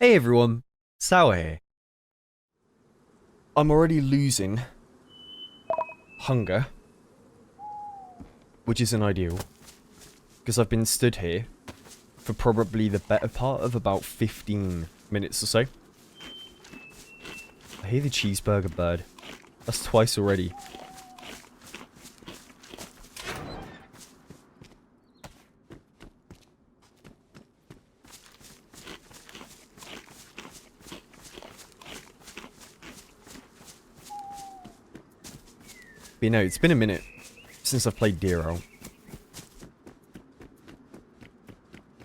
Hey everyone, Sour here. I'm already losing hunger, which isn't ideal, because I've been stood here for probably the better part of about 15 minutes or so. I hear the cheeseburger bird. That's twice already. But you know, it's been a minute since I've played Dero.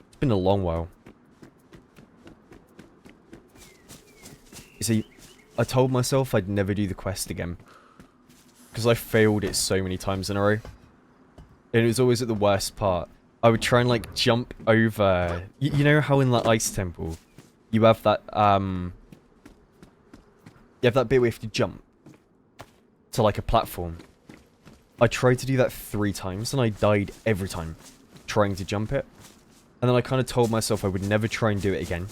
It's been a long while. You see, I told myself I'd never do the quest again, because I failed it so many times in a row. And it was always at the worst part. I would try and like jump over... You know how in the Ice Temple, you have that, you have that bit where you have to jump to like a platform. I tried to do that 3 times and I died every time trying to jump it. And then I kind of told myself I would never try and do it again.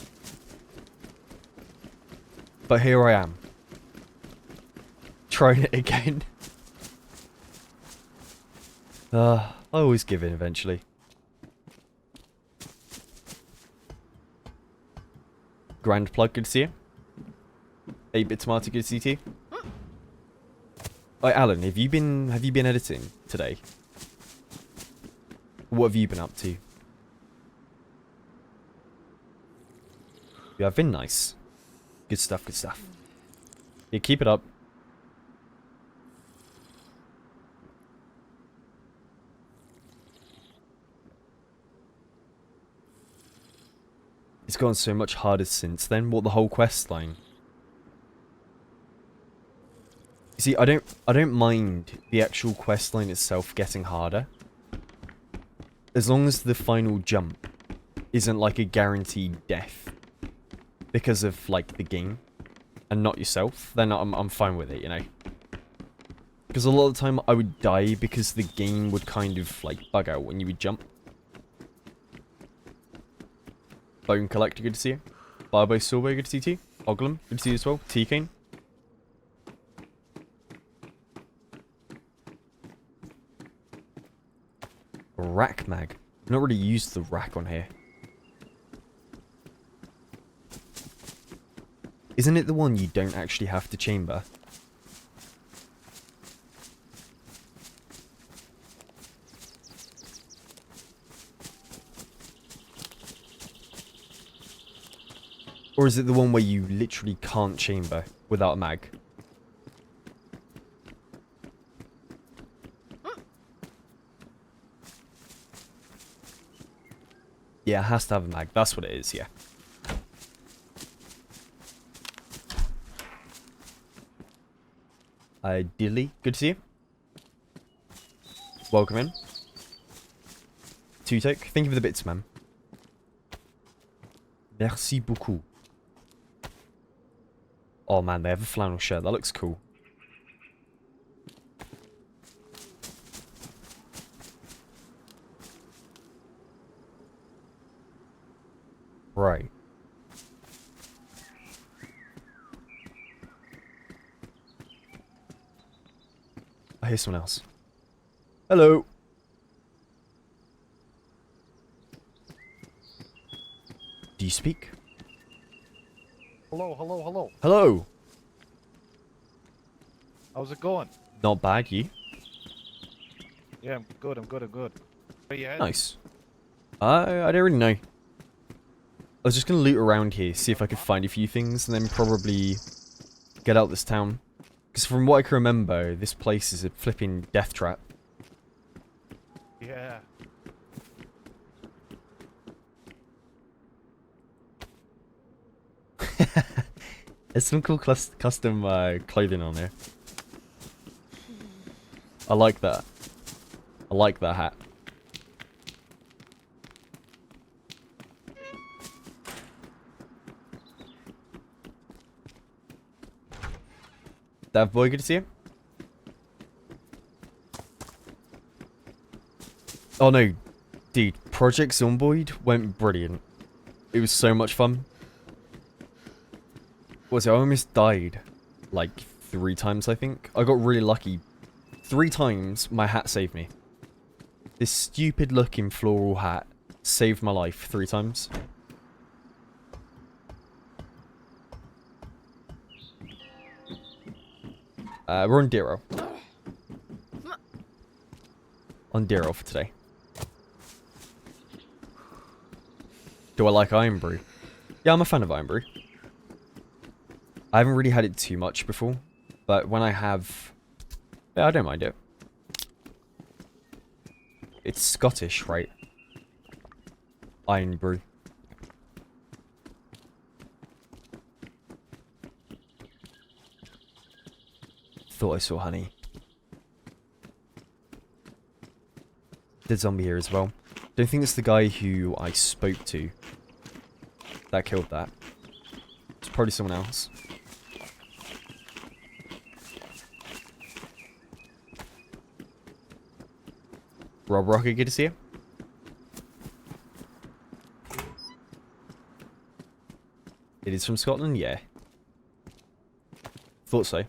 But here I am. Trying it again. I always give in eventually. Grand Plug, good to see you. 8-bit Tomato, good to see you. Right, Alan, have you been editing today? What have you been up to? Yeah, I've been nice. Good stuff, good stuff. Yeah, keep it up. It's gone so much harder since then. What, the whole quest line? You see, I don't mind the actual quest line itself getting harder, as long as the final jump isn't like a guaranteed death because of like the game and not yourself. Then I'm fine with it, you know. Because a lot of the time I would die because the game would kind of like bug out when you would jump. Bone Collector, good to see you. Barbo Silver, good to see you too. Oglum, good to see you as well. T-Cane. Rack mag. I've not really used the rack on here. Isn't it the one you don't actually have to chamber? Or is it the one where you literally can't chamber without a mag? Yeah, it has to have a mag. That's what it is, yeah. Dilly, good to see you. Welcome in. Two-take, thank you for the bits, man. Merci beaucoup. Oh man, they have a flannel shirt. That looks cool. Right. I hear someone else. Hello. Do you speak? Hello, hello, hello. Hello. How's it going? Not bad, you? Yeah, I'm good, I'm good, I'm good. Where you heading? Nice. I don't really know. I was just gonna loot around here, see if I could find a few things, and then probably get out this town. Because from what I can remember, this place is a flipping death trap. Yeah. There's some cool custom clothing on here. I like that. I like that hat. Dav boy, good to see you. Oh no, dude, Project Zomboid went brilliant. It was so much fun. Was it? I almost died like 3 times, I think. I got really lucky. 3 times my hat saved me. This stupid looking floral hat saved my life 3 times. We're on Dero. On Dero for today. Do I like Iron Brew? Yeah, I'm a fan of Iron Brew. I haven't really had it too much before, but when I have... Yeah, I don't mind it. It's Scottish, right? Iron Brew. Thought I saw honey. Dead zombie here as well. Don't think it's the guy who I spoke to that killed that. It's probably someone else. Rob Rocket, good to see you. It is from Scotland? Yeah. Thought so.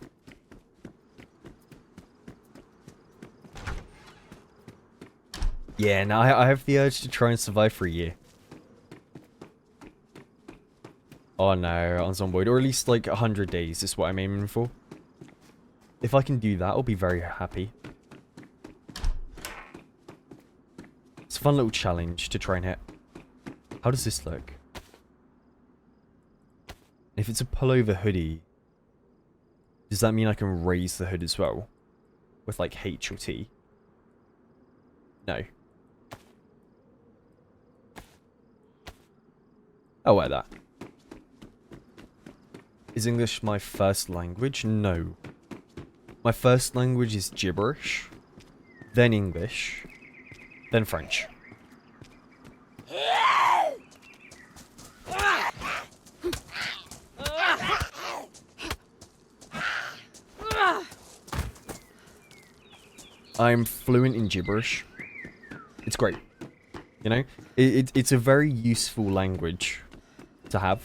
Yeah, now I have the urge to try and survive for a year. Oh no, on Zomboid. Or at least like 100 days is what I'm aiming for. If I can do that, I'll be very happy. It's a fun little challenge to try and hit. How does this look? If it's a pullover hoodie, does that mean I can raise the hood as well? With like H or T? No. I'll wear that. Is English my first language? No. My first language is gibberish, then English, then French. I'm fluent in gibberish. It's great. You know? It's a very useful language to have.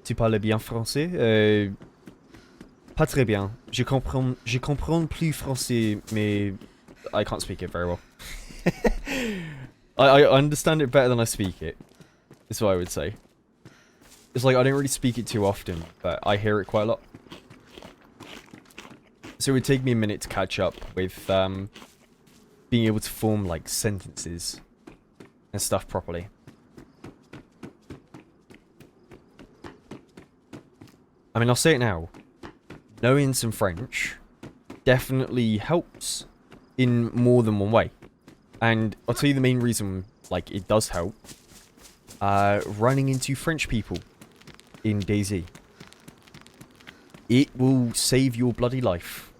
Tu parles bien français? Pas très bien. Je comprends plus français, mais I can't speak it very well. I understand it better than I speak it. Is what I would say. It's like I don't really speak it too often, but I hear it quite a lot. So it would take me a minute to catch up with being able to form like sentences and stuff properly. I mean, I'll say it now. Knowing some French definitely helps in more than one way. And I'll tell you the main reason, like, it does help. Running into French people in DayZ. It will save your bloody life.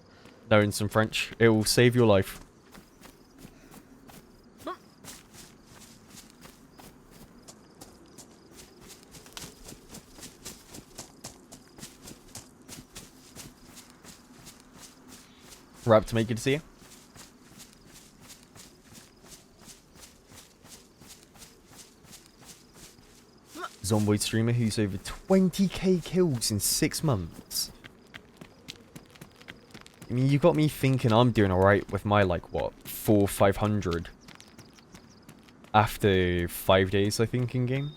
Knowing some French, it will save your life. Rap to make it to see you. Zomboid streamer who's over 20k kills in 6 months. I mean, you got me thinking I'm doing alright with my, like, what, 400-500 after 5 days, I think, in game?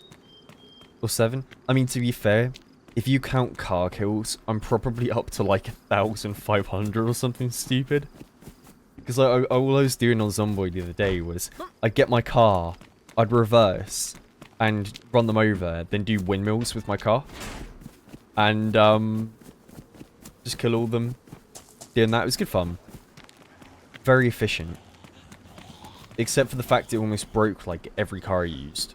Or 7? I mean, to be fair, if you count car kills, I'm probably up to, like, 1,500 or something stupid. Because all I was doing on Zomboid the other day was, I'd get my car, I'd reverse, and run them over, then do windmills with my car. And, just kill all of them. Doing that, it was good fun. Very efficient. Except for the fact it almost broke, like, every car I used.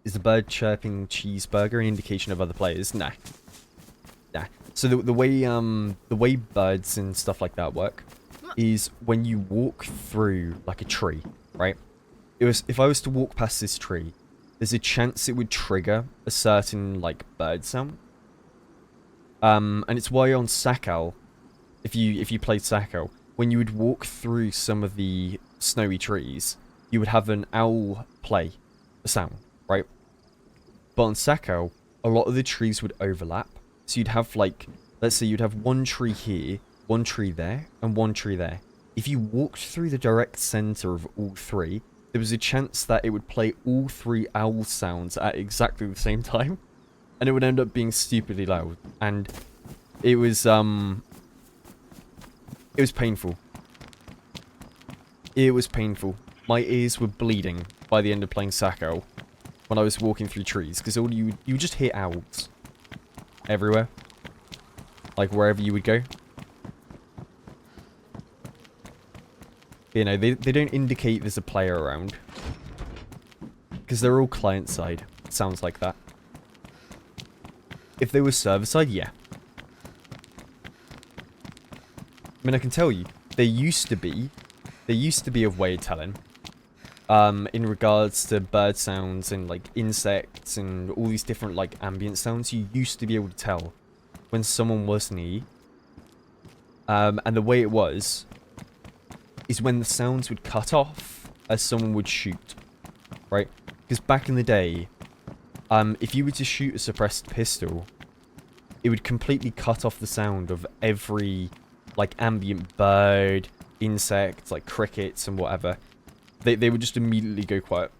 Is the bird chirping cheeseburger an indication of other players? Nah. Nah. So the way birds and stuff like that work is when you walk through, like, a tree, right? If I was to walk past this tree, there's a chance it would trigger a certain, like, bird sound. And it's why on Sakal, if you played Sacco, when you would walk through some of the snowy trees, you would have an owl play a sound, right? But on Sacco, a lot of the trees would overlap. So you'd have like, let's say you'd have one tree here, one tree there, and one tree there. If you walked through the direct center of all three, there was a chance that it would play all three owl sounds at exactly the same time. And it would end up being stupidly loud. And it was painful. It was painful. My ears were bleeding by the end of playing Sacco when I was walking through trees, because all you would just hear owls everywhere, like wherever you would go. You know, they don't indicate there's a player around, because they're all client side. It sounds like that. If they were server side, yeah. I mean, I can tell you, there used to be a way of telling, in regards to bird sounds and like insects and all these different like ambient sounds. You used to be able to tell when someone was near. And the way it was is when the sounds would cut off as someone would shoot, right? Because back in the day, if you were to shoot a suppressed pistol, it would completely cut off the sound of every like ambient bird, insects, like crickets and whatever. They would just immediately go quiet.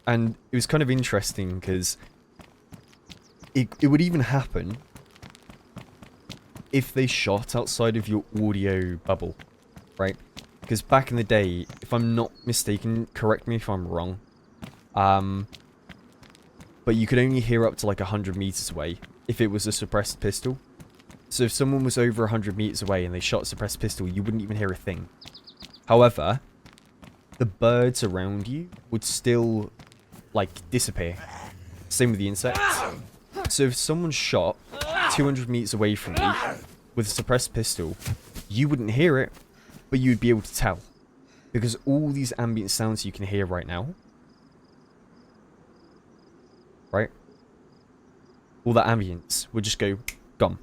And it was kind of interesting because it would even happen if they shot outside of your audio bubble, right? Because back in the day, if I'm not mistaken, correct me if I'm wrong, but you could only hear up to like 100 meters away if it was a suppressed pistol. So if someone was over 100 meters away and they shot a suppressed pistol, you wouldn't even hear a thing. However, the birds around you would still, like, disappear. Same with the insects. So if someone shot 200 meters away from you with a suppressed pistol, you wouldn't hear it, but you'd be able to tell. Because all these ambient sounds you can hear right now, right? All that ambience would just go, gone.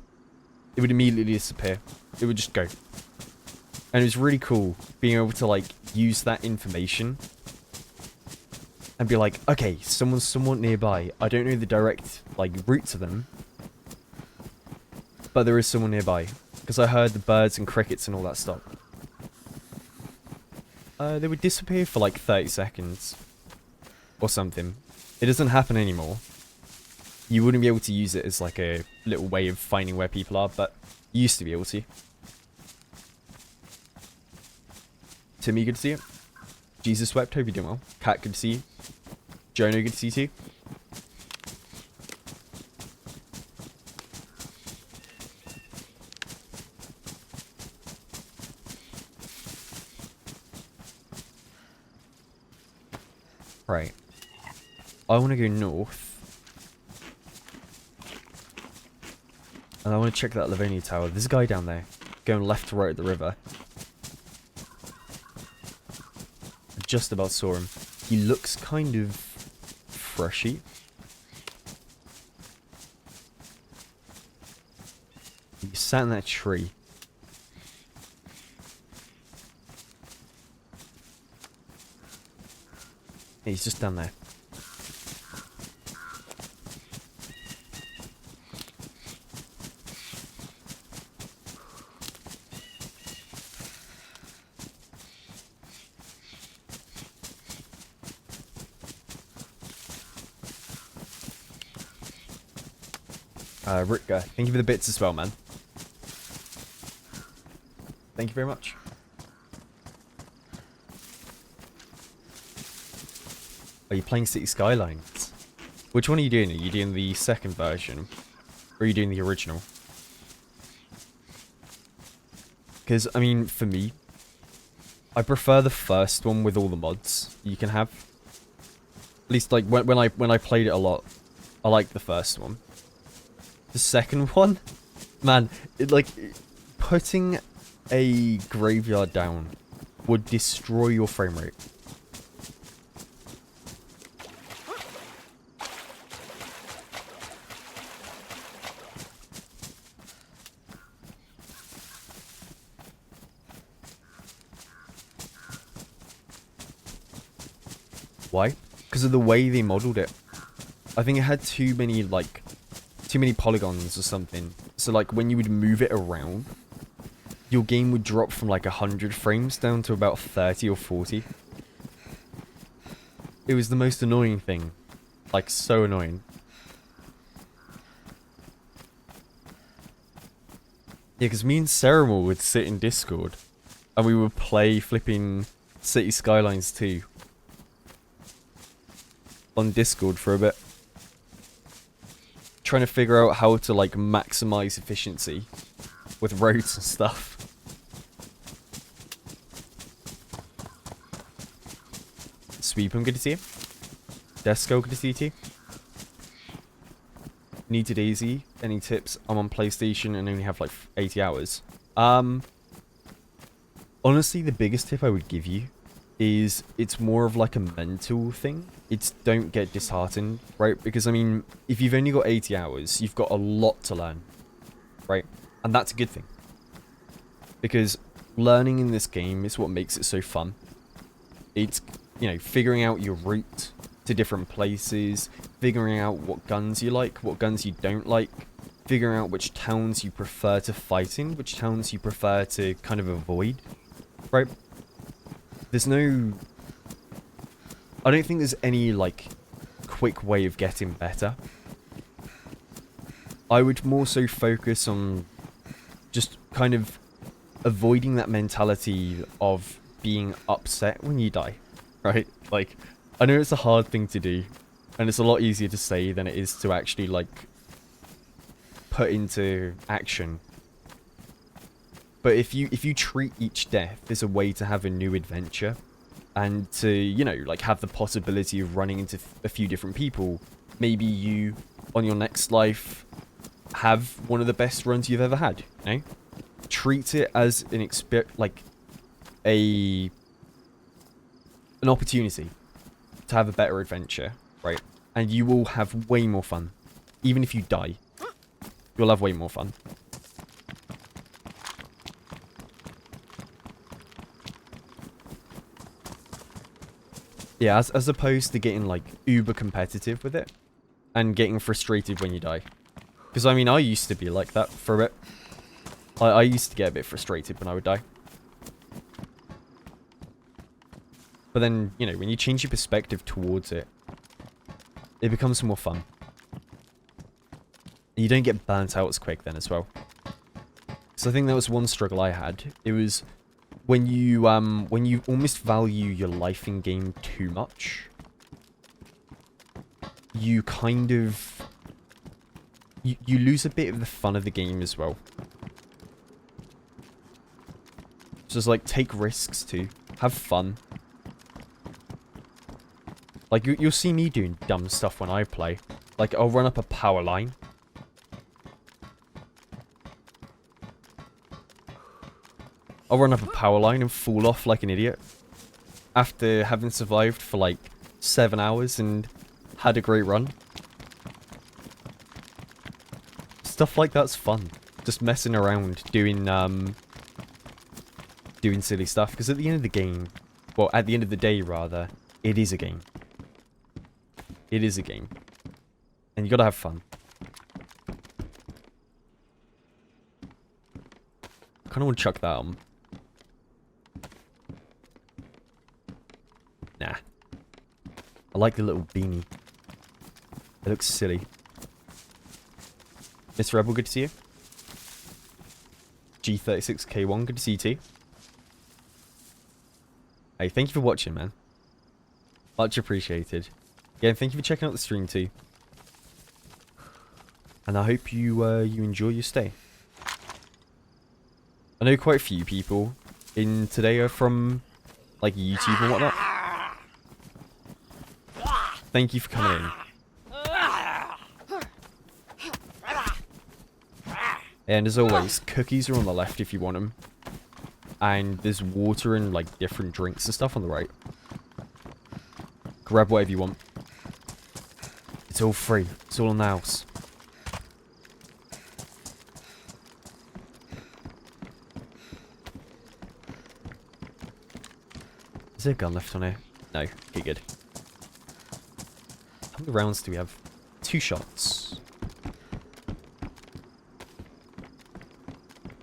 It would immediately disappear. It would just go. And it was really cool being able to, like, use that information and be like, okay, someone's somewhat nearby. I don't know the direct, like, route to them, but there is someone nearby. Because I heard the birds and crickets and all that stuff. They would disappear for, like, 30 seconds. Or something. It doesn't happen anymore. You wouldn't be able to use it as, like, a little way of finding where people are, but you used to be able to. Timmy, good to see you. Jesus Wept, hope you're doing well. Cat, good to see you. Jonah, good to see you too. Right. I want to go north. And I want to check that Livonia Tower. There's a guy down there. Going left to right at the river. I just about saw him. He looks kind of freshy. He sat in that tree. He's just down there. Ritka, thank you for the bits as well, man. Thank you very much. Are you playing City Skylines? Which one are you doing? Are you doing the second version? Or are you doing the original? Because, I mean, for me, I prefer the first one with all the mods you can have. At least, like, when I played it a lot, I liked the first one. The second one, man, putting a graveyard down would destroy your frame rate. Why? Because of the way they modeled it. I think it had too many polygons or something. So like when you would move it around, your game would drop from like 100 frames down to about 30 or 40. It was the most annoying thing. Like, so annoying. Yeah, because me and Sarah would sit in Discord, and we would play flipping City Skylines 2 on Discord for a bit. Trying to figure out how to, like, maximize efficiency with roads and stuff. Sweep, I'm good to see you. Desco, good to see you too. Need to DayZ. Any tips? I'm on PlayStation and only have like 80 hours. Honestly, the biggest tip I would give you is it's more of like a mental thing. It's don't get disheartened, right? Because I mean, if you've only got 80 hours, you've got a lot to learn, right? And that's a good thing. Because learning in this game is what makes it so fun. It's, you know, figuring out your route to different places, figuring out what guns you like, what guns you don't like, figuring out which towns you prefer to fight in, which towns you prefer to kind of avoid, right? There's no... I don't think there's any, like, quick way of getting better. I would more so focus on just kind of avoiding that mentality of being upset when you die, right? Like, I know it's a hard thing to do, and it's a lot easier to say than it is to actually, like, put into action. But if you treat each death as a way to have a new adventure, and to, you know, like, have the possibility of running into a few different people, maybe you, on your next life, have one of the best runs you've ever had, you know? Treat it as an an opportunity to have a better adventure, right? And you will have way more fun. Even if you die, you'll have way more fun. Yeah, as opposed to getting, like, uber competitive with it and getting frustrated when you die. Because, I mean, I used to be like that for a bit. I used to get a bit frustrated when I would die. But then, you know, when you change your perspective towards it, it becomes more fun. You don't get burnt out as quick then as well. So I think that was one struggle I had. It was when you almost value your life in game too much, you kind of you lose a bit of the fun of the game as well. So it's like, take risks too, have fun. Like, you'll see me doing dumb stuff when I play. Like, I'll run up a power line. I'll run up a power line and fall off like an idiot. After having survived for like 7 hours and had a great run. Stuff like that's fun. Just messing around, doing silly stuff. Because at the end of the game, well, at the end of the day rather, it is a game. It is a game. And you gotta have fun. I kinda wanna chuck that on. Nah. I like the little beanie. It looks silly. Mr. Rebel, good to see you. G36K1, good to see you too. Hey, thank you for watching, man. Much appreciated. Again, thank you for checking out the stream too. And I hope you you enjoy your stay. I know quite a few people in today are from like YouTube and whatnot. Thank you for coming in. And as always, cookies are on the left if you want them. And there's water and like different drinks and stuff on the right. Grab whatever you want. It's all free. It's all on the house. Is there a gun left on here? No. Okay, good. many rounds do we have? 2 shots.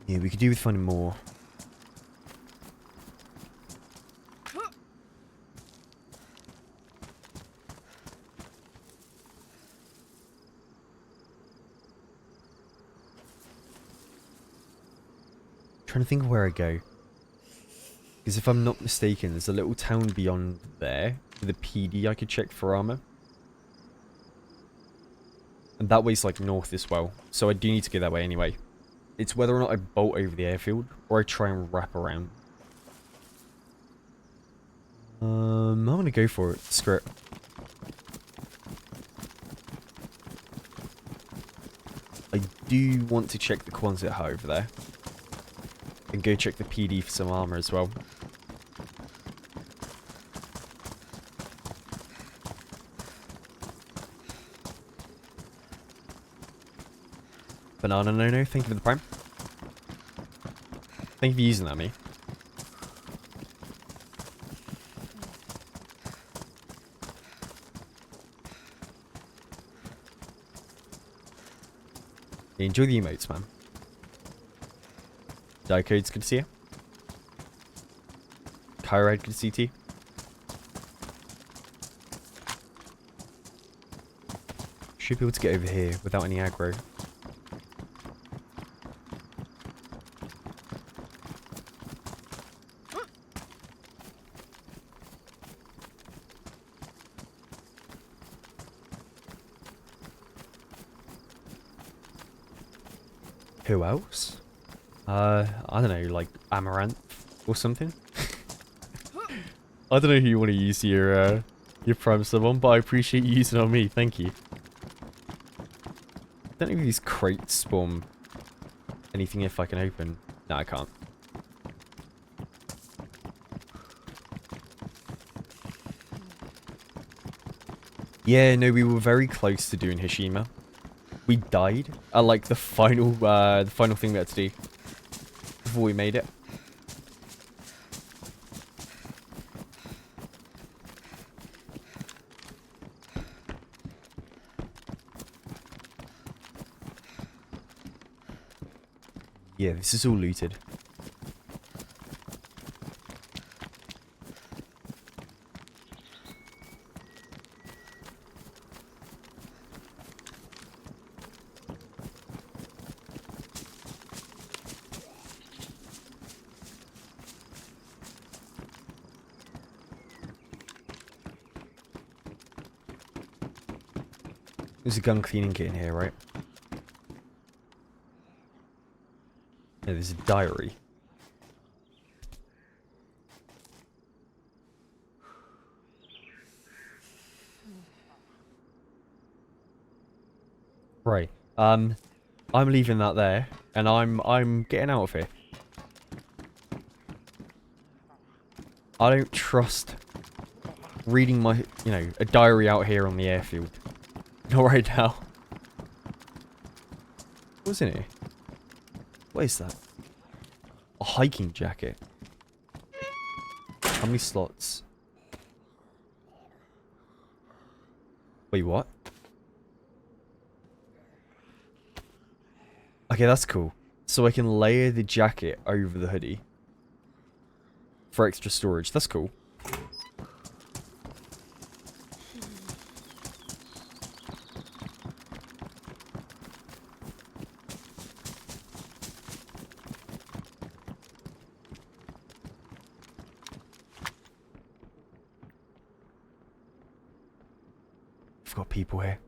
Yeah, we could do with finding more. Trying to think of where I go. Because if I'm not mistaken, there's a little town beyond there with a PD I could check for armor. And that way's like north as well, so I do need to go that way anyway. It's whether or not I bolt over the airfield or I try and wrap around. I'm gonna go for it. Screw it. I do want to check the Quonset hut over there. And go check the PD for some armor as well. Banana no, thank you for the prime. Thank you for using that, me. Yeah, enjoy the emotes, man. Diecode's good to see you. Kyride, good to see you too. Should be able to get over here without any aggro. Who else? I don't know, like Amaranth or something. I don't know who you want to use your prime sub on, but I appreciate you using it on me. Thank you. I don't know if these crates spawn anything if I can open. No, I can't. Yeah, no, we were very close to doing Hishima. We died at like the final thing we had to do before we made it. Yeah, this is all looted. There's a gun cleaning kit in here, right? Yeah, there's a diary. Right. I'm leaving that there, and I'm getting out of here. I don't trust reading my, a diary out here on the airfield. Not right now. What's in here? What is that? A hiking jacket. How many slots? Wait, what? Okay, that's cool. So I can layer the jacket over the hoodie. For extra storage. That's cool. I've got people here.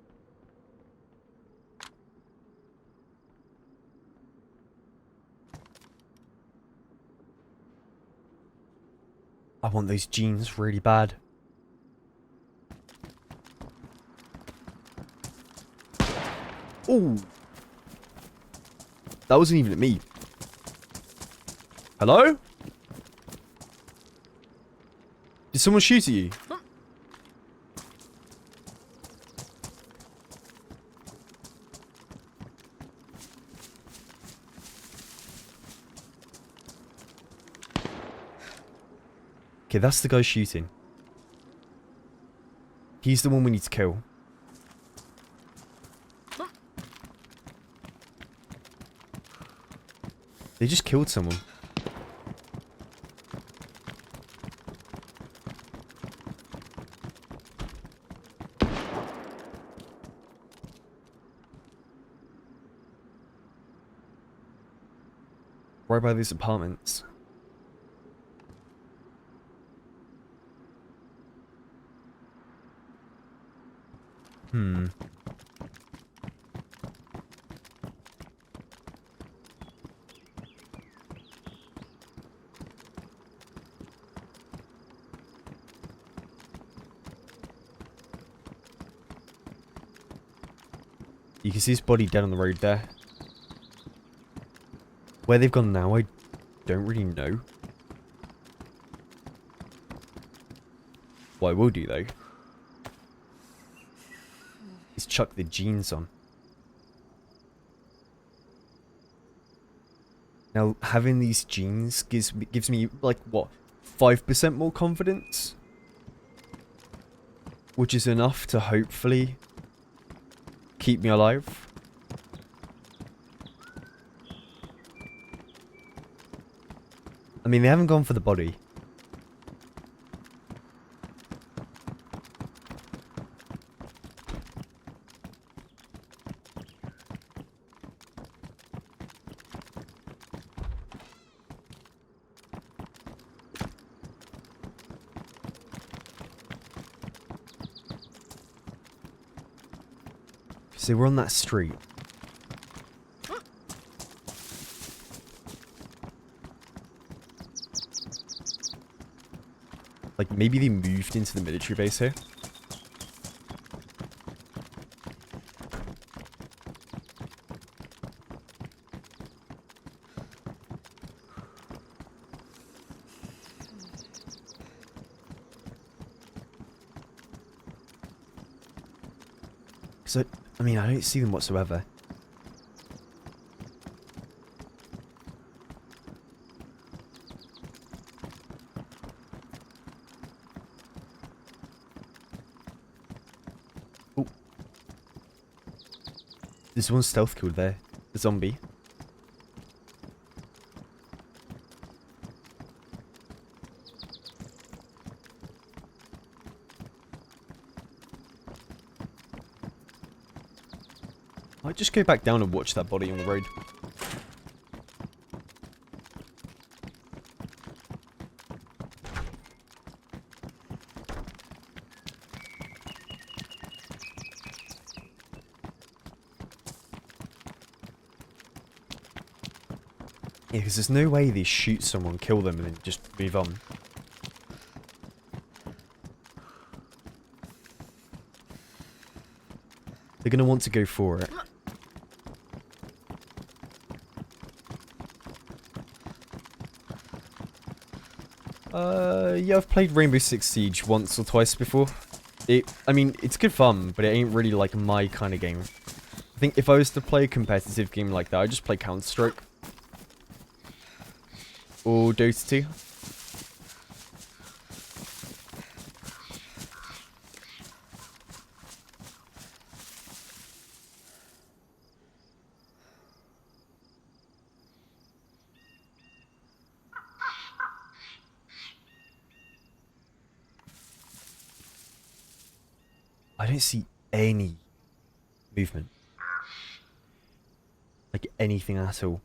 I want those jeans really bad. Ooh. That wasn't even at me. Hello? Did someone shoot at you? Okay, that's the guy shooting. He's the one we need to kill. They just killed someone. Right by these apartments. Hmm. You can see his body dead on the road there. Where they've gone now, I don't really know. What I will do, though, is chuck the jeans on. Now, having these jeans gives me like, what, 5% more confidence? Which is enough to hopefully keep me alive. I mean, they haven't gone for the body. So we're on that street. Like, maybe they moved into the military base here. So, I mean, I don't see them whatsoever. Oh. There's one stealth kill there. The zombie. I'll just go back down and watch that body on the road. Yeah, because there's no way they shoot someone, kill them, and then just move on. They're going to want to go for it. Yeah, I've played Rainbow Six Siege once or twice before. I mean, it's good fun, but it ain't really like my kind of game. I think if I was to play a competitive game like that, I'd just play Counter-Strike. Or Dota 2. I don't see any movement. Like anything at all.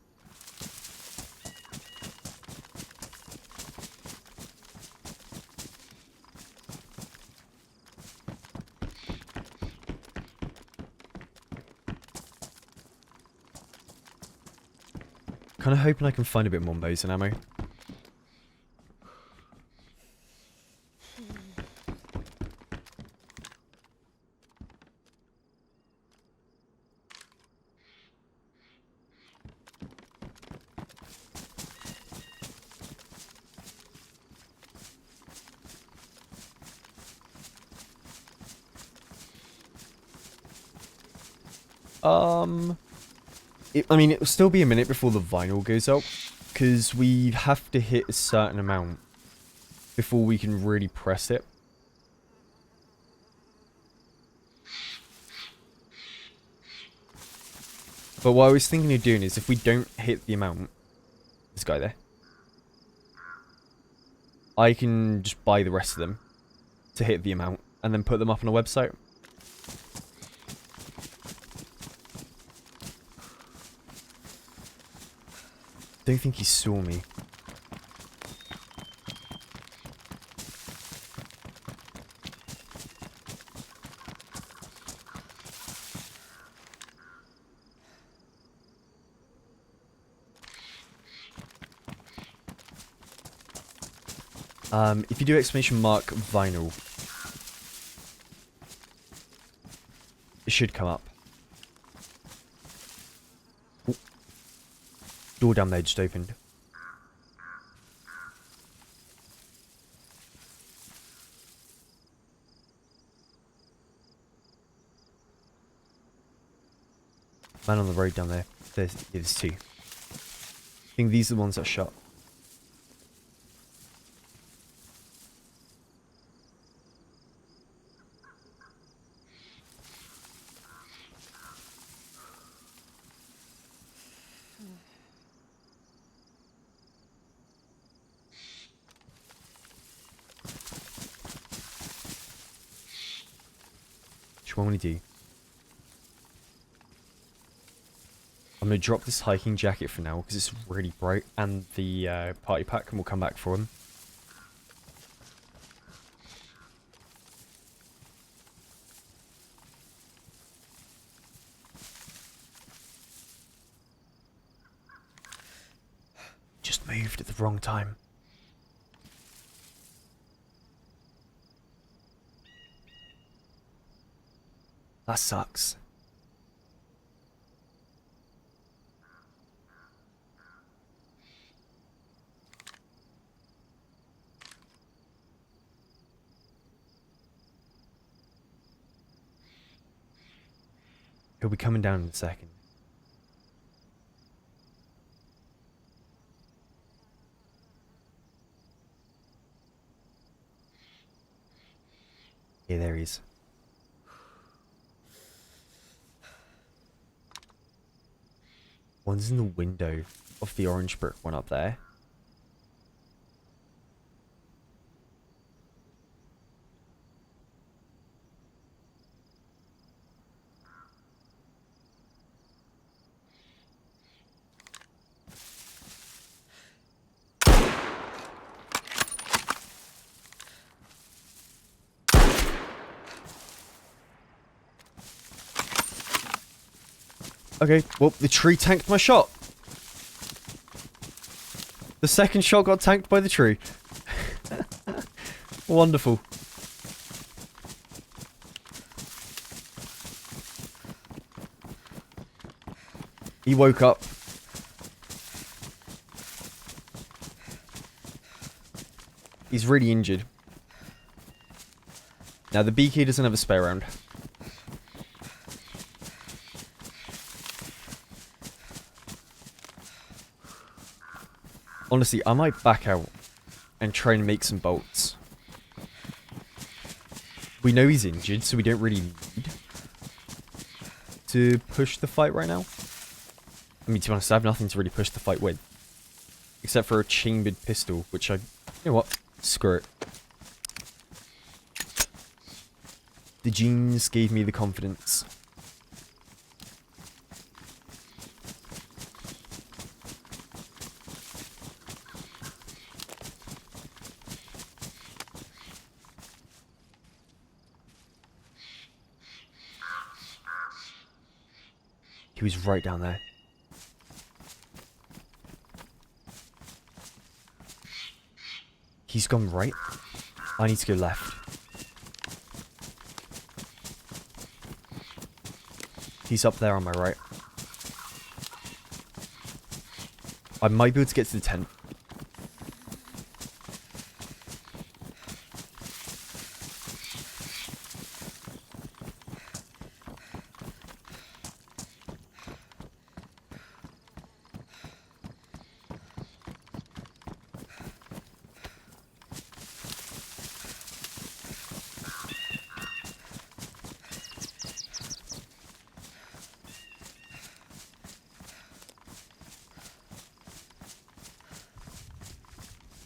Kind of hoping I can find a bit more bows and ammo. I mean, it will still be a minute before the vinyl goes out, because we have to hit a certain amount before we can really press it. But what I was thinking of doing is, if we don't hit the amount, This guy there. I can just buy the rest of them to hit the amount and then put them up on a website. Don't think he saw me. If you do exclamation mark vinyl, it should come up. Ooh. Door down there just opened. Man on the road down there. There's two. I think these are the ones that are shot. Which one will we do? I'm going to drop this hiking jacket for now because it's really bright, and the party pack, and we'll come back for him. Just moved at the wrong time. That sucks. He'll be coming down in a second. Yeah, there he is. One's in the window of the orange brick one up there. Okay, well, the tree tanked my shot. The second shot got tanked by the tree. Wonderful. He woke up. He's really injured. Now, the BK doesn't have a spare round. Honestly, I might back out and try and make some bolts. We know he's injured, so we don't really need to push the fight right now. I mean, to be honest, I have nothing to really push the fight with. Except for a chambered pistol, which you know what? Screw it. The genes gave me the confidence. He was right down there. He's gone right. I need to go left. He's up there on my right. I might be able to get to the tent.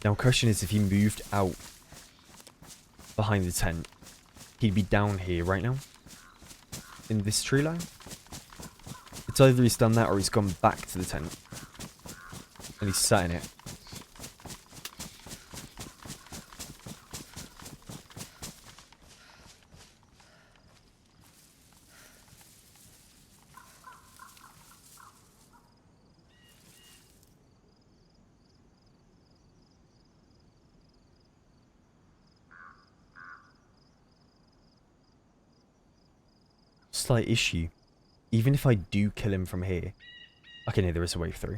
Now, question is, if he moved out behind the tent, he'd be down here right now. In this tree line. It's either he's done that or he's gone back to the tent. And he's sat in it. Slight issue. Even if I do kill him from here. Okay, no, there is a way through.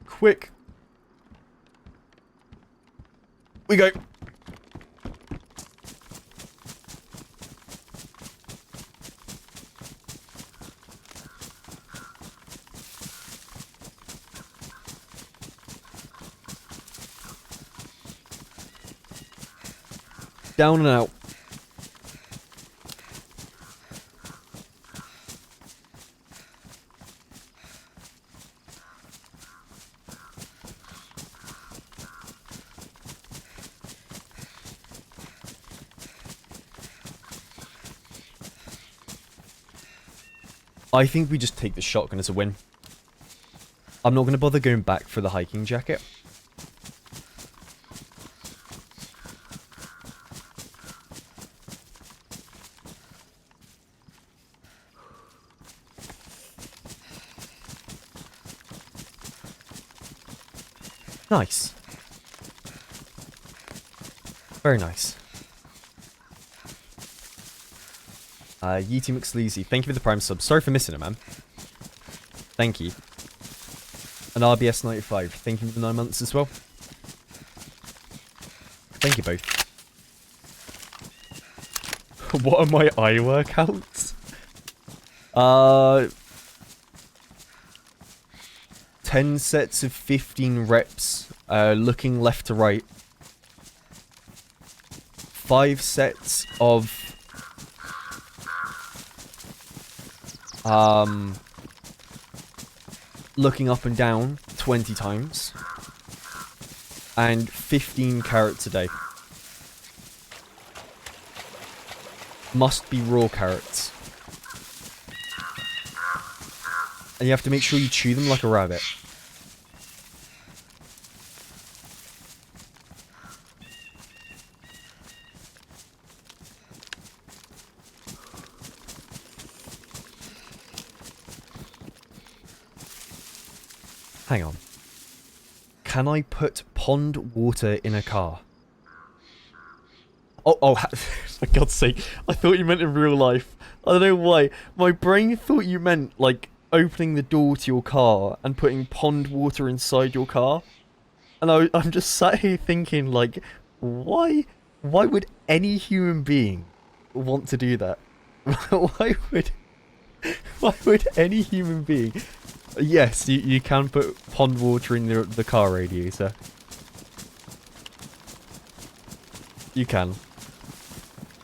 Quick. We go. Down and out. I think we just take the shotgun as a win. I'm not going to bother going back for the hiking jacket. Nice. Very nice. Yeety McSleazy, thank you for the Prime sub. Sorry for missing it, man. Thank you. And RBS95, thank you for the 9 months as well. Thank you both. What are my eye workouts? 10 sets of 15 reps, looking left to right. 5 sets of looking up and down 20 times. And 15 carrots a day. Must be raw carrots. And you have to make sure you chew them like a rabbit. Hang on. Can I put pond water in a car? Oh, for God's sake. I thought you meant in real life. I don't know why. My brain thought you meant, like, opening the door to your car and putting pond water inside your car. And I'm just sat here thinking, like, why would any human being want to do that? why would any human being... Yes, you can put pond water in the car radiator. You can.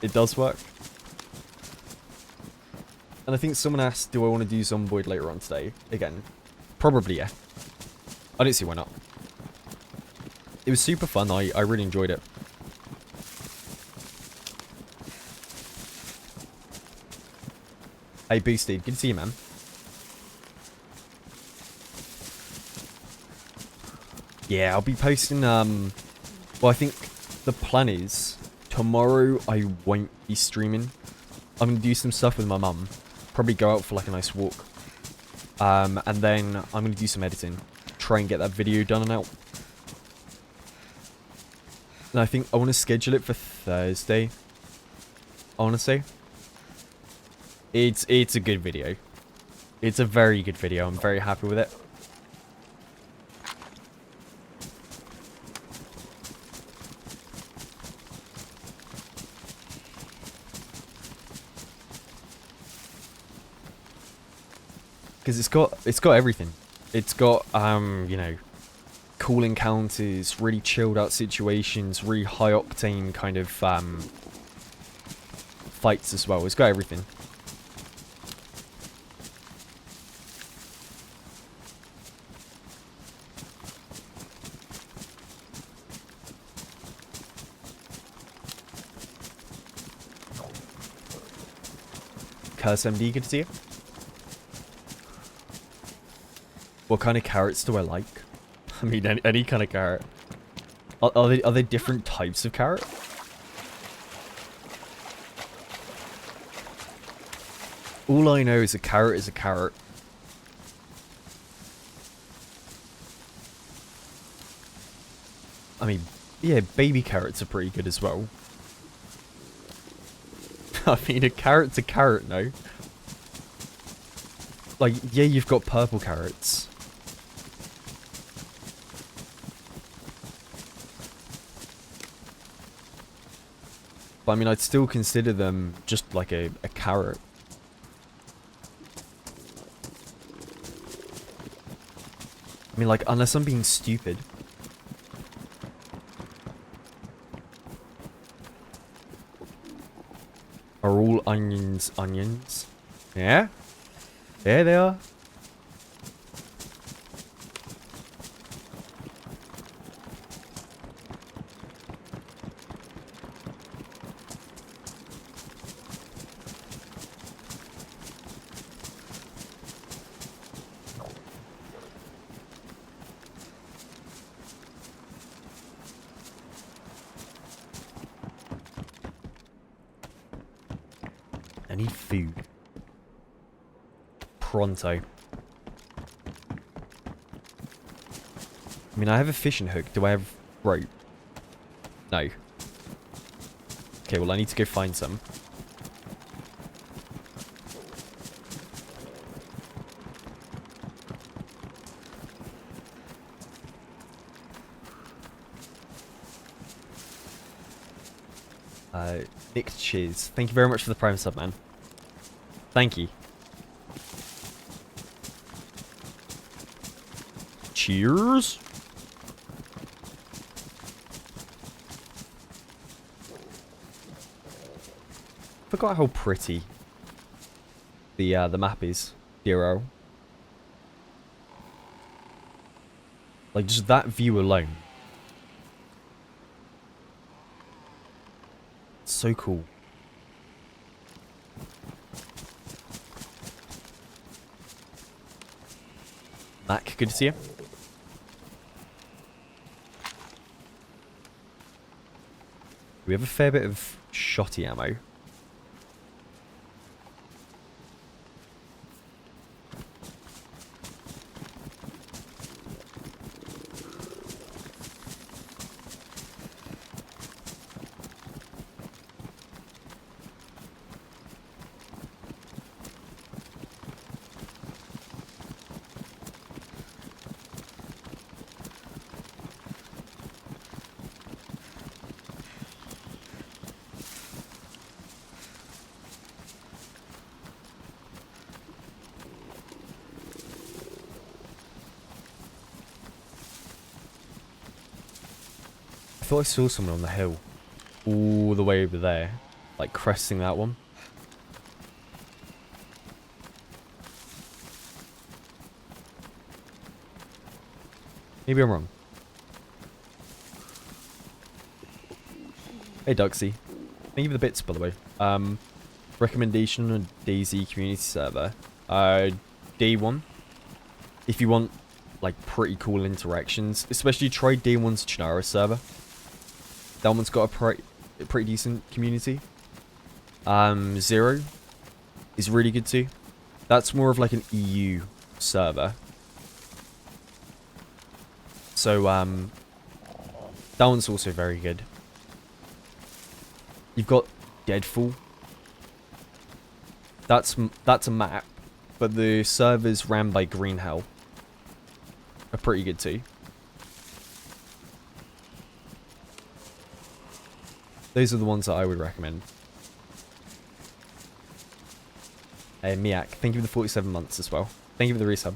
It does work. And I think someone asked, do I want to do Zomboid later on today? Again, probably yeah. I don't see why not. It was super fun, I really enjoyed it. Hey Boosted, good to see you, man. Yeah, I'll be posting, well, I think the plan is tomorrow I won't be streaming. I'm going to do some stuff with my mum. Probably go out for like a nice walk. And then I'm going to do some editing. Try and get that video done and out. And I think I want to schedule it for Thursday. Honestly. It's a good video. It's a very good video. I'm very happy with it. Because it's got everything. It's got, you know, cool encounters, really chilled out situations, really high octane kind of, fights as well. It's got everything. Curse MD, good to see you. What kind of carrots do I like? I mean, any kind of carrot. Are there different types of carrot? All I know is a carrot is a carrot. I mean, yeah, baby carrots are pretty good as well. I mean, a carrot's a carrot, no? Like, yeah, you've got purple carrots. But I mean, I'd still consider them just like a carrot. I mean, like, unless I'm being stupid. Are all onions onions? Yeah? Yeah, they are. I need food. Pronto. I mean, I have a fishing hook. Do I have rope? No. Okay, well, I need to go find some. Nick Cheers. Thank you very much for the Prime sub, man. Thank you. Cheers. Forgot how pretty the map is, Hero. Like, just that view alone. So cool. Mac, good to see you. We have a fair bit of shotty ammo. I thought I saw someone on the hill. All the way over there. Like, cresting that one. Maybe I'm wrong. Hey, Duxie. Thank you for the bits, by the way. Recommendation on DayZ community server. Day 1. If you want, like, pretty cool interactions. Especially try Day 1's Chinara server. That one's got a pretty decent community. 0 is really good too. That's more of like an EU server. So, that one's also very good. You've got Deadfall. That's a map, but the servers ran by Green Hell are pretty good too. Those are the ones that I would recommend. Hey, Miak, thank you for the 47 months as well. Thank you for the resub.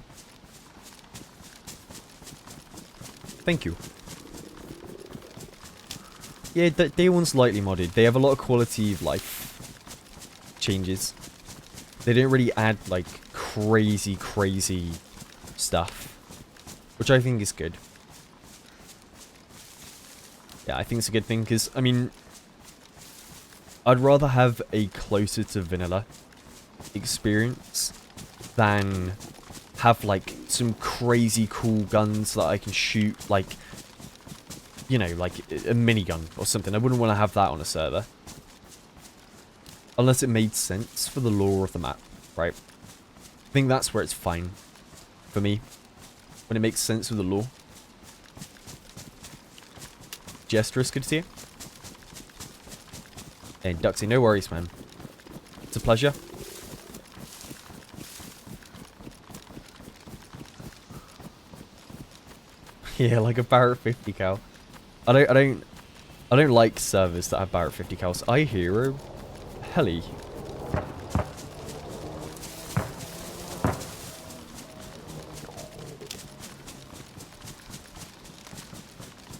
Thank you. Yeah, day one's lightly modded. They have a lot of quality of life changes. They don't really add, like, crazy stuff. Which I think is good. Yeah, I think it's a good thing, because, I mean, I'd rather have a closer to vanilla experience than have, like, some crazy cool guns that I can shoot, like, you know, like a minigun or something. I wouldn't want to have that on a server. Unless it made sense for the lore of the map, right? I think that's where it's fine for me. When it makes sense with the lore. Jesterus, good to see you. Hey, Duxie, no worries, man. It's a pleasure. Yeah, like a Barrett 50 cal. I don't like servers that have Barrett 50 cals. iHero, heli.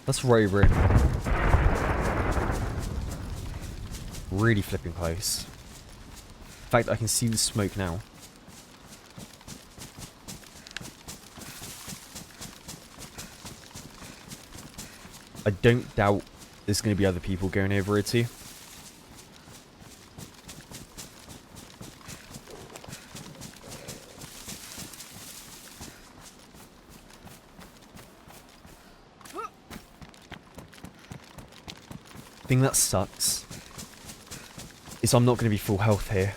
That's right, bro. Really flipping close. In fact, I can see the smoke now. I don't doubt there's going to be other people going over it too. The thing that sucks is I'm not going to be full health here.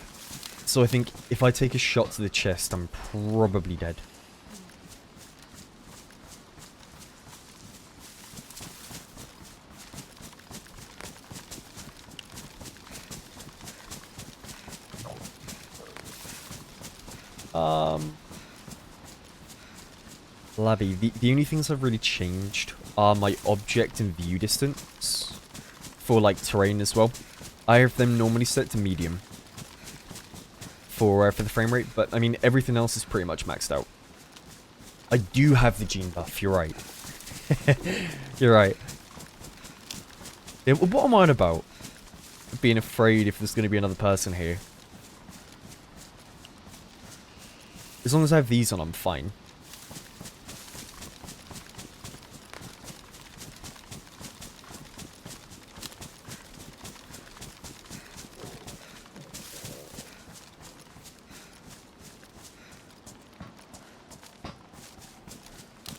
So I think if I take a shot to the chest, I'm probably dead. Labby, the only things I've really changed are my object and view distance for like terrain as well. I have them normally set to medium for the frame rate, but I mean everything else is pretty much maxed out. I do have the gene buff, you're right. You're right. Yeah, what am I on about? Being afraid if there's going to be another person here. As long as I have these on, I'm fine.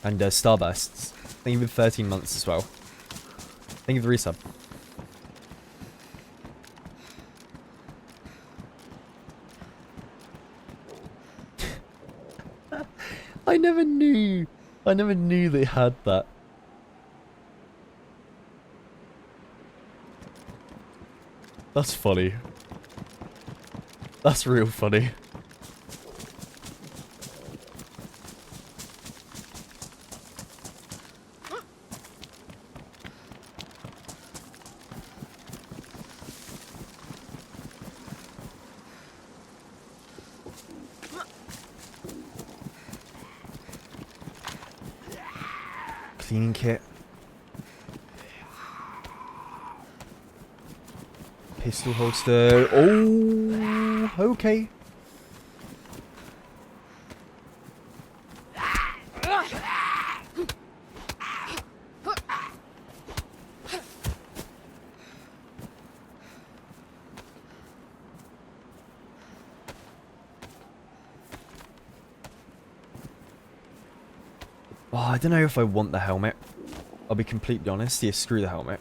And Starbursts. Thank you for 13 months as well. Thank you for the resub. I never knew. I never knew they had that. That's funny. That's real funny. Cleaning kit. Pistol holster. Oh, okay. Oh, I don't know if I want the helmet. I'll be completely honest. Yeah, screw the helmet.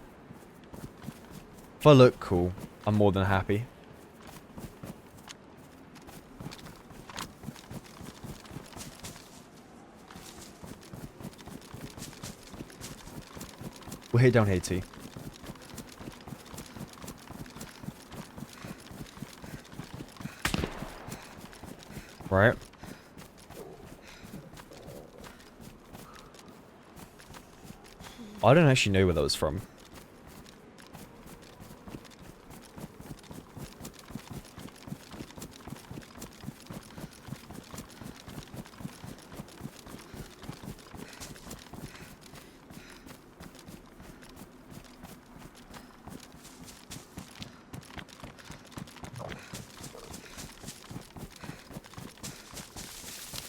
If I look cool, I'm more than happy. We'll hit down here too. Right. I don't actually know where that was from.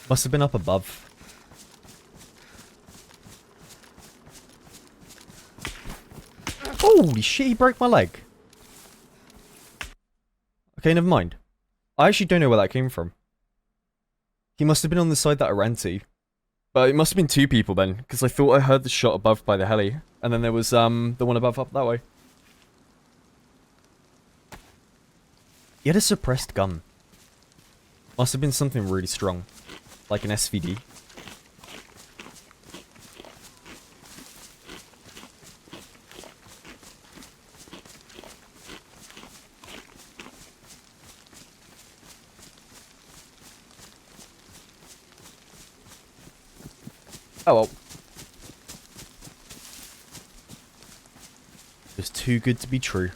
Must have been up above. Holy shit, he broke my leg. Okay, never mind. I actually don't know where that came from. He must have been on the side that I ran to. But it must have been 2 people then, because I thought I heard the shot above by the heli. And then there was, the one above up that way. He had a suppressed gun. Must have been something really strong. Like an SVD. Oh well. It's too good to be true.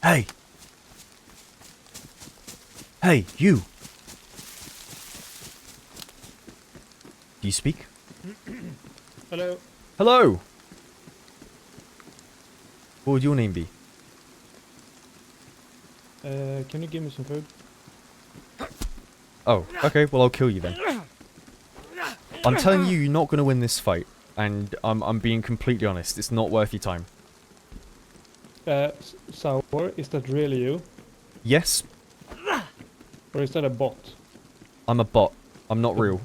Hey! Hey, you! Do you speak? Hello. Hello! What would your name be? Can you give me some food? Oh, okay, well I'll kill you then. I'm telling you, you're not gonna win this fight. And I'm being completely honest, it's not worth your time. Sour, is that really you? Yes, Or is that a bot? I'm a bot. I'm not real.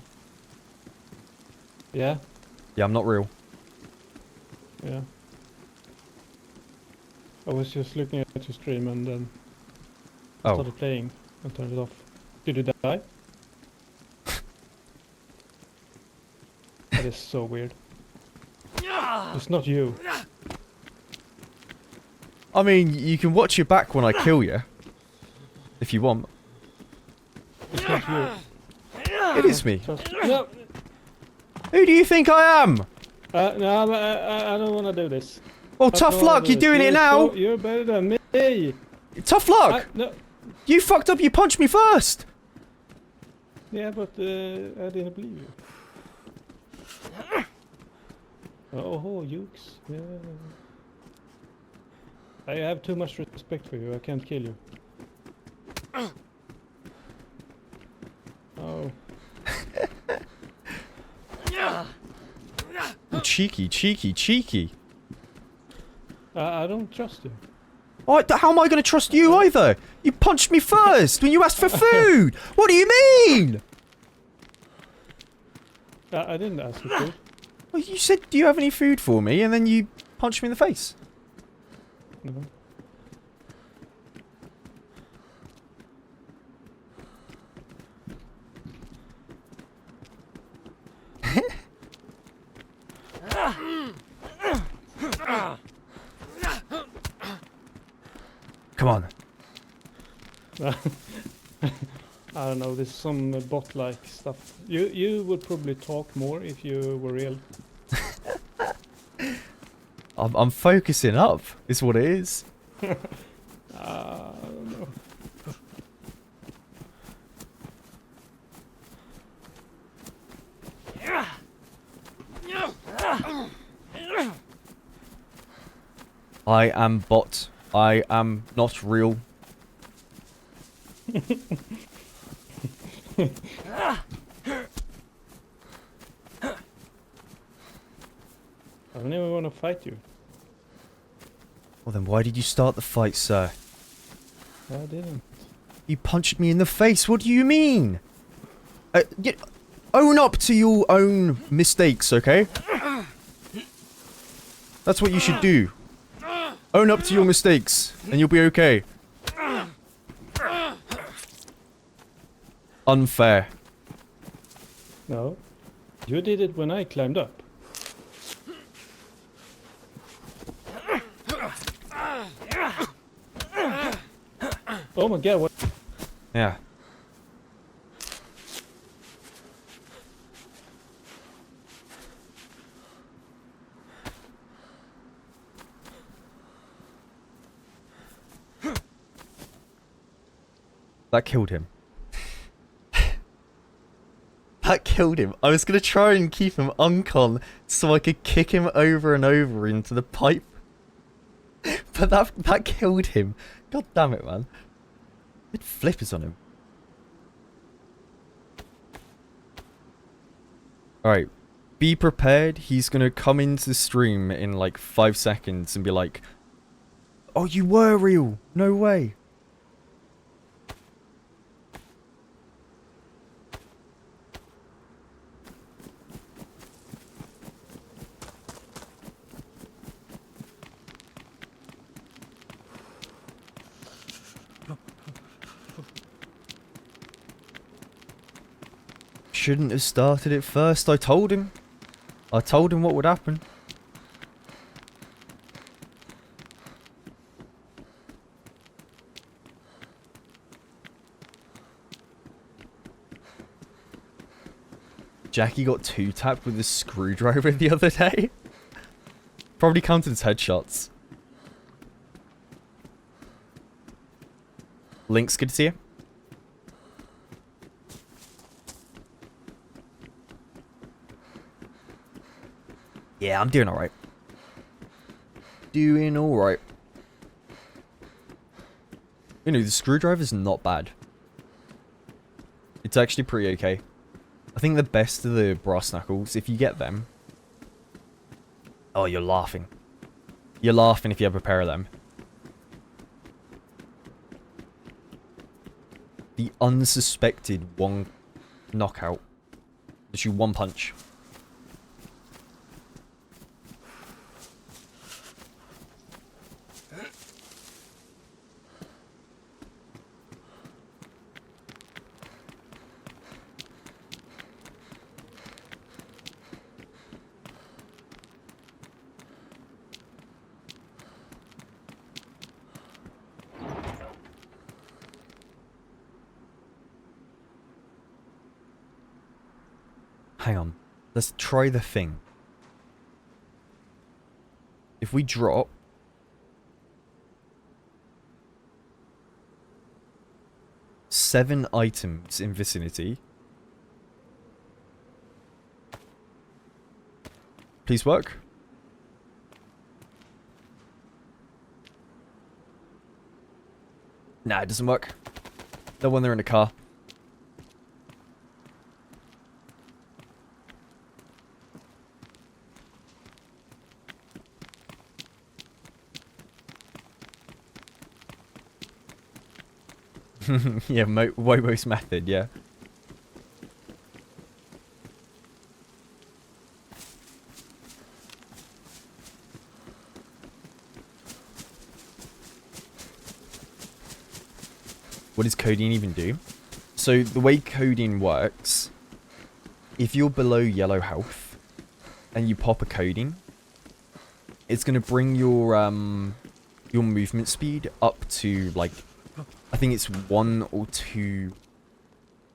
Yeah? Yeah, I'm not real. Yeah. I was just looking at your stream and then Oh, started playing and turned it off. Did you die? That is so weird. It's not you. I mean, you can watch your back when I kill you. If you want. It's not you. It is me. No, Who do you think I am? no, I don't want to do this. Well, I tough don't wanna luck, do you're this. doing it now. You're better than me. Tough luck. No. You fucked up, you punched me first. Yeah, but I didn't believe you. Oh, Ukes. Yeah. I have too much respect for you. I can't kill you. Oh. Oh, cheeky, cheeky, cheeky. I don't trust you. Oh, how am I going to trust you either? You punched me first when you asked for food. What do you mean? I didn't ask for food. Well, you said, do you have any food for me? And then you punched me in the face. No. Come on. I don't know. This is some bot-like stuff. You would probably talk more if you were real. I'm focusing up, is what it is. I don't know. I am bot. I am not real. I don't even want to fight you. Well then why did you start the fight, sir? I didn't. You punched me in the face, what do you mean? Own up to your own mistakes, okay? That's what you should do. Own up to your mistakes, and you'll be okay. Unfair. No. You did it when I climbed up. Oh my god, what? Yeah. That killed him. That killed him. I was gonna try and keep him uncon so I could kick him over and over into the pipe. But that killed him. God damn it, man. It flippers on him. Alright. Be prepared. He's gonna come into the stream in like 5 seconds and be like, "Oh, you were real. No way." Shouldn't have started it first. I told him. I told him what would happen. Jackie got 2-tapped with a screwdriver the other day. Probably counted as headshots. Link's good to see you. Yeah, I'm doing alright. Doing alright. You know, the screwdriver's not bad. It's actually pretty okay. I think the best of the brass knuckles, if you get them... Oh, you're laughing. You're laughing if you have a pair of them. The unsuspected one knockout. Literally one punch. Hang on. Let's try the thing. If we drop... seven items in vicinity. Please work. Nah, it doesn't work. Not when they're in a car. Yeah, Wobo's method, yeah. What does codeine even do? So the way codeine works, if you're below yellow health and you pop a codeine, it's gonna bring your movement speed up to like, I think it's 1 or 2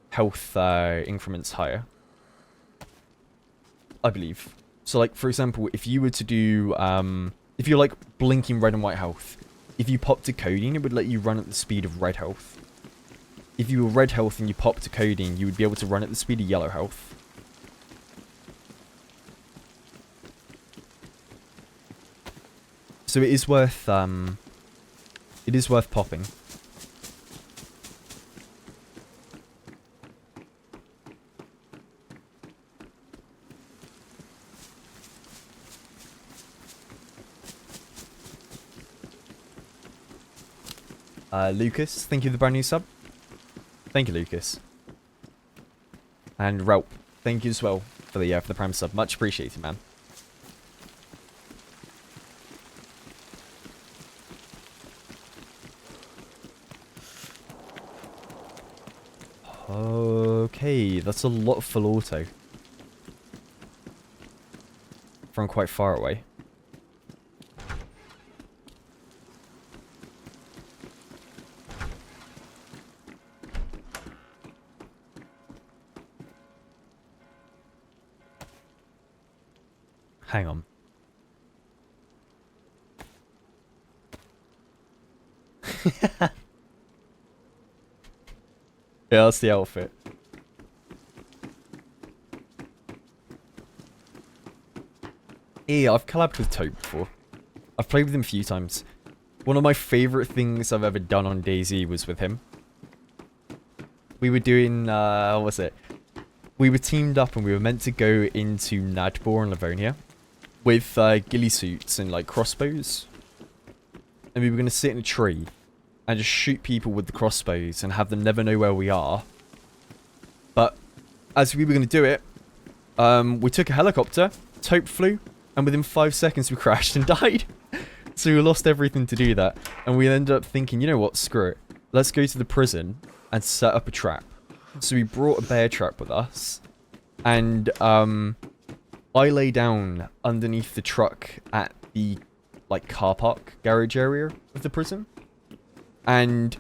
health increments higher. I believe. So like, for example, if you were to do, if you're like blinking red and white health, if you popped a codeine, it would let you run at the speed of red health. If you were red health and you popped a codeine, you would be able to run at the speed of yellow health. So it is worth popping. Lucas, thank you for the brand new sub. Thank you, Lucas. And Relp, thank you as well for the prime sub. Much appreciated, man. Okay, that's a lot of full auto. From quite far away. Hang on. Yeah, that's the outfit. Yeah, I've collabed with Toad before. I've played with him a few times. One of my favourite things I've ever done on DayZ was with him. We were doing, what was it? We were teamed up and we were meant to go into Nadbor and Livonia with ghillie suits and like crossbows. And we were going to sit in a tree and just shoot people with the crossbows and have them never know where we are. But as we were going to do it, we took a helicopter, taupe flew, and within 5 seconds we crashed and died. So we lost everything to do that. And we ended up thinking, you know what, screw it. Let's go to the prison and set up a trap. So we brought a bear trap with us. And I lay down underneath the truck at the like car park garage area of the prison. And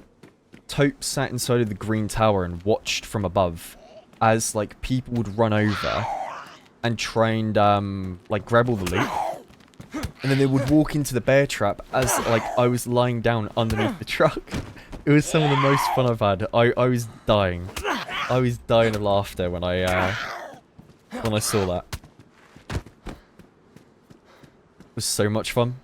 Taupe sat inside of the green tower and watched from above as like people would run over and try and like grab all the loot. And then they would walk into the bear trap as like I was lying down underneath the truck. It was some of the most fun I've had. I was dying. I was dying of laughter when I saw that. It was so much fun.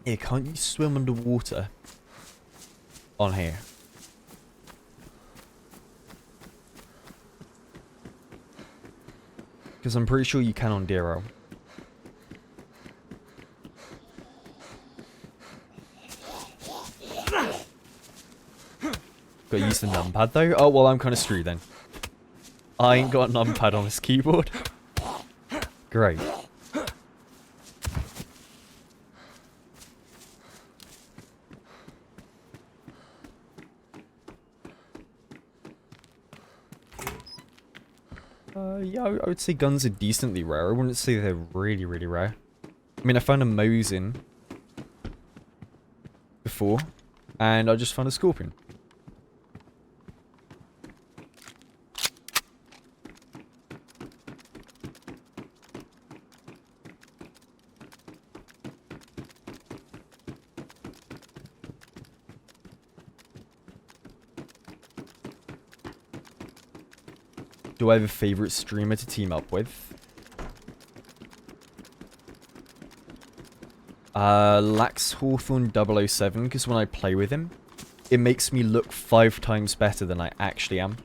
Yeah, can't you swim underwater on here? Because I'm pretty sure you can on Dero. Got to use the numpad though? Oh, well, I'm kind of screwed then. I ain't got a numpad on this keyboard. Great. Yeah, I would say guns are decently rare. I wouldn't say they're really, really rare. I mean, I found a Mosin before, and I just found a Scorpion. Do I have a favourite streamer to team up with? Lax Hawthorne 007, because when I play with him, it makes me look 5 times better than I actually am.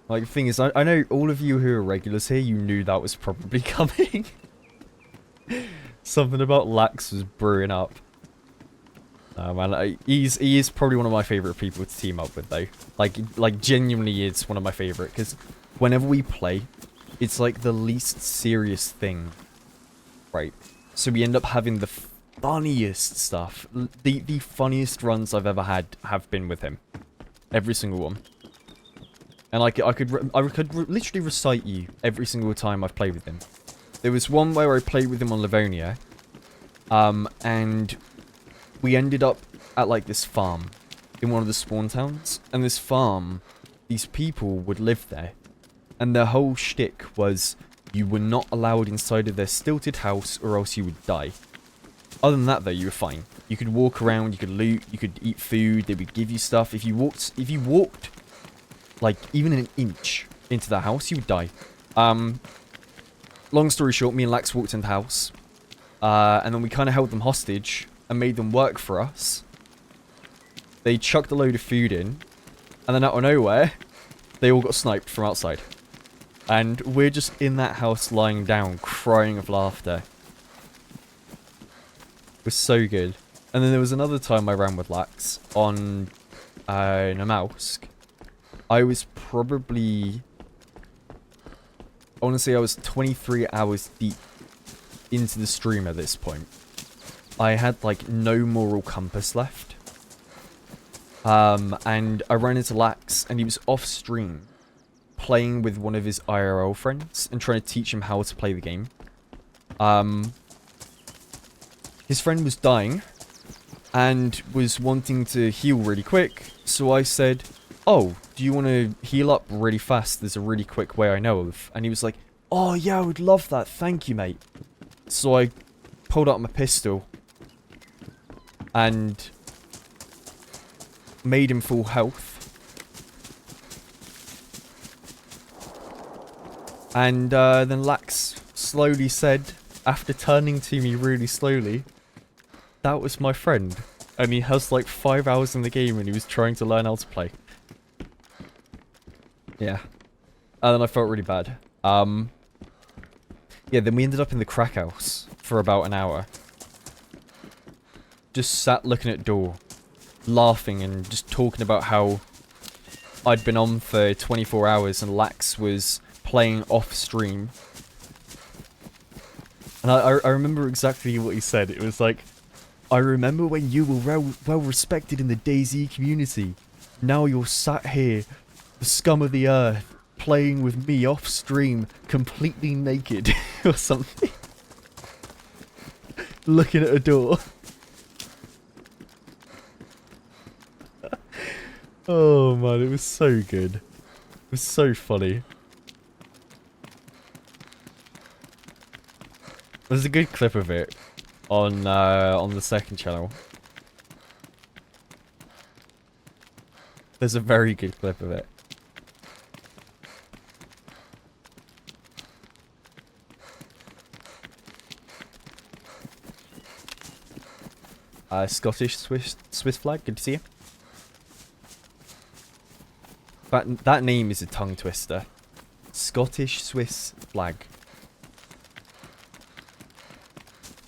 Like, the thing is, I know all of you who are regulars here, you knew that was probably coming. Something about Lax was brewing up. Man, he is probably one of my favourite people to team up with, though. Like genuinely is one of my favourite, because whenever we play, it's like the least serious thing, right? So we end up having the funniest stuff. The funniest runs I've ever had have been with him. Every single one. And I could literally recite you every single time I've played with him. There was one where I played with him on Livonia, and we ended up at like this farm in one of the spawn towns. And this farm, these people would live there, and their whole shtick was you were not allowed inside of their stilted house, or else you would die. Other than that, though, you were fine. You could walk around, you could loot, you could eat food. They would give you stuff. If you walked like even an inch into the house, you would die. Long story short, me and Lax walked into the house, and then we kind of held them hostage and made them work for us. They chucked a load of food in, and then out of nowhere, they all got sniped from outside. And we're just in that house lying down, crying of laughter. It was so good. And then there was another time I ran with Lax on Namausk. I was probably, I want to say I was 23 hours deep into the stream at this point. I had like no moral compass left. And I ran into Lax, and he was off stream playing with one of his IRL friends and trying to teach him how to play the game. his friend was dying and was wanting to heal really quick. So I said, oh, do you want to heal up really fast? There's a really quick way I know of. And he was like, oh yeah, I would love that. Thank you, mate. So I pulled out my pistol and made him full health. And then Lax slowly said, after turning to me really slowly, that was my friend. And he has like 5 hours in the game and he was trying to learn how to play. Yeah. And then I felt really bad. Yeah, then we ended up in the crack house for about an hour. Just sat looking at door, laughing and just talking about how I'd been on for 24 hours and Lax was playing off stream. And I remember exactly what he said. It was like, I remember when you were well respected in the DayZ community. Now you're sat here, the scum of the earth, playing with me off stream, completely naked or something. Looking at a door. Oh man, it was so good. It was so funny. There's a good clip of it on the second channel. There's a very good clip of it. Scottish Swiss flag, good to see you. That name is a tongue twister. Scottish Swiss flag.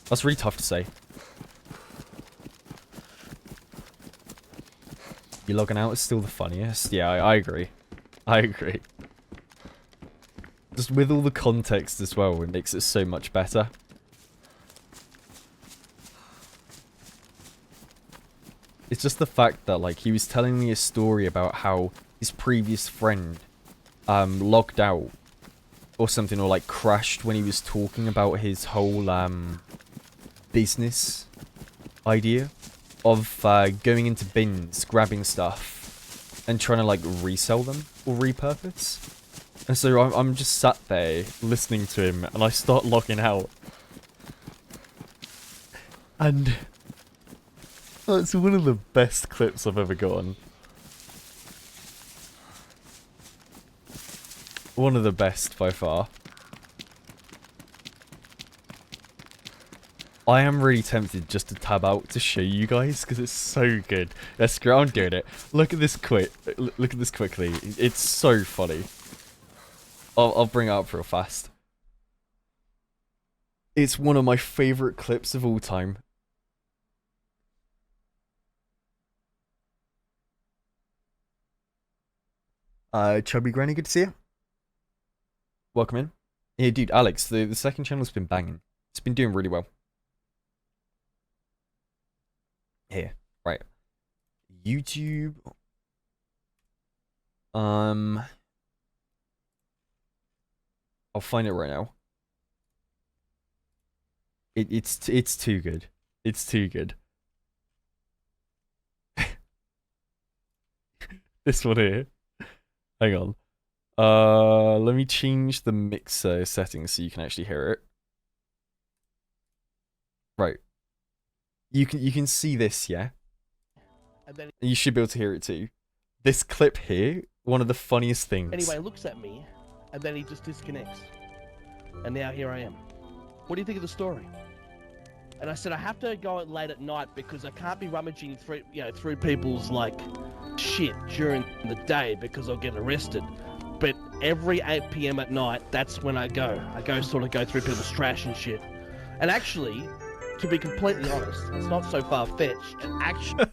That's really tough to say. You logging out is still the funniest. Yeah, I agree. I agree. Just with all the context as well, it makes it so much better. It's just the fact that, like, he was telling me a story about how his previous friend logged out or something, or like crashed when he was talking about his whole business idea of going into bins, grabbing stuff and trying to like resell them or repurpose. And so I'm just sat there listening to him and I start logging out. And it's one of the best clips I've ever gotten. One of the best by far. I am really tempted just to tab out to show you guys because it's so good. Let's go on doing it. Look at this look at this quickly. It's so funny. I'll bring it up real fast. It's one of my favorite clips of all time. Chubby Granny, good to see you. Welcome in. Yeah, dude, Alex, the second channel's been banging. It's been doing really well. Here, right. YouTube. I'll find it right now. It's too good. It's too good. This one here. Hang on. Let me change the mixer settings so you can actually hear it. Right. You can see this, yeah? And then You should be able to hear it too. This clip here, one of the funniest things. anyway, looks at me, and then he just disconnects. And now here I am. What do you think of the story? And I said I have to go out late at night because I can't be rummaging through, through people's like shit during the day because I'll get arrested. But every 8 PM at night, that's when I go. I go go through people's trash and shit. And actually, to be completely honest, it's not so far-fetched. And actually,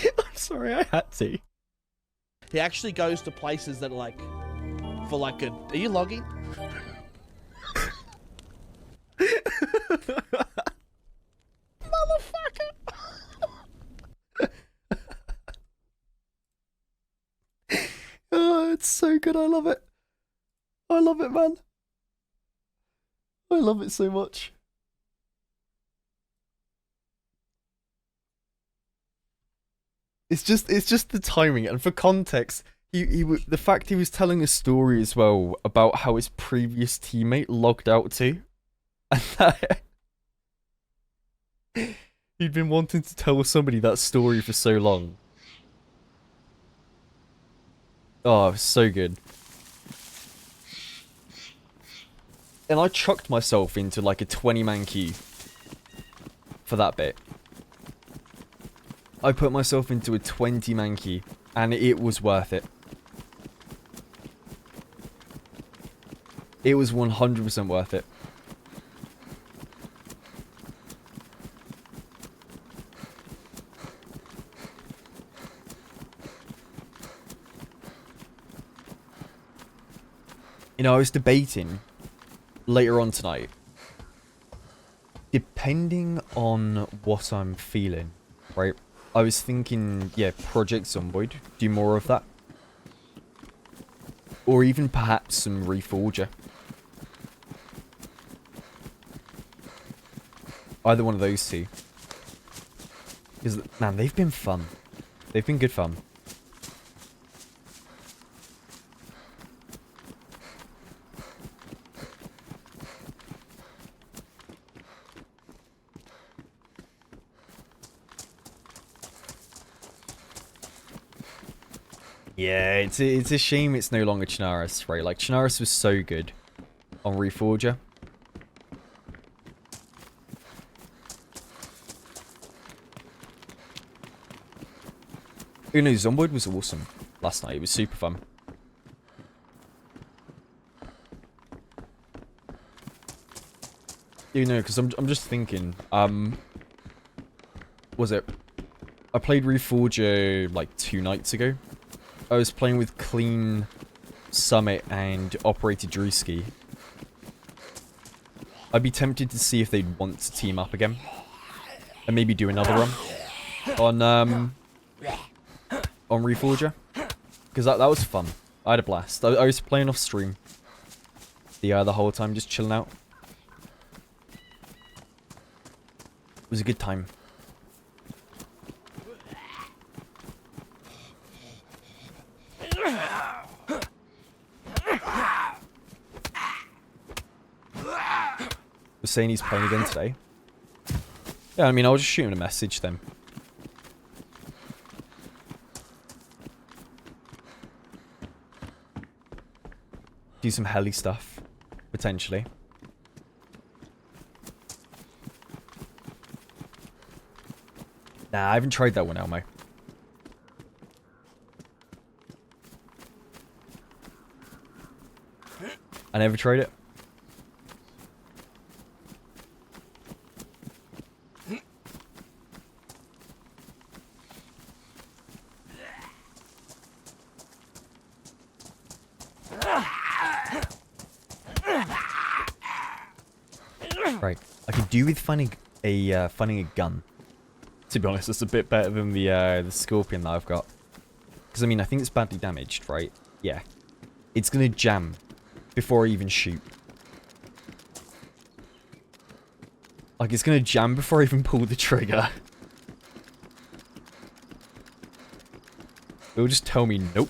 I'm sorry, I had to. he actually goes to places that like, for like a. Are you logging? Motherfucker! Oh, it's so good. I love it. I love it, man. I love it so much. It's just the timing, and for context, the fact he was telling a story as well about how his previous teammate logged out too, and that he'd been wanting to tell somebody that story for so long. Oh, so good. And I chucked myself into like a 20-man queue for that bit. I put myself into a 20-man queue, and it was worth it. It was 100% worth it. You know, I was debating later on tonight, depending on what I'm feeling, right? I was thinking, yeah, Project Zomboid, do more of that. Or even perhaps some Reforger. Either one of those two. Because, man, they've been fun. They've been good fun. Yeah, it's a shame it's no longer Chinaris, right? Like, Chinaris was so good on Reforger. You know, Zomboid was awesome last night. It was super fun. You know, because I'm just thinking, was it? I played Reforger like 2 nights ago. I was playing with Clean, Summit, and Operator Drewski. I'd be tempted to see if they'd want to team up again. And maybe do another run on Reforger. Because that was fun. I had a blast. I was playing off stream the whole time, just chilling out. It was a good time. Was saying he's playing again today. Yeah, I mean, I'll just shoot him a message then. Do some heli stuff, potentially. Nah, I haven't tried that one, Elmo. I never tried it. Right, I could do with finding a gun. To be honest, it's a bit better than the Scorpion that I've got. Because I mean, I think it's badly damaged, right? Yeah, it's gonna jam before I even shoot. Like, it's gonna jam before I even pull the trigger. It'll just tell me nope.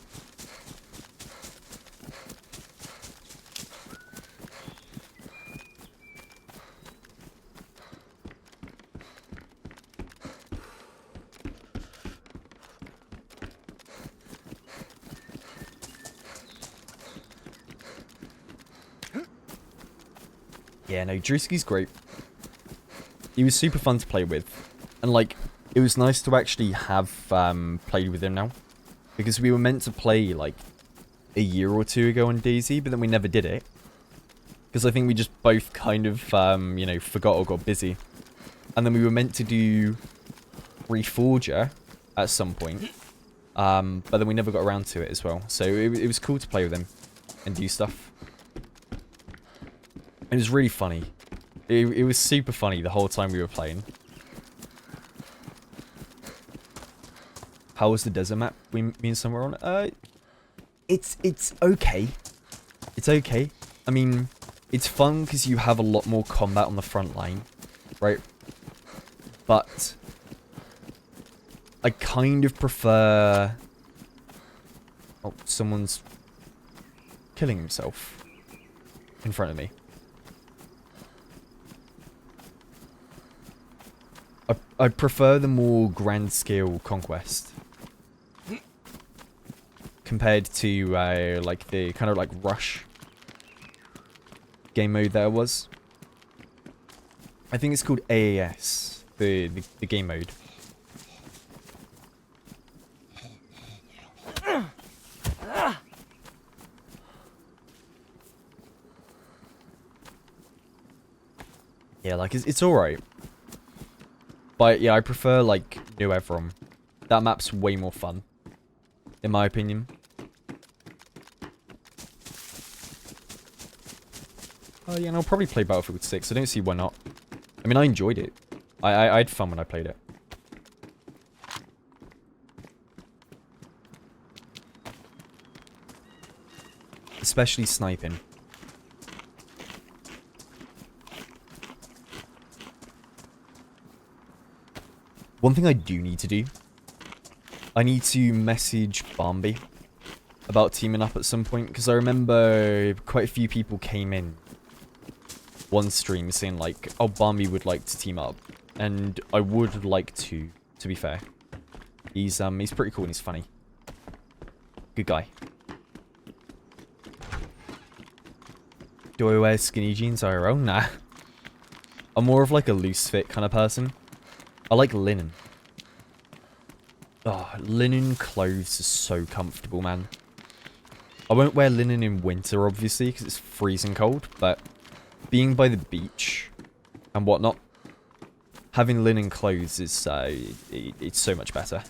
Yeah, no, Drewski's great. He was super fun to play with. And, like, it was nice to actually have played with him now. Because we were meant to play, like, a year or 2 ago on DayZ, but then we never did it. Because I think we just both kind of, you know, forgot or got busy. And then we were meant to do Reforger at some point. But then we never got around to it as well. So it was cool to play with him and do stuff. It was really funny. It was super funny the whole time we were playing. How was the desert map me and somewhere on? It's okay. It's okay. I mean, it's fun because you have a lot more combat on the front line, right? But I kind of prefer... Oh, someone's killing himself in front of me. I prefer the more grand scale conquest compared to like the kind of like rush game mode there was. I think it's called AAS, the game mode. Yeah, like it's alright. But yeah, I prefer like New Evron. That map's way more fun, in my opinion. Oh yeah, and I'll probably play Battlefield 6. I don't see why not. I mean, I enjoyed it. I had fun when I played it. Especially sniping. One thing I do need to do, I need to message Bambi about teaming up at some point, because I remember quite a few people came in one stream saying like, oh, Bambi would like to team up, and I would like to be fair. He's pretty cool and he's funny. Good guy. Do I wear skinny jeans IRL? Nah. I'm more of like a loose fit kind of person. I like linen. Oh, linen clothes are so comfortable, man. I won't wear linen in winter, obviously, because it's freezing cold, but being by the beach and whatnot, having linen clothes is, it's so much better.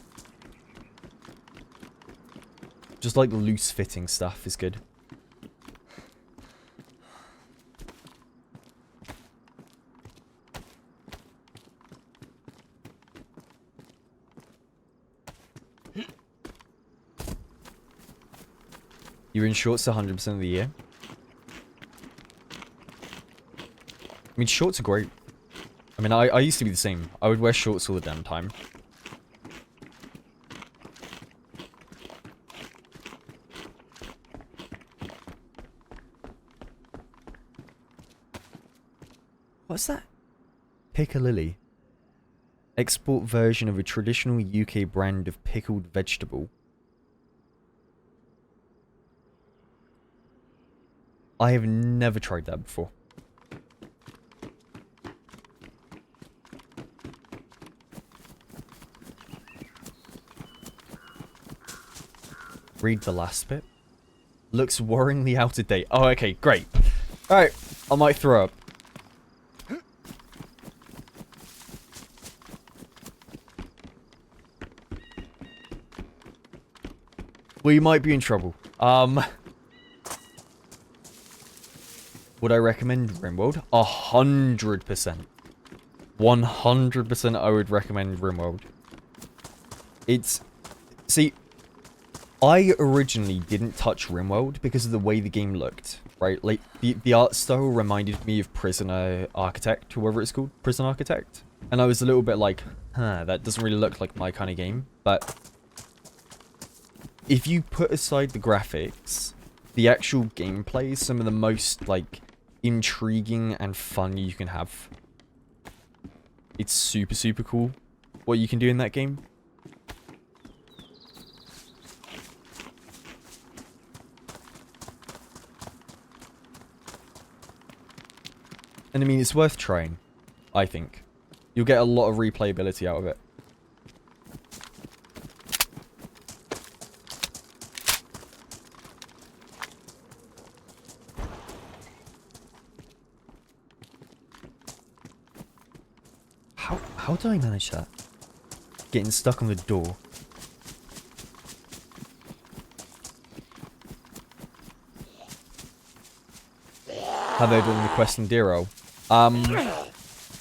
Just like loose-fitting stuff is good. You're in shorts 100% of the year? I mean, shorts are great. I mean, I used to be the same. I would wear shorts all the damn time. What's that? Piccalilli. Export version of a traditional UK brand of pickled vegetable. I have never tried that before. Read the last bit. Looks worryingly out of date. Oh, okay, great. Alright, I might throw up. We might be in trouble. Would I recommend RimWorld? 100%. 100% I would recommend RimWorld. It's... See, I originally didn't touch RimWorld because of the way the game looked, right? Like, the art style reminded me of Prisoner Architect, whoever it's called, Prison Architect. And I was a little bit like, huh, that doesn't really look like my kind of game. But if you put aside the graphics, the actual gameplay is some of the most, like, intriguing and fun you can have. It's super, super cool what you can do in that game. And I mean, it's worth trying, I think. You'll get a lot of replayability out of it. How did I manage that? Getting stuck on the door. Have I done the quest in Dero?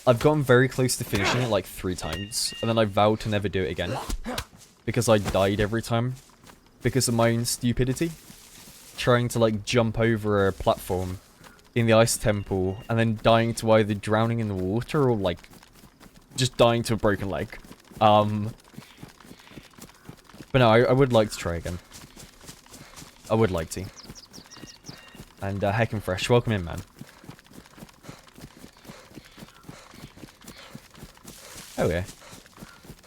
I've gotten very close to finishing it like 3 times, and then I vowed to never do it again. Because I died every time. Because of my own stupidity. Trying to like jump over a platform in the ice temple, and then dying to either drowning in the water or like just dying to a broken leg. But no, I would like to try again. I would like to. And Heck and Fresh, welcome in, man. Oh yeah.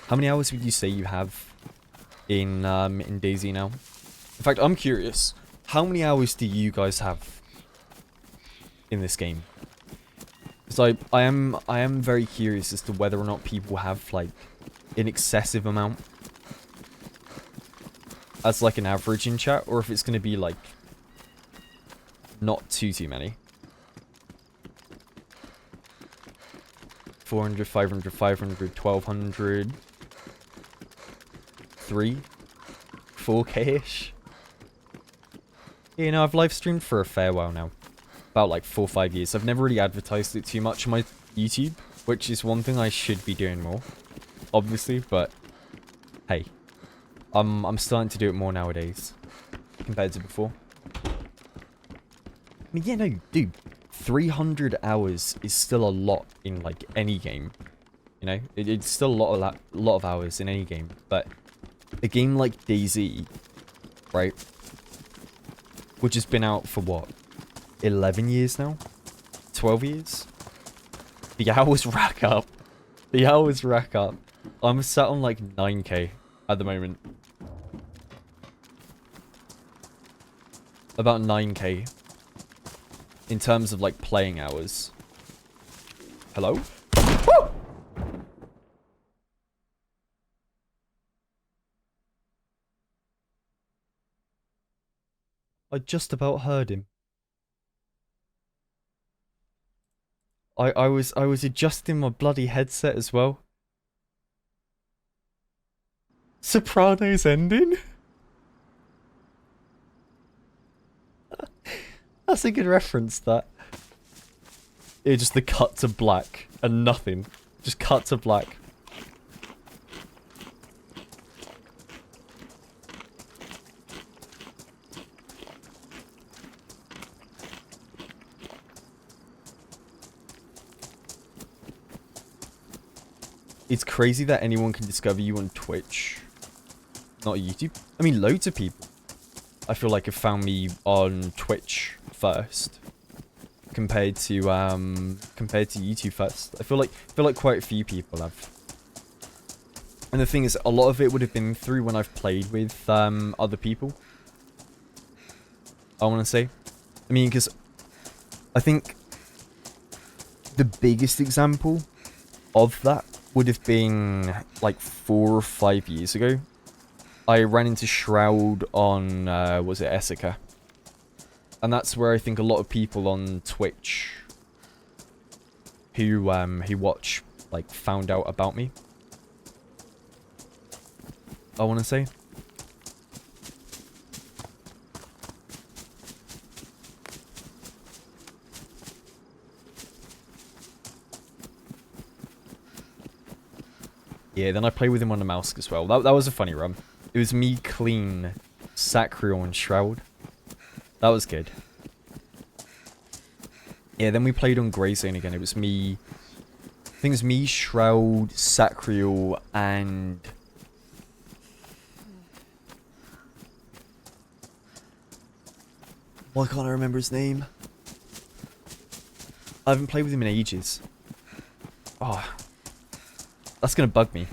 How many hours would you say you have in DayZ now? In fact, I'm curious. How many hours do you guys have in this game? Because I am very curious as to whether or not people have like an excessive amount as like an average in chat, or if it's going to be like not too many. 400, 500, 500, 1200, 3, 4k-ish. You know, I've live streamed for a fair while now. About like 4 or 5 years. I've never really advertised it too much on my YouTube, which is one thing I should be doing more, obviously, but hey, I'm starting to do it more nowadays compared to before. I mean, yeah, no, dude, 300 hours is still a lot in like any game. You know, it's still a lot of hours in any game, but a game like DayZ, right, which has been out for what, 11 years now? 12 years? The hours rack up. The hours rack up. I'm sat on like 9k at the moment. About 9k. In terms of like playing hours. Hello? Woo! I just about heard him. I was adjusting my bloody headset as well. Sopranos ending? That's a good reference, that. Yeah, just the cut to black and nothing. Just cut to black. It's crazy that anyone can discover you on Twitch, not YouTube. I mean, loads of people, I feel like, have found me on Twitch first, compared to YouTube first. I feel like quite a few people have. And the thing is, a lot of it would have been through when I've played with other people. I want to say, I mean, because I think the biggest example of that would have been like 4 or 5 years ago. I ran into Shroud on, was it Essica? And that's where I think a lot of people on Twitch who watch, like, found out about me. I want to say. Yeah, then I played with him on the mouse as well. That was a funny run. It was me, Clean, Sacriel, and Shroud. That was good. Yeah, then we played on Grey Zone again. It was me... I think it was me, Shroud, Sacriel, and... Why can't I remember his name? I haven't played with him in ages. Oh... That's gonna bug me.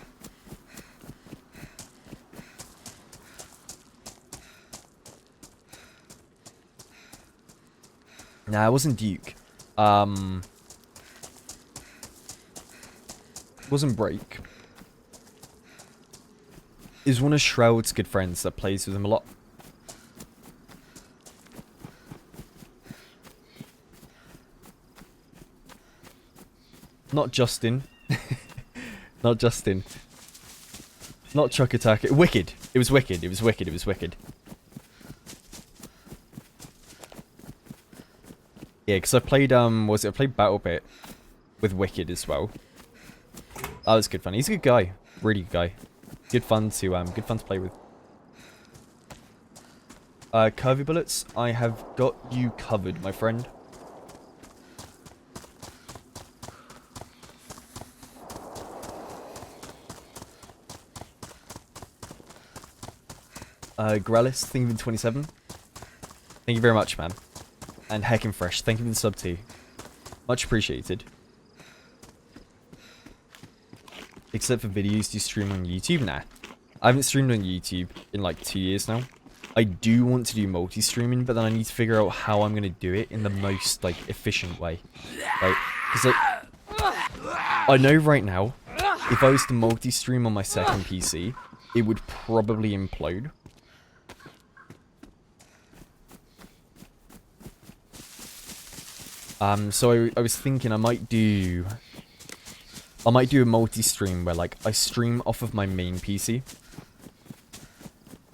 Nah, it wasn't Duke. It wasn't Break. It was one of Shroud's good friends that plays with him a lot. Not Justin. Not Justin. Not Chuck Attack. Wicked. It was Wicked. It was Wicked. It was Wicked. Yeah, because I played, I played BattleBit with Wicked as well. That was good fun. He's a good guy. Really good guy. Good fun to play with. Curvy Bullets, I have got you covered, my friend. Grelis, thank you for the 27. Thank you very much, man. And Heckin' Fresh, thank you for the sub too. Much appreciated. Except for videos, do you stream on YouTube? Nah. I haven't streamed on YouTube in like 2 years now. I do want to do multi-streaming, but then I need to figure out how I'm going to do it in the most, like, efficient way. Right? Because, like, I know right now, if I was to multi-stream on my second PC, it would probably implode. So I was thinking I might do a multi-stream where, like, I stream off of my main PC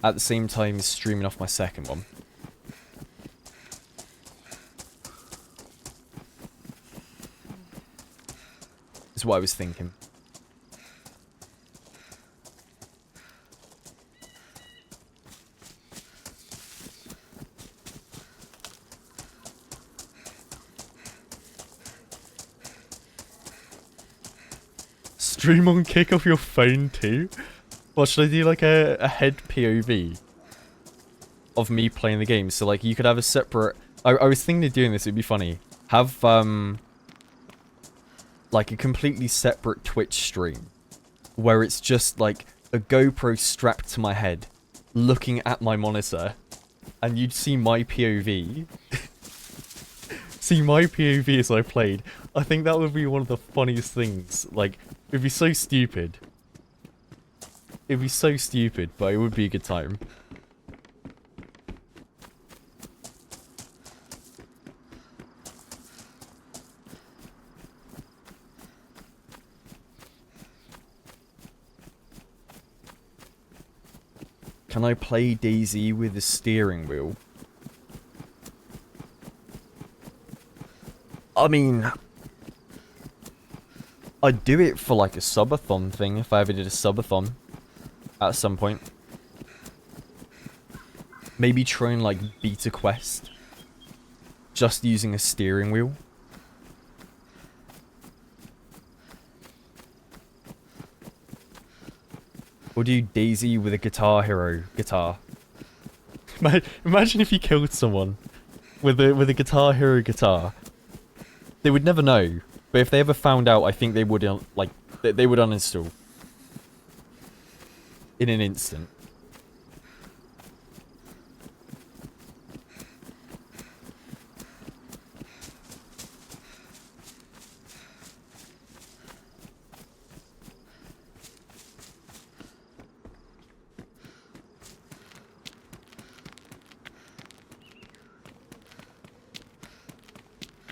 at the same time as streaming off my second one. Is what I was thinking. Stream on kick off your phone too? What, should I do like a head POV of me playing the game? So like you could have a separate... I was thinking of doing this, it'd be funny. Have like a completely separate Twitch stream where it's just like a GoPro strapped to my head looking at my monitor and you'd see my POV. See my POV as I played. I think that would be one of the funniest things. Like, it'd be so stupid. It'd be so stupid, but it would be a good time. Can I play DayZ with a steering wheel? I mean, I'd do it for like a subathon thing if I ever did a subathon at some point. Maybe try and like beat a quest just using a steering wheel. Or do DayZ with a Guitar Hero guitar. Imagine if you killed someone with a Guitar Hero guitar. They would never know, but if they ever found out, I think they would like they would uninstall in an instant.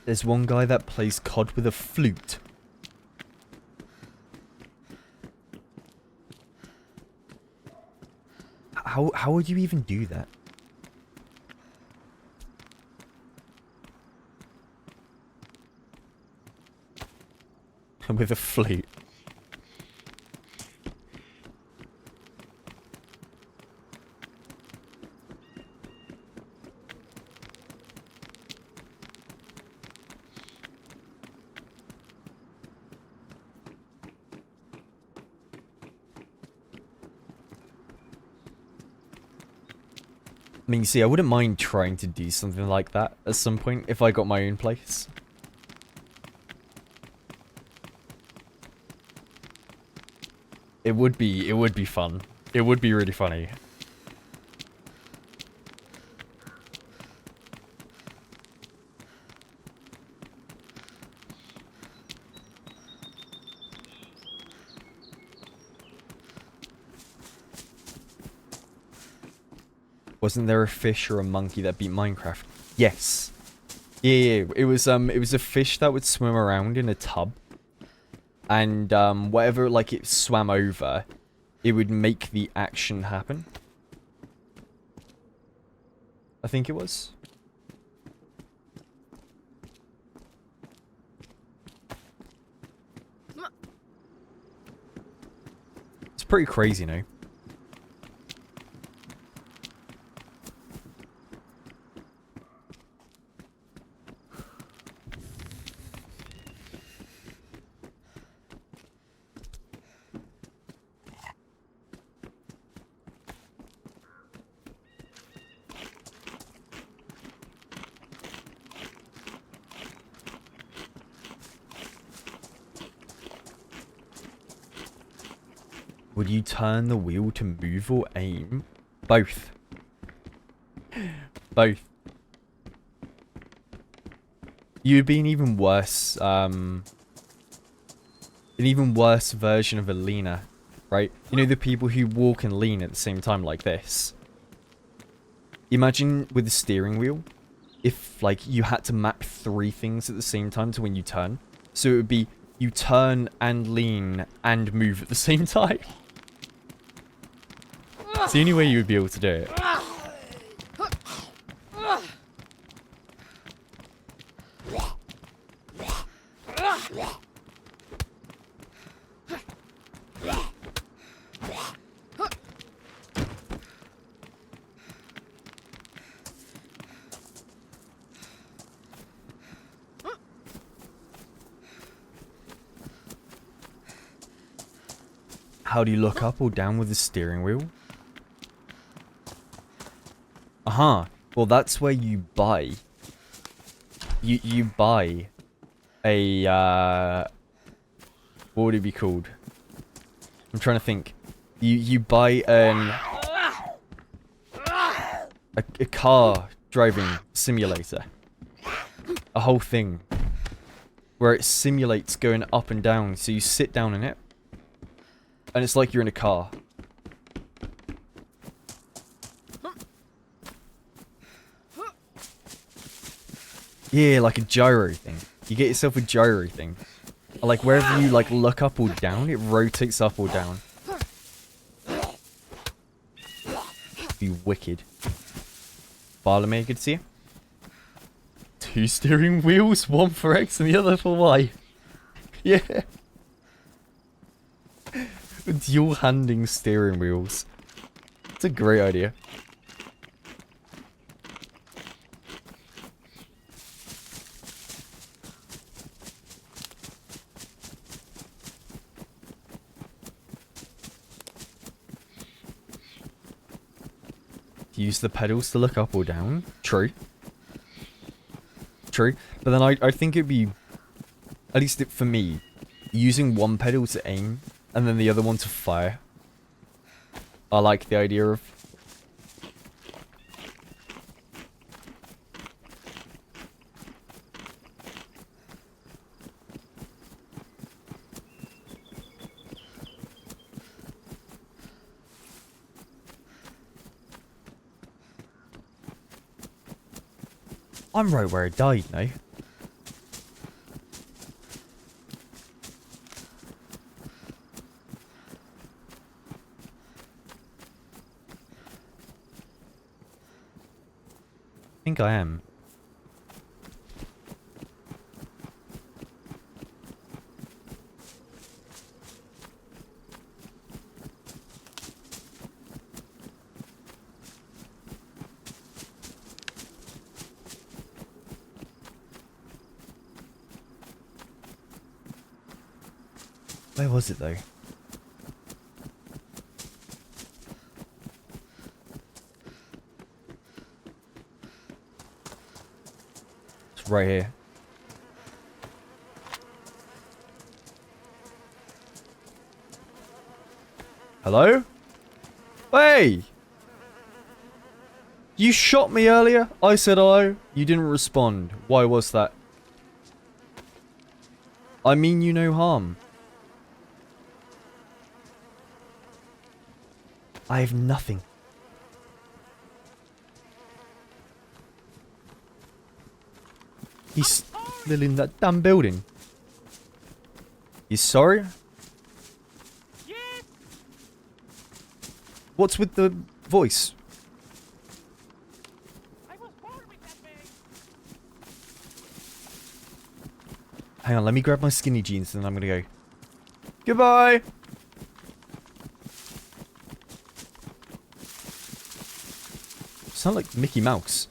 There's one guy that plays COD with a flute. How would you even do that? With a flute. I mean, you see, I wouldn't mind trying to do something like that at some point if I got my own place. It would be fun. It would be really funny. Wasn't there a fish or a monkey that beat Minecraft? Yes. Yeah, it was a fish that would swim around in a tub. And whatever like it swam over, it would make the action happen. I think it was. It's pretty crazy, no? Would you turn the wheel to move or aim? Both. Both. You'd be an even worse, an even worse version of a leaner, right? You know the people who walk and lean at the same time like this? Imagine with the steering wheel, if, like, you had to map 3 things at the same time to when you turn. So it would be, you turn and lean and move at the same time. It's the only way you would be able to do it. How do you look up or down with the steering wheel? Well, that's where you buy. You buy a what would it be called? I'm trying to think. You buy a car driving simulator. A whole thing where it simulates going up and down, so you sit down in it. And it's like you're in a car. Yeah, like a gyro thing. You get yourself a gyro thing. Like wherever you like look up or down, it rotates up or down. Be wicked. Barlemy, good to see you. 2 steering wheels, one for X and the other for Y. Yeah. Dual handing steering wheels. It's a great idea. Use the pedals to look up or down. True. True. But then I think it'd be, at least for me, using one pedal to aim and then the other one to fire. I like the idea of. I'm right where I died now. I think I am. Where was it though? It's right here. Hello? Hey! You shot me earlier? I said hello. You didn't respond. Why was that? I mean you no harm. I have nothing. He's still in that damn building. You sorry? Yes. What's with the voice? I was born with that bag. Hang on, let me grab my skinny jeans and then I'm gonna go. Goodbye! Sound like Mickey Mouse.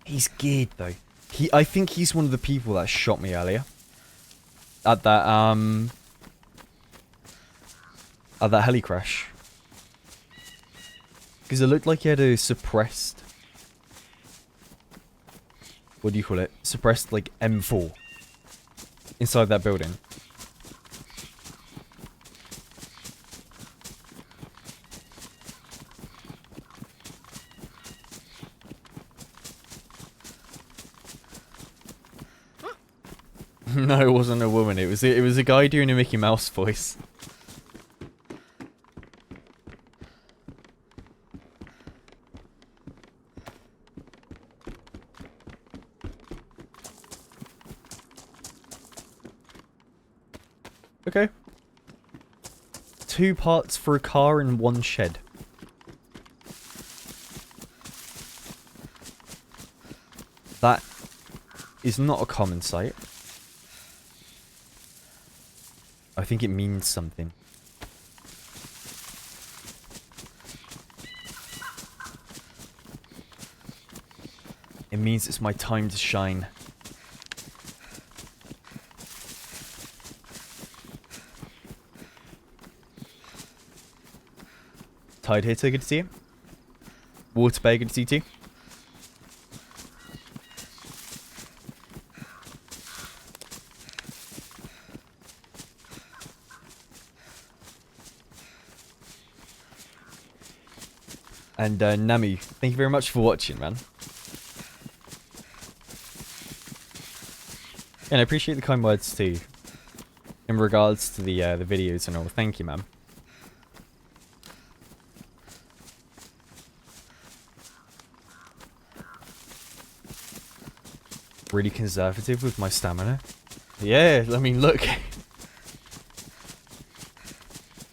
He's geared though. I think he's one of the people that shot me earlier. At that at that heli crash. Because it looked like he had a suppressed... What do you call it? Suppressed, like, M4. Inside that building. No, it wasn't a woman. It was a guy doing a Mickey Mouse voice. Okay. 2 parts for a car and 1 shed. That is not a common sight. I think it means something. It means it's my time to shine. Tide Hitter, good to see you. Water Bay, good to see you too. And Nami, thank you very much for watching, man. And I appreciate the kind words too, in regards to the videos and all. Thank you, man. Really conservative with my stamina. Yeah, I mean, look.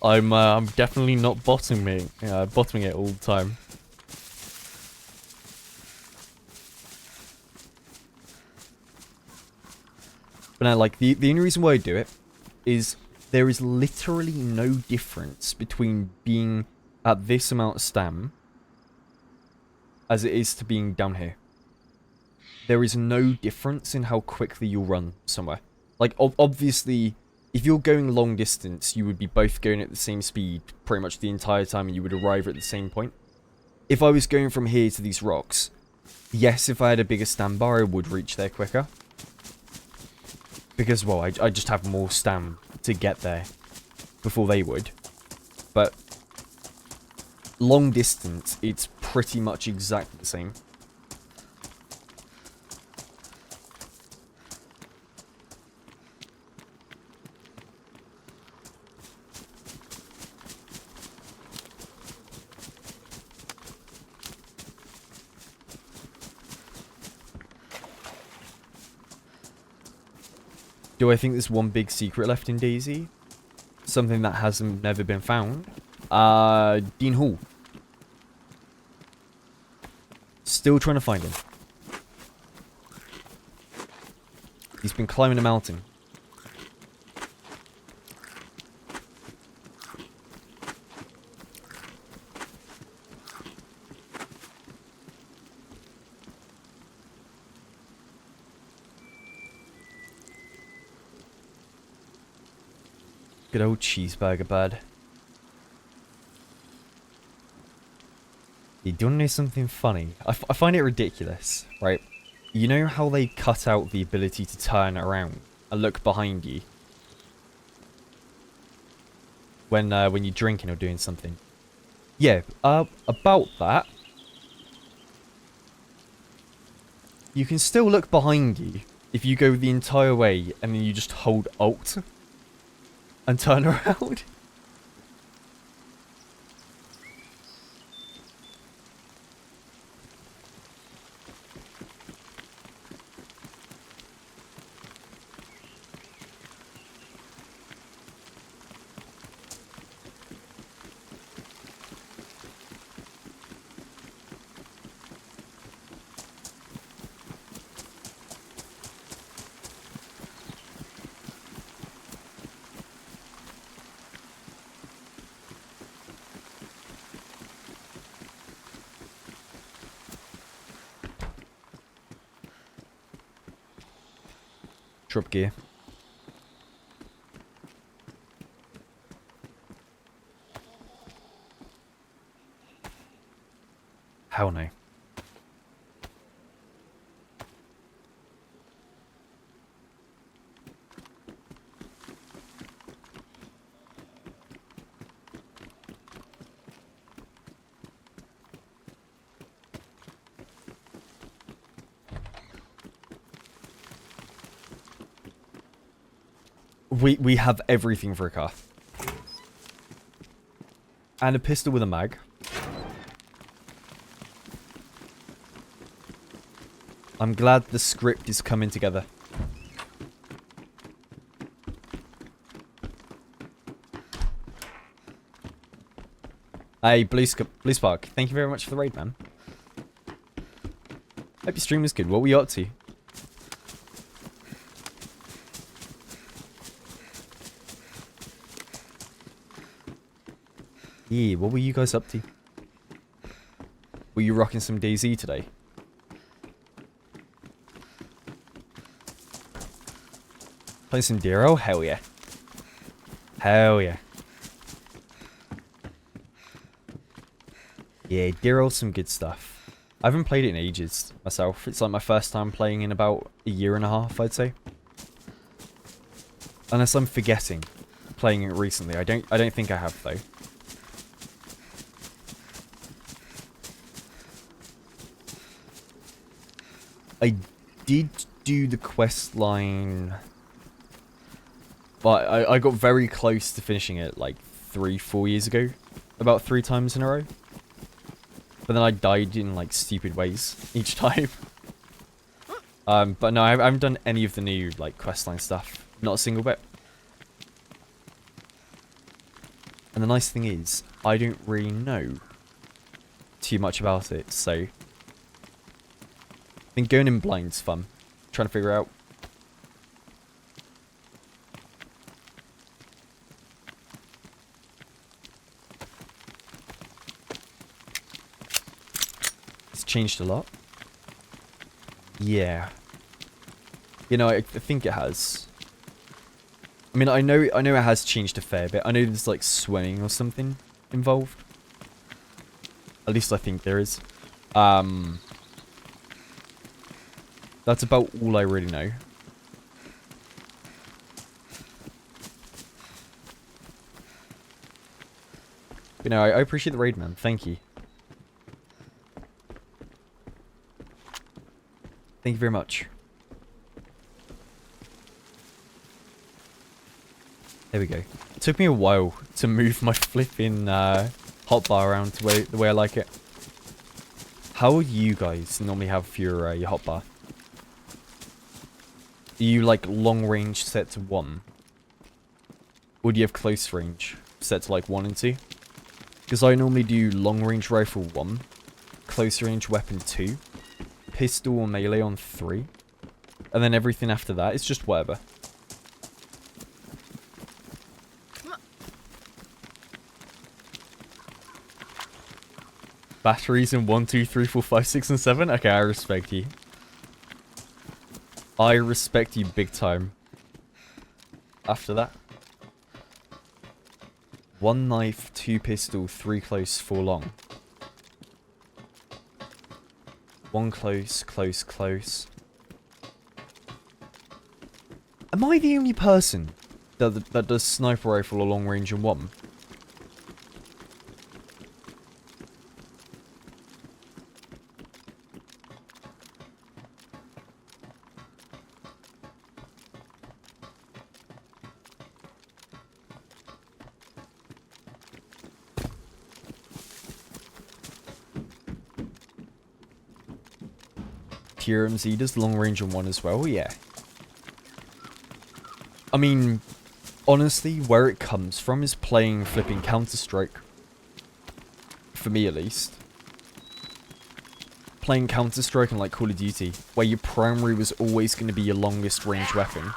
I'm definitely not bottoming it all the time. But no, like the only reason why I do it is there is literally no difference between being at this amount of stam as it is to being down here. There is no difference in how quickly you'll run somewhere. Like, obviously, if you're going long distance, you would be both going at the same speed pretty much the entire time and you would arrive at the same point. If I was going from here to these rocks, yes, if I had a bigger stam bar, I would reach there quicker. Because, well, I just have more stam to get there before they would. But long distance, it's pretty much exactly the same. Do I think there's one big secret left in DayZ? Something that hasn't never been found? Dean Hall. Still trying to find him. He's been climbing a mountain. Good old cheeseburger bud. You do want to know something funny? I find it ridiculous, right? You know how they cut out the ability to turn around and look behind you when you're drinking or doing something? Yeah, about that. You can still look behind you if you go the entire way and then you just hold Alt and turn around. Drop gear. Hell no. We have everything for a car. And a pistol with a mag. I'm glad the script is coming together. Hey, Blue Spark, thank you very much for the raid, man. Hope your stream was good. What were you up to? Yeah, what were you guys up to? Were you rocking some DayZ today? Playing some Dero? Hell yeah. Hell yeah. Yeah, Dero's some good stuff. I haven't played it in ages myself. It's like my first time playing in about a year and a half, I'd say. Unless I'm forgetting playing it recently. I don't think I have though. I did do the quest line, but I got very close to finishing it like 3-4 years ago, about 3 times in a row. But then I died in like stupid ways each time. But no, I haven't done any of the new like questline stuff, not a single bit. And the nice thing is, I don't really know too much about it, so I think going in blind's fun. Trying to figure out. It's changed a lot. Yeah. You know, I think it has. I mean, I know it has changed a fair bit. I know there's like swimming or something involved. At least I think there is. That's about all I really know. You know, I appreciate the raid, man. Thank you. Thank you very much. There we go. It took me a while to move my flipping hotbar around to the way I like it. How would you guys normally have your hotbar? Do you like long range set to 1? Or do you have close range set to like 1 and 2? Because I normally do long range rifle 1, close range weapon 2, pistol or melee on 3, and then everything after that is just whatever. Batteries in 1, 2, 3, 4, 5, 6, and 7? Okay, I respect you. I respect you big time. After that. 1 knife, 2 pistol, 3 close, 4 long. 1 close, close, close. Am I the only person that does sniper rifle or long range in 1? TRMZ does long range on 1 as well, yeah. I mean, honestly, where it comes from is playing flipping Counter-Strike. For me, at least. Playing Counter-Strike and like Call of Duty, where your primary was always going to be your longest range weapon.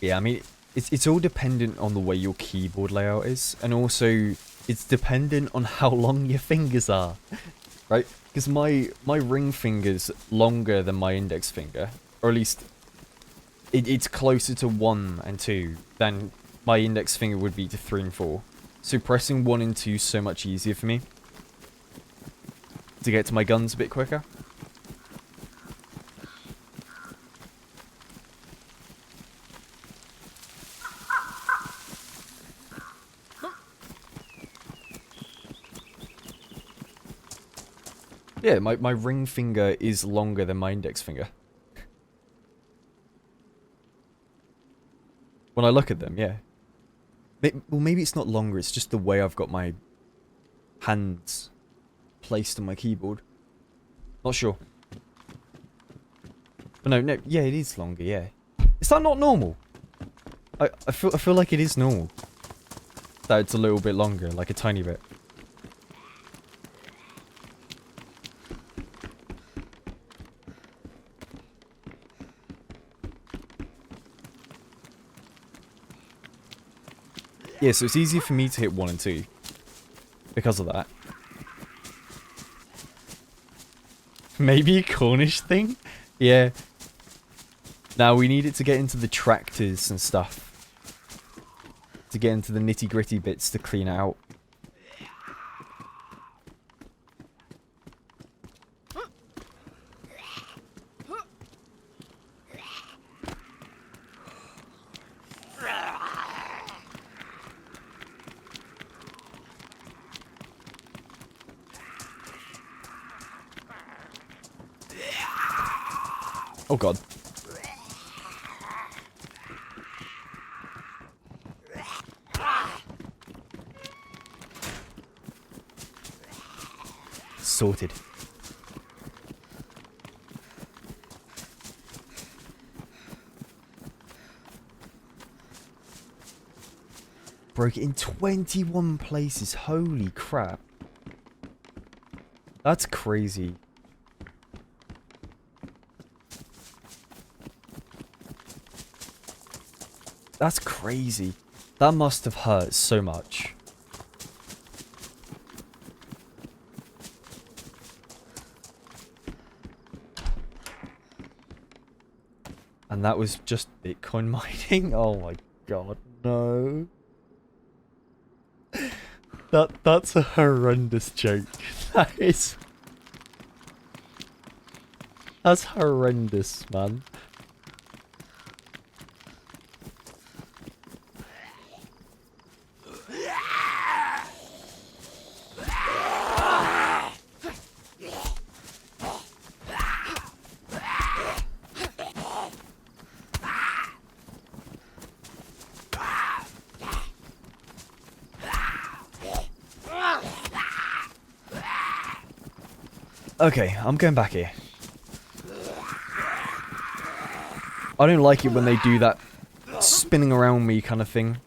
Yeah, I mean, it's all dependent on the way your keyboard layout is, and also it's dependent on how long your fingers are, right? Because my ring finger's longer than my index finger, or at least it's closer to 1 and 2 than my index finger would be to 3 and 4. So pressing 1 and 2 is so much easier for me to get to my guns a bit quicker. Yeah, my ring finger is longer than my index finger. When I look at them, yeah. Well, maybe it's not longer, it's just the way I've got my hands placed on my keyboard. Not sure. But no, yeah, it is longer, yeah. Is that not normal? I feel like it is normal. That it's a little bit longer, like a tiny bit. Yeah, so it's easier for me to hit 1 and 2. Because of that. Maybe a Cornish thing? Yeah. Now we need it to get into the tractors and stuff. To get into the nitty gritty bits to clean it out. Oh god. Sorted. Broke it in 21 places. Holy crap. That's crazy. That's crazy. That must have hurt so much. And that was just Bitcoin mining? Oh my god, no. That's a horrendous joke. That's horrendous, man. Okay, I'm going back here. I don't like it when they do that spinning around me kind of thing.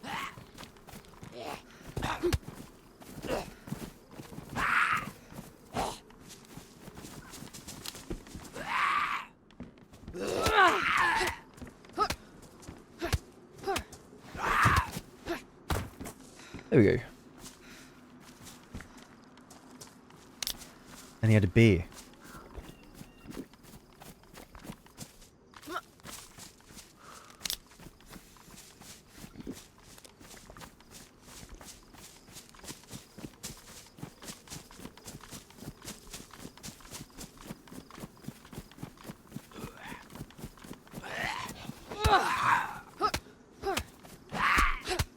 There we go. And he had a beer.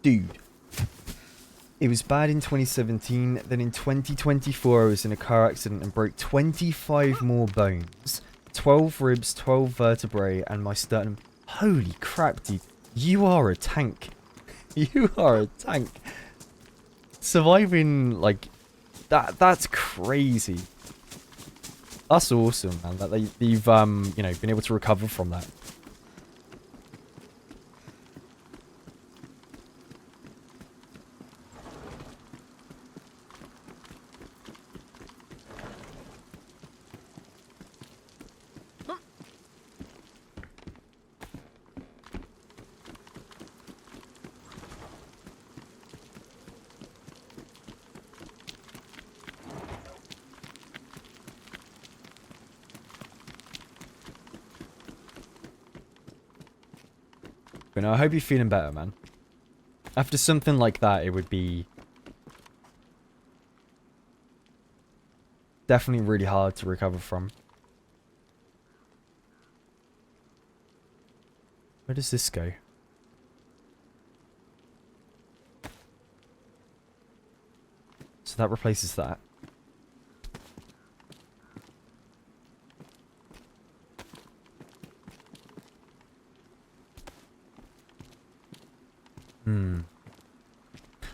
Dude. It was bad in 2017, then in 2024 I was in a car accident and broke 25 more bones, 12 ribs, 12 vertebrae, and my sternum. Holy crap, dude. You are a tank. You are a tank. Surviving, like, that's crazy. That's awesome, man, that you've, you know, been able to recover from that. But no, I hope you're feeling better, man. After something like that, it would be definitely really hard to recover from. Where does this go? So that replaces that.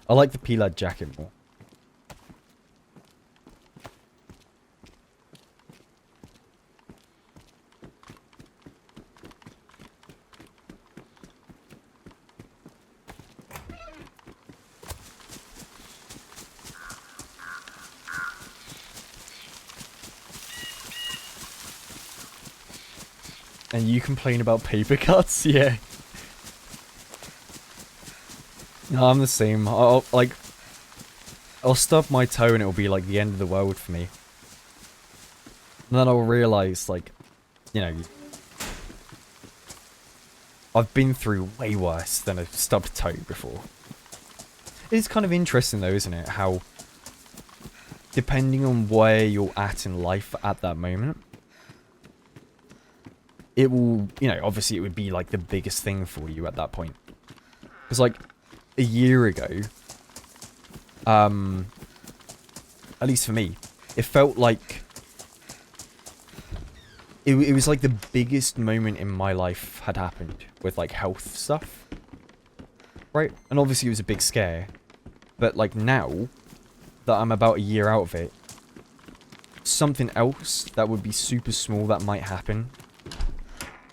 I like the P-Lad jacket more. And you complain about paper cuts? Yeah. No, I'm the same. I'll stub my toe and it'll be like the end of the world for me. And then I'll realize, like, you know, I've been through way worse than a stubbed toe before. It's kind of interesting though, isn't it? How, depending on where you're at in life at that moment, it will, you know, obviously it would be like the biggest thing for you at that point. Because like a year ago, at least for me, it felt like it was like the biggest moment in my life had happened with like health stuff, right? And obviously it was a big scare, but like now that I'm about a year out of it, something else that would be super small that might happen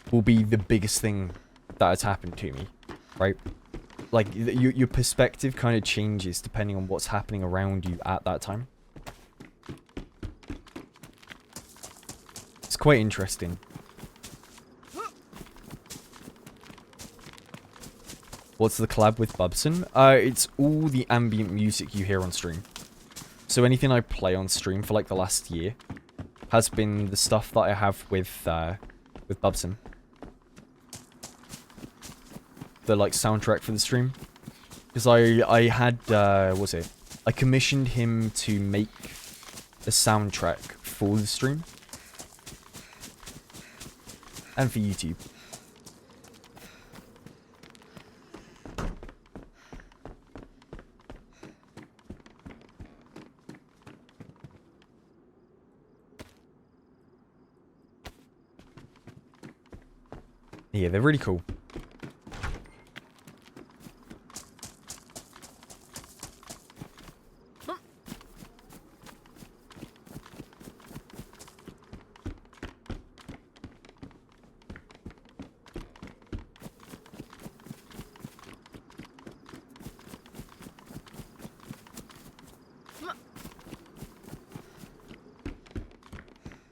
will be the biggest thing that has happened to me, right? Like, your perspective kind of changes depending on what's happening around you at that time. It's quite interesting. What's the collab with Bubson? It's all the ambient music you hear on stream. So anything I play on stream for like the last year has been the stuff that I have with Bubson. The like soundtrack for the stream, because I had what was it? I commissioned him to make a soundtrack for the stream and for YouTube. Yeah, they're really cool.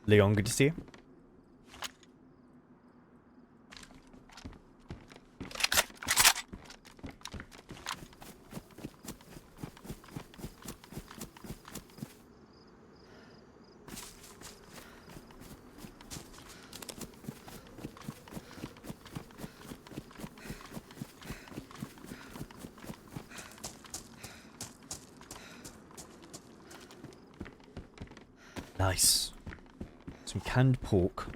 Leon, good to see you. Nice. Some canned pork.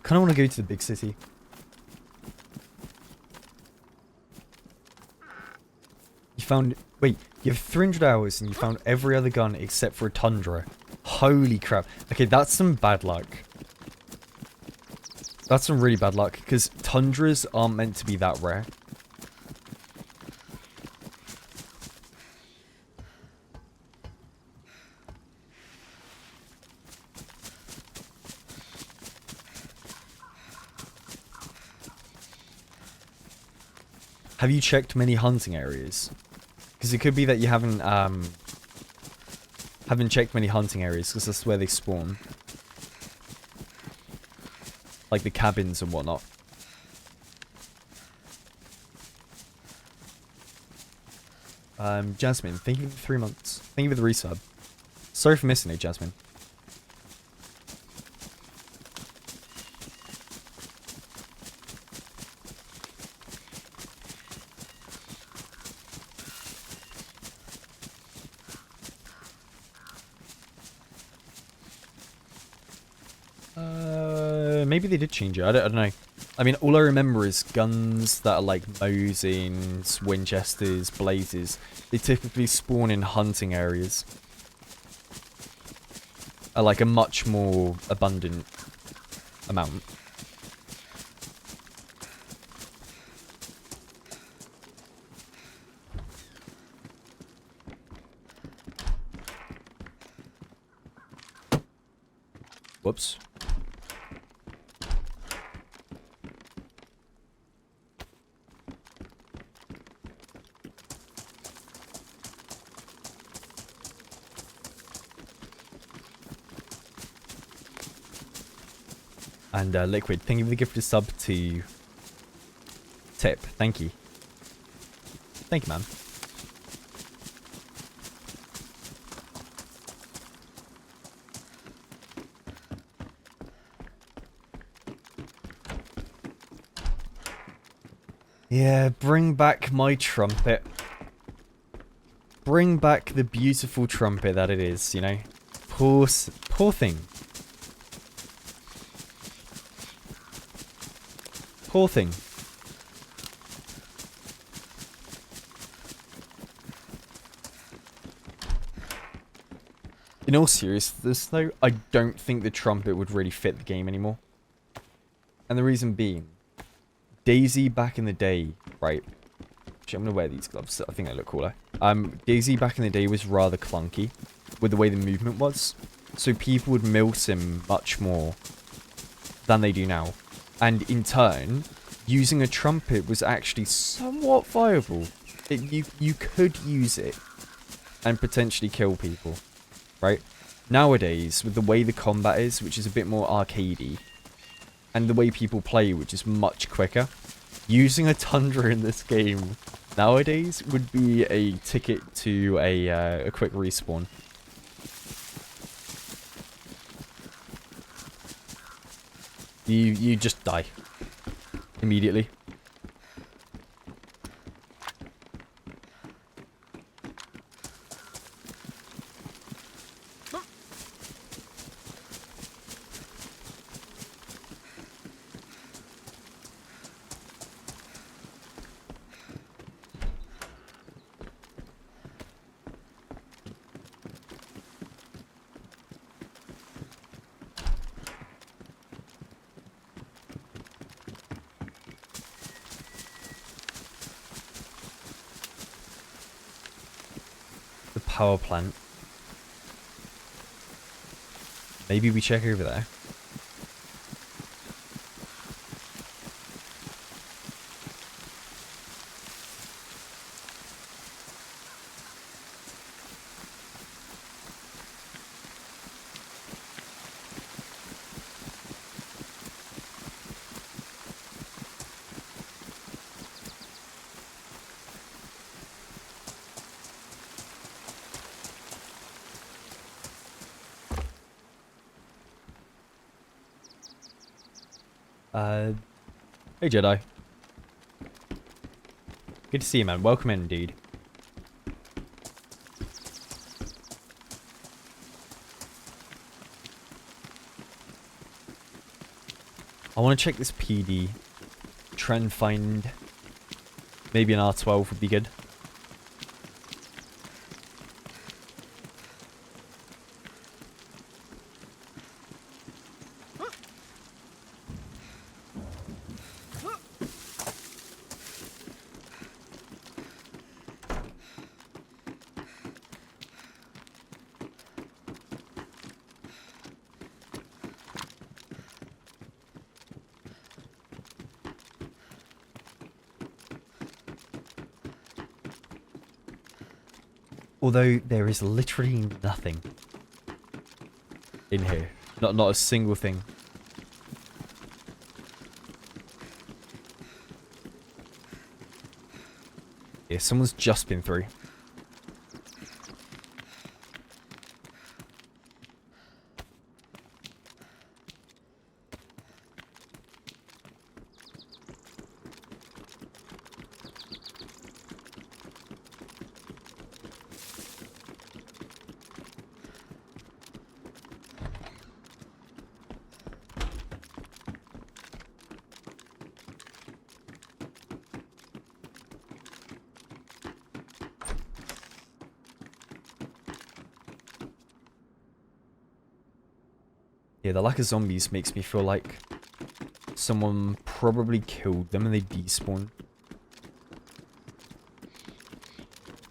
I kind of want to go to the big city. You found... Wait, you have 300 hours and you found every other gun except for a Tundra. Holy crap. Okay, that's some bad luck. That's some really bad luck, because Tundras aren't meant to be that rare. Have you checked many hunting areas? Because it could be that you haven't checked many hunting areas, because that's where they spawn. Like the cabins and whatnot. Jasmine, thank you for the 3 months. Thank you for the resub. Sorry for missing it, Jasmine. Maybe they did change it. I don't know. I mean, all I remember is guns that are like Mosins, Winchesters, Blazes. They typically spawn in hunting areas. Are like a much more abundant amount. Whoops. And Liquid, thank you for the gifted sub to Tip. Thank you. Thank you, man. Yeah, bring back my trumpet. Bring back the beautiful trumpet that it is, you know? Poor thing. Poor thing. In all seriousness though, I don't think the trumpet would really fit the game anymore. And the reason being, DayZ back in the day, right? Actually, I'm gonna wear these gloves, I think they look cooler. DayZ back in the day was rather clunky with the way the movement was. So people would mill sim much more than they do now. And in turn, using a trumpet was actually somewhat viable. You could use it and potentially kill people, right? Nowadays, with the way the combat is, which is a bit more arcadey, and the way people play, which is much quicker, using a Tundra in this game nowadays would be a ticket to a quick respawn. You just die immediately. Power plant. Maybe we check over there. Hey Jedi. Good to see you, man. Welcome in, indeed. I want to check this PD. Try and find maybe an R12 would be good. Although there is literally nothing in here. Not a single thing. Yeah, someone's just been through. Yeah, the lack of zombies makes me feel like someone probably killed them and they despawned.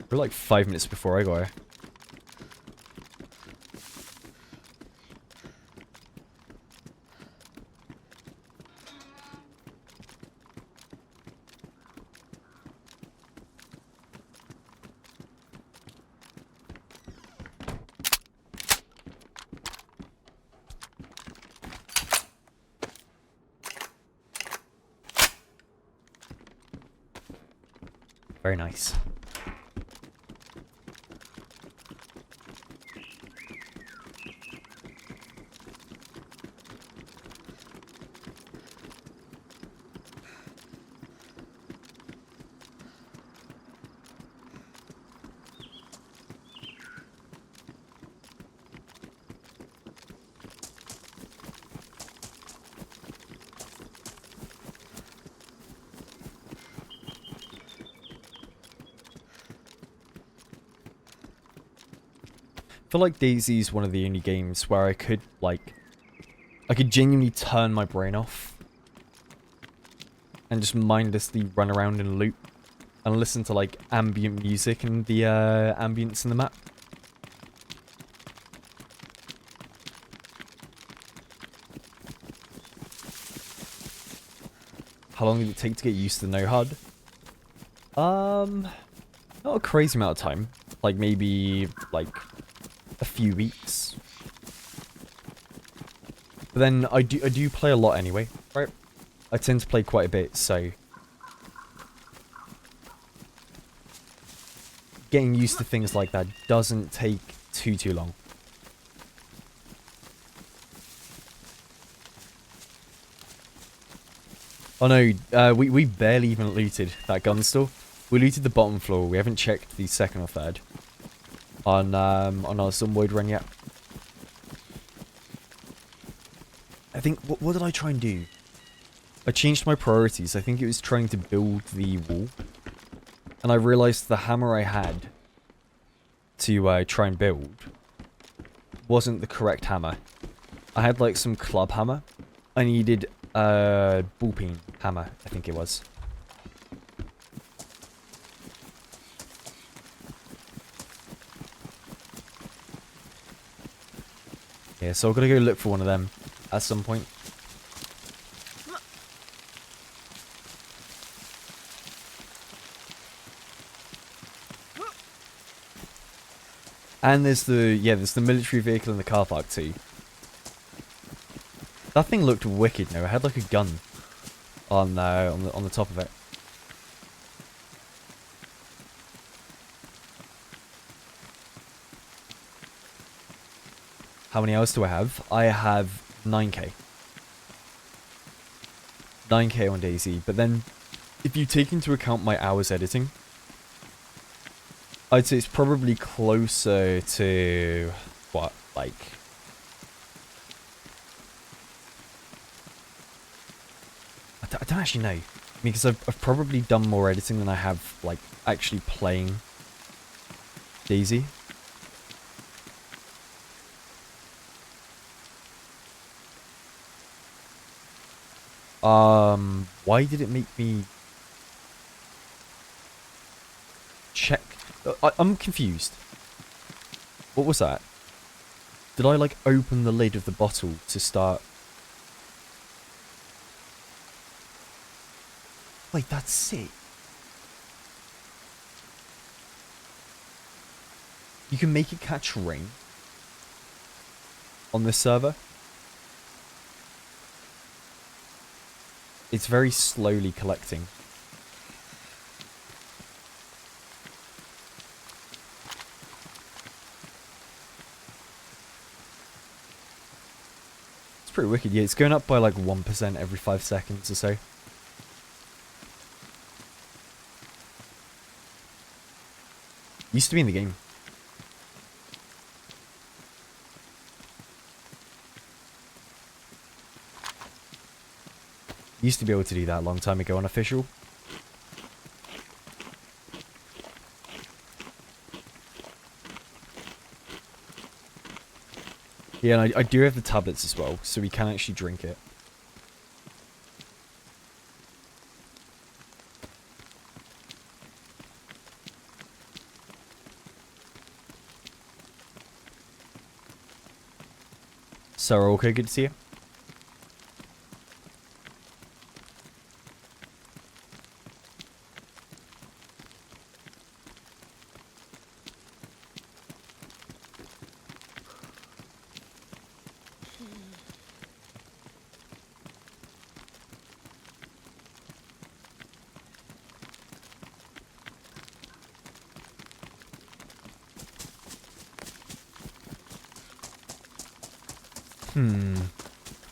For like 5 minutes before I got here. Very nice. I feel like DayZ's one of the only games where I could genuinely turn my brain off and just mindlessly run around and loot and listen to like ambient music and the ambience in the map. How long did it take to get used to no HUD? Not a crazy amount of time. Like maybe like a few weeks. But then I do play a lot anyway, right? I tend to play quite a bit, so getting used to things like that doesn't take too long. Oh no, we barely even looted that gun store. We looted the bottom floor. We haven't checked the second or third on our Zomboid run yet. I think what did I try and do? I changed my priorities. I think it was trying to build the wall, and I realized the hammer I had to try and build wasn't the correct hammer. I had like some club hammer. I needed a ball peen hammer, I think it was. Yeah, so I've got to go look for one of them at some point. And there's the military vehicle in the car park too. That thing looked wicked. No, it had like a gun on the top of it. How many hours do I have? I have 9k. 9k on DayZ, but then if you take into account my hours editing, I'd say it's probably closer to what, like I don't actually know, because I've probably done more editing than I have like actually playing DayZ. Why did it make me check? I'm confused. What was that? Did I like open the lid of the bottle to start? Wait, that's sick. You can make it catch rain on this server. It's very slowly collecting. It's pretty wicked. Yeah, it's going up by like 1% every 5 seconds or so. Used to be in the game. Used to be able to do that a long time ago on official. Yeah, and I do have the tablets as well, so we can actually drink it. So, okay, good to see you.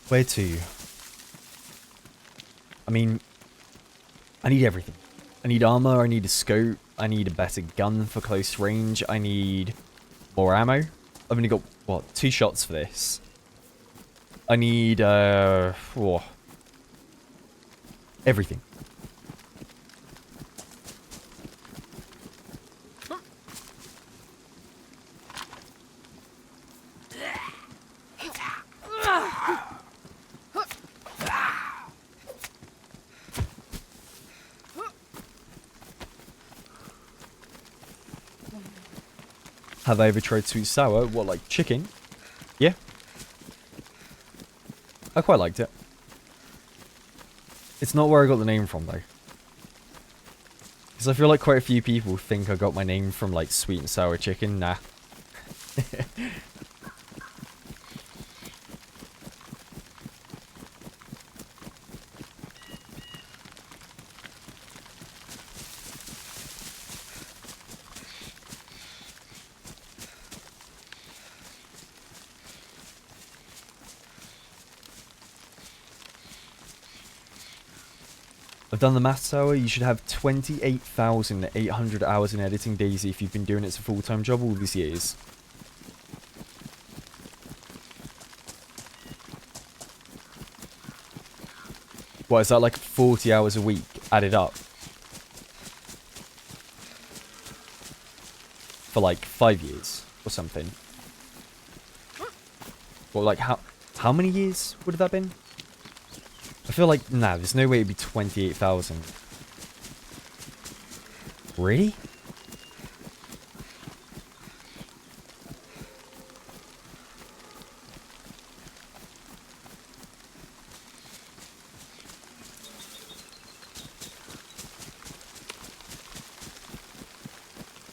Where to? I mean, I need everything. I need armor, I need a scope, I need a better gun for close range, I need more ammo. I've only got, what, 2 shots for this. I need, everything. Have I ever tried sweet sour? What, like chicken? Yeah. I quite liked it. It's not where I got the name from, though. Because I feel like quite a few people think I got my name from, like, sweet and sour chicken. Nah. I've done the maths hour. You should have 28,800 hours in editing, DayZ, if you've been doing it as a full-time job all these years. What, is that like 40 hours a week added up? For like 5 years or something. Well, like how many years would have that been? I feel like, nah, there's no way it'd be 28,000. Really?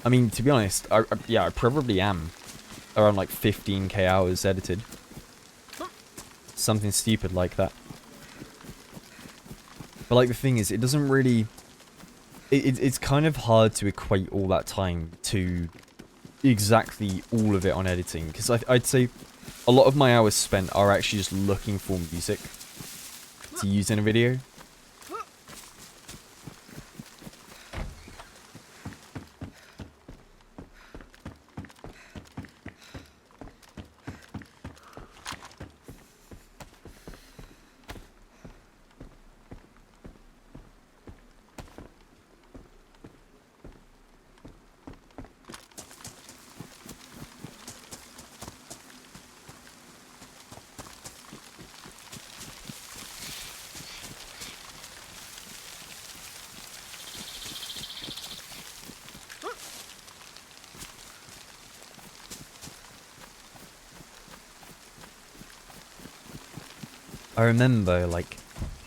I mean, to be honest, yeah, I probably am around like 15k hours edited. Something stupid like that. But like the thing is, it doesn't really... It's kind of hard to equate all that time to exactly all of it on editing. Because I'd say a lot of my hours spent are actually just looking for music to use in a video. I remember, like,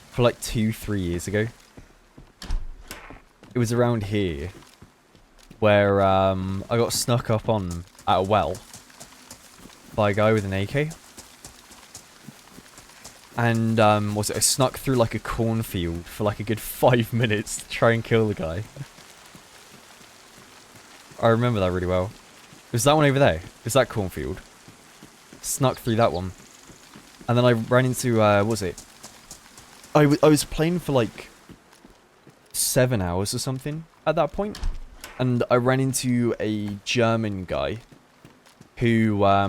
for like 2-3 years ago, it was around here where I got snuck up on at a well by a guy with an AK. And, I snuck through, like, a cornfield for, like, a good 5 minutes to try and kill the guy. I remember that really well. Was that one over there? Is that cornfield? Snuck through that one. And then I ran into, what was it? I was playing for, like, 7 hours or something at that point. And I ran into a German guy who, I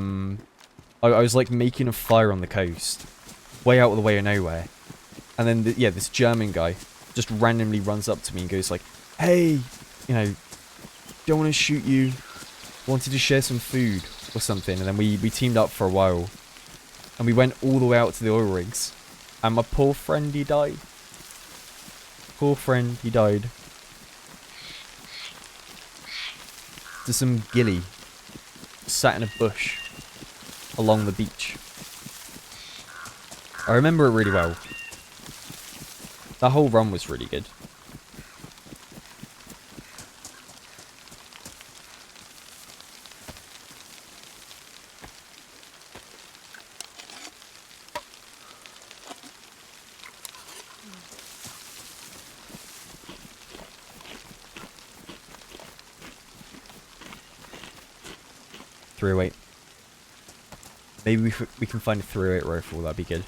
was, like, making a fire on the coast. Way out of the way of nowhere. And then, this German guy just randomly runs up to me and goes like, hey, you know, don't want to shoot you. Wanted to share some food or something. And then we teamed up for a while. And we went all the way out to the oil rigs. And my poor friend, he died. Poor friend, he died. To some ghillie. Sat in a bush. Along the beach. I remember it really well. That whole run was really good. .308. Maybe we can find a .308 rifle, that'd be good.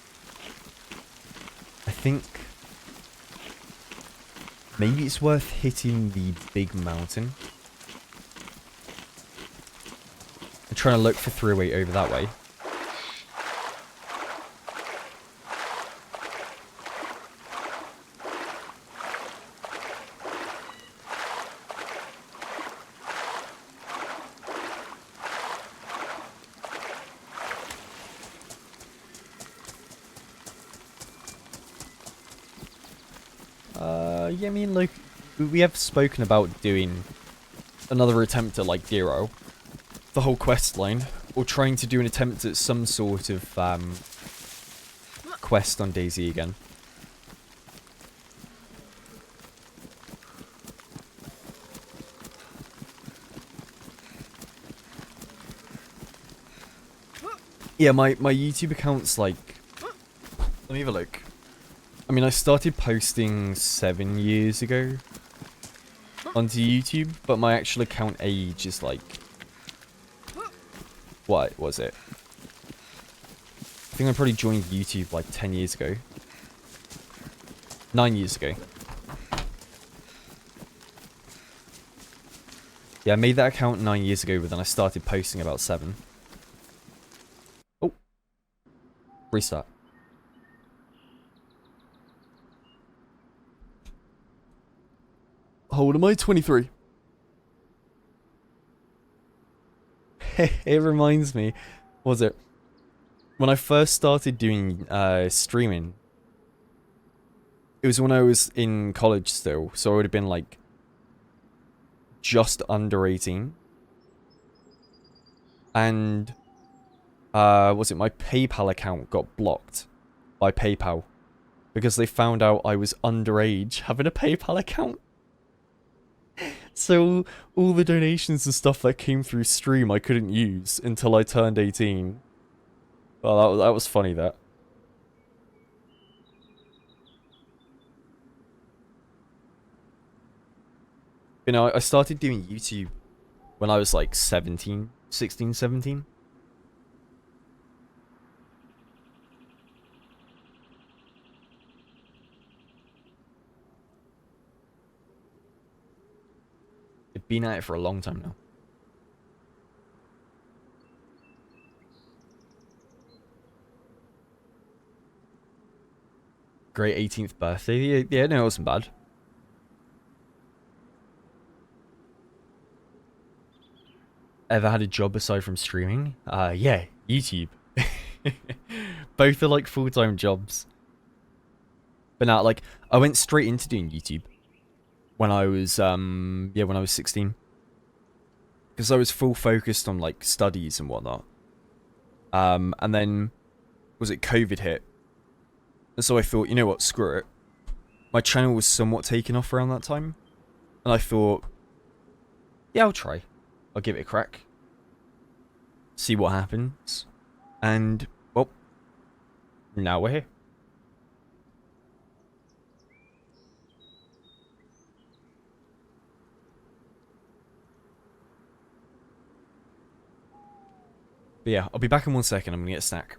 I think maybe it's worth hitting the big mountain and trying to look for .308 over that way. Yeah, I mean, like, we have spoken about doing another attempt at, like, Dero, the whole quest line, or trying to do an attempt at some sort of, quest on DayZ again. Yeah, my YouTube account's, like, let me have a look. I mean, I started posting 7 years ago onto YouTube, but my actual account age is like, what was it? I think I probably joined YouTube like 10 years ago. 9 years ago. Yeah, I made that account 9 years ago, but then I started posting about 7. Oh. Restart. How old am I? 23. It reminds me, was it? When I first started doing streaming, it was when I was in college still, so I would have been like just under 18. And was it my PayPal account got blocked by PayPal because they found out I was underage having a PayPal account. So all the donations and stuff that came through stream I couldn't use until I turned 18. Well, that was funny, that. You know, I started doing YouTube when I was like 16, 17. I've been at it for a long time now. Great 18th birthday. Yeah, no, it wasn't bad. Ever had a job aside from streaming? Yeah, YouTube. Both are like full-time jobs. But now, like, I went straight into doing YouTube when I was, when I was 16. Because I was full focused on, like, studies and whatnot. And then, was it COVID hit? And so I thought, you know what, screw it. My channel was somewhat taken off around that time. And I thought, yeah, I'll try. I'll give it a crack. see what happens, and well, now we're here. But yeah, I'll be back in 1 second. I'm gonna get a snack.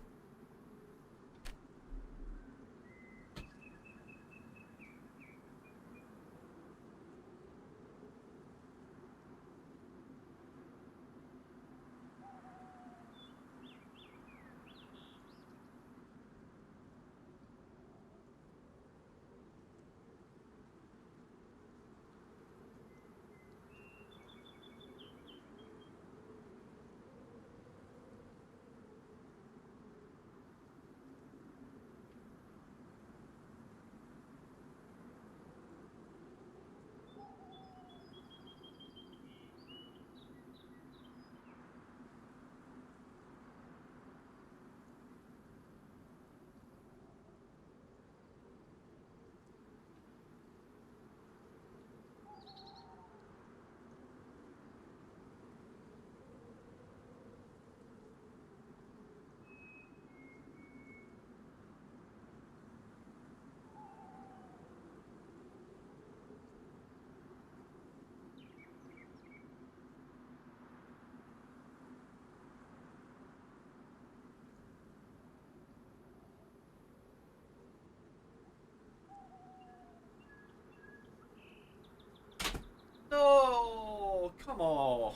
No, come on.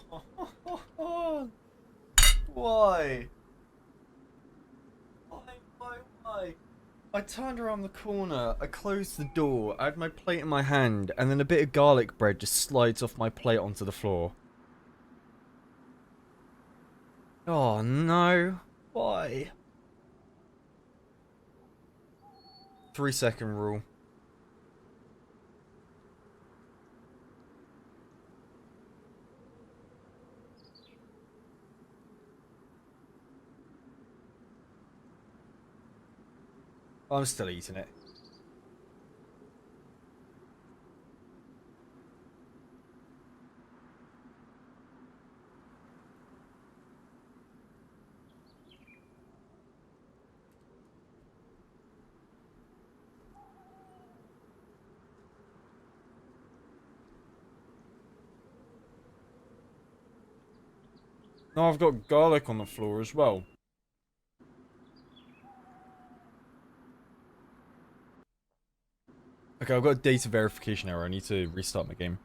Why? Why? I turned around the corner, I closed the door, I had my plate in my hand, and then a bit of garlic bread just slides off my plate onto the floor. Oh no. Why? 3-second rule. I'm still eating it. No, I've got garlic on the floor as well. Okay, I've got a data verification error. I need to restart my game.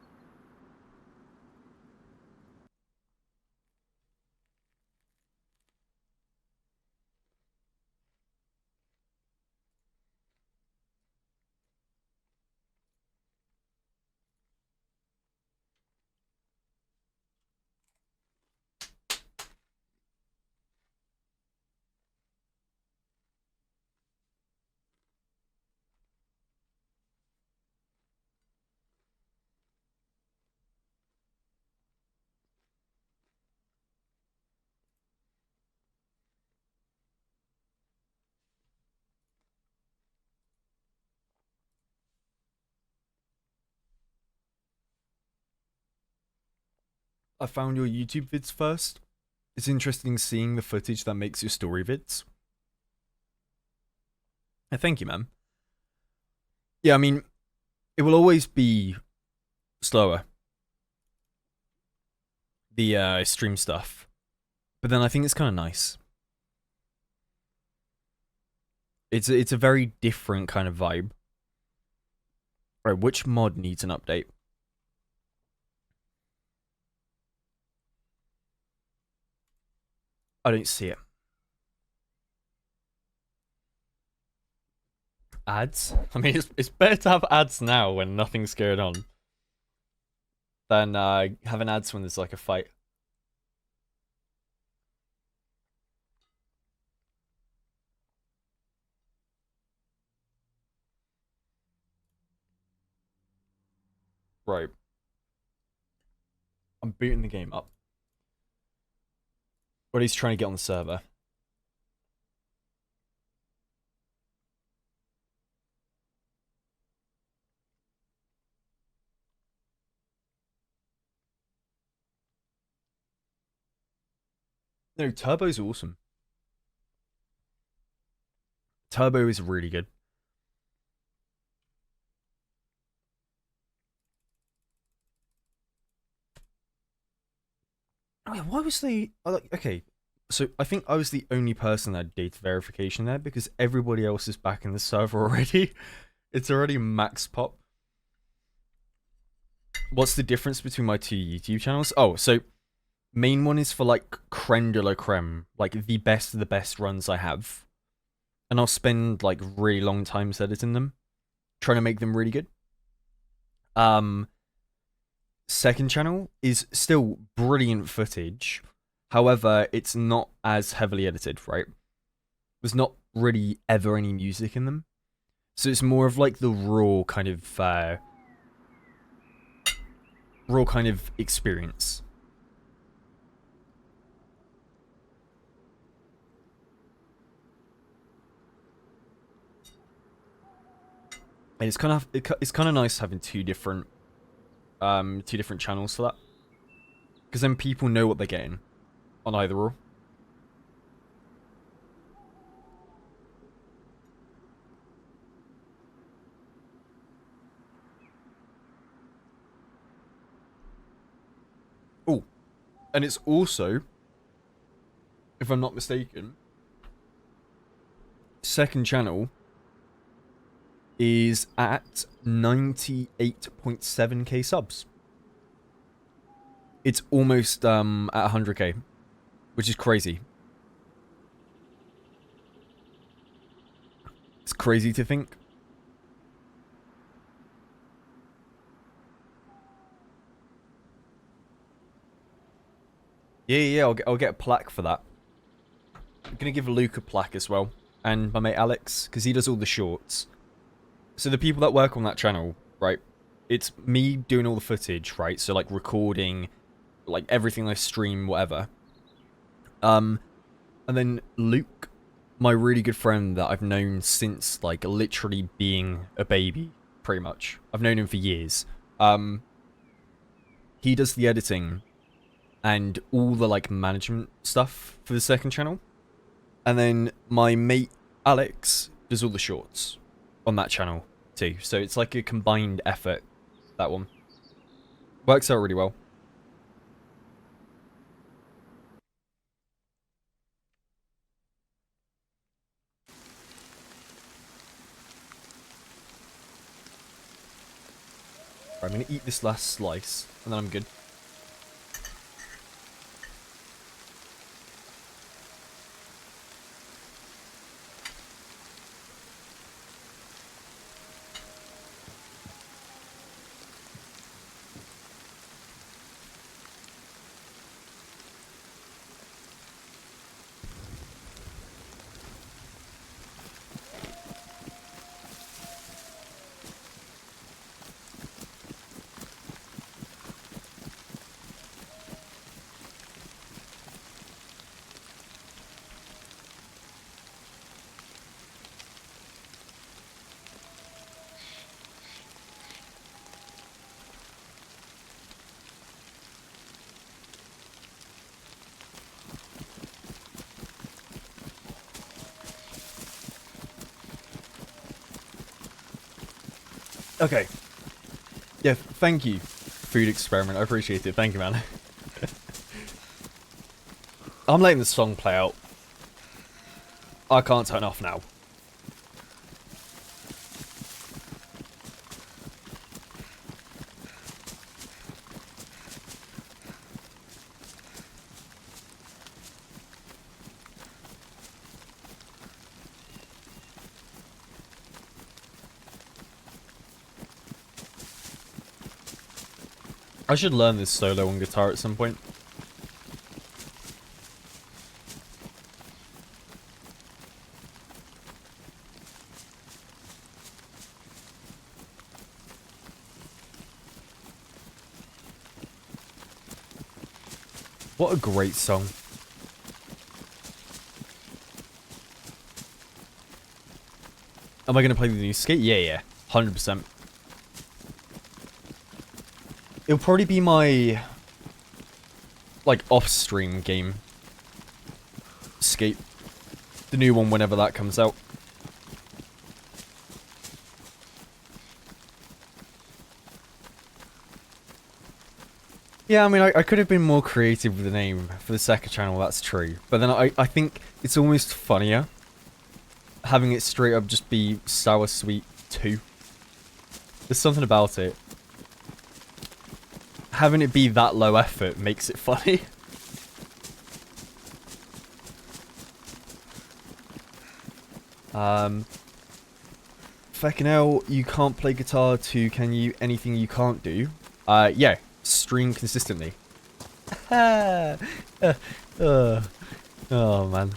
I found your YouTube vids first. It's interesting seeing the footage that makes your story vids. Thank you, man. Yeah, I mean, it will always be slower, the stream stuff. But then I think it's kind of nice. It's a very different kind of vibe. Right, which mod needs an update? I don't see it. Ads? I mean, it's better to have ads now when nothing's going on than having ads when there's like a fight. Right. I'm booting the game up. But he's trying to get on the server. No, Turbo's awesome. Turbo is really good. Oh yeah, why was they... okay, so I think I was the only person that had data verification there because everybody else is back in the server already. It's already max pop. What's the difference between my two YouTube channels? Oh, so main one is for like creme de la creme, like the best of the best runs I have. And I'll spend like really long times editing them, trying to make them really good. Second channel is still brilliant footage. However, it's not as heavily edited, right? There's not really ever any music in them. So it's more of like the raw kind of experience. And it's kind of nice having two different channels for that, because then people know what they're getting on either or. Oh, and it's also, if I'm not mistaken, second channel is at 98.7k subs. It's almost at 100k, which is crazy. It's crazy to think. Yeah, I'll get a plaque for that. I'm gonna give Luke a plaque as well, and my mate Alex, because he does all the shorts. So the people that work on that channel, right, it's me doing all the footage, right, so like recording, like everything I stream, whatever. And then Luke, my really good friend that I've known since like literally being a baby, pretty much. I've known him for years. He does the editing and all the like management stuff for the second channel. And then my mate Alex does all the shorts on that channel too. So it's like a combined effort, that one. Works out really well. Right, I'm gonna eat this last slice and then I'm good. Okay. Yeah, thank you, Food Experiment. I appreciate it. Thank you, man. I'm letting the song play out. I can't turn off now. I should learn this solo on guitar at some point. What a great song. Am I going to play the new skate? Yeah. 100%. It'll probably be my, like, off-stream game. Gate. The new one whenever that comes out. Yeah, I mean, I could have been more creative with the name for the second channel, that's true. But then I think it's almost funnier having it straight up just be SourSweet 2. There's something about it. Having it be that low effort makes it funny. Fucking hell, you can't play guitar too, can you? Anything you can't do? Yeah. Stream consistently. Oh man.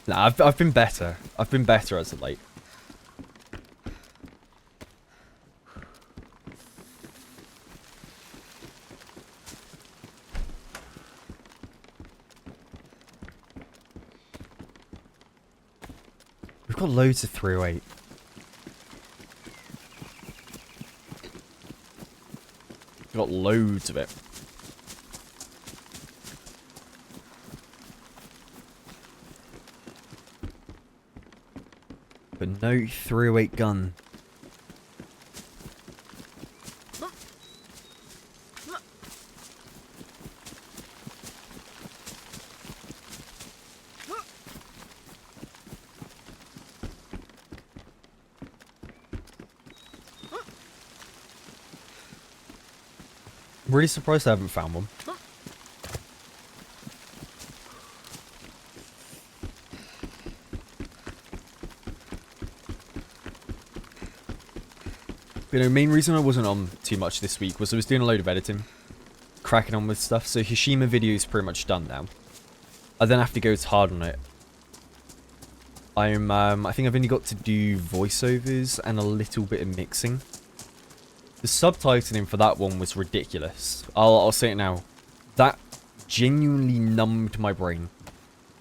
Nah, I've been better. I've been better as of late. We've got loads of 308. We've got loads of it. But no 308 gun. I'm really surprised I haven't found one. You know, main reason I wasn't on too much this week was I was doing a load of editing, cracking on with stuff, so Hishima video is pretty much done now. I then have to go hard on it. I think I've only got to do voiceovers and a little bit of mixing. The subtitling for that one was ridiculous. I'll say it now. That genuinely numbed my brain,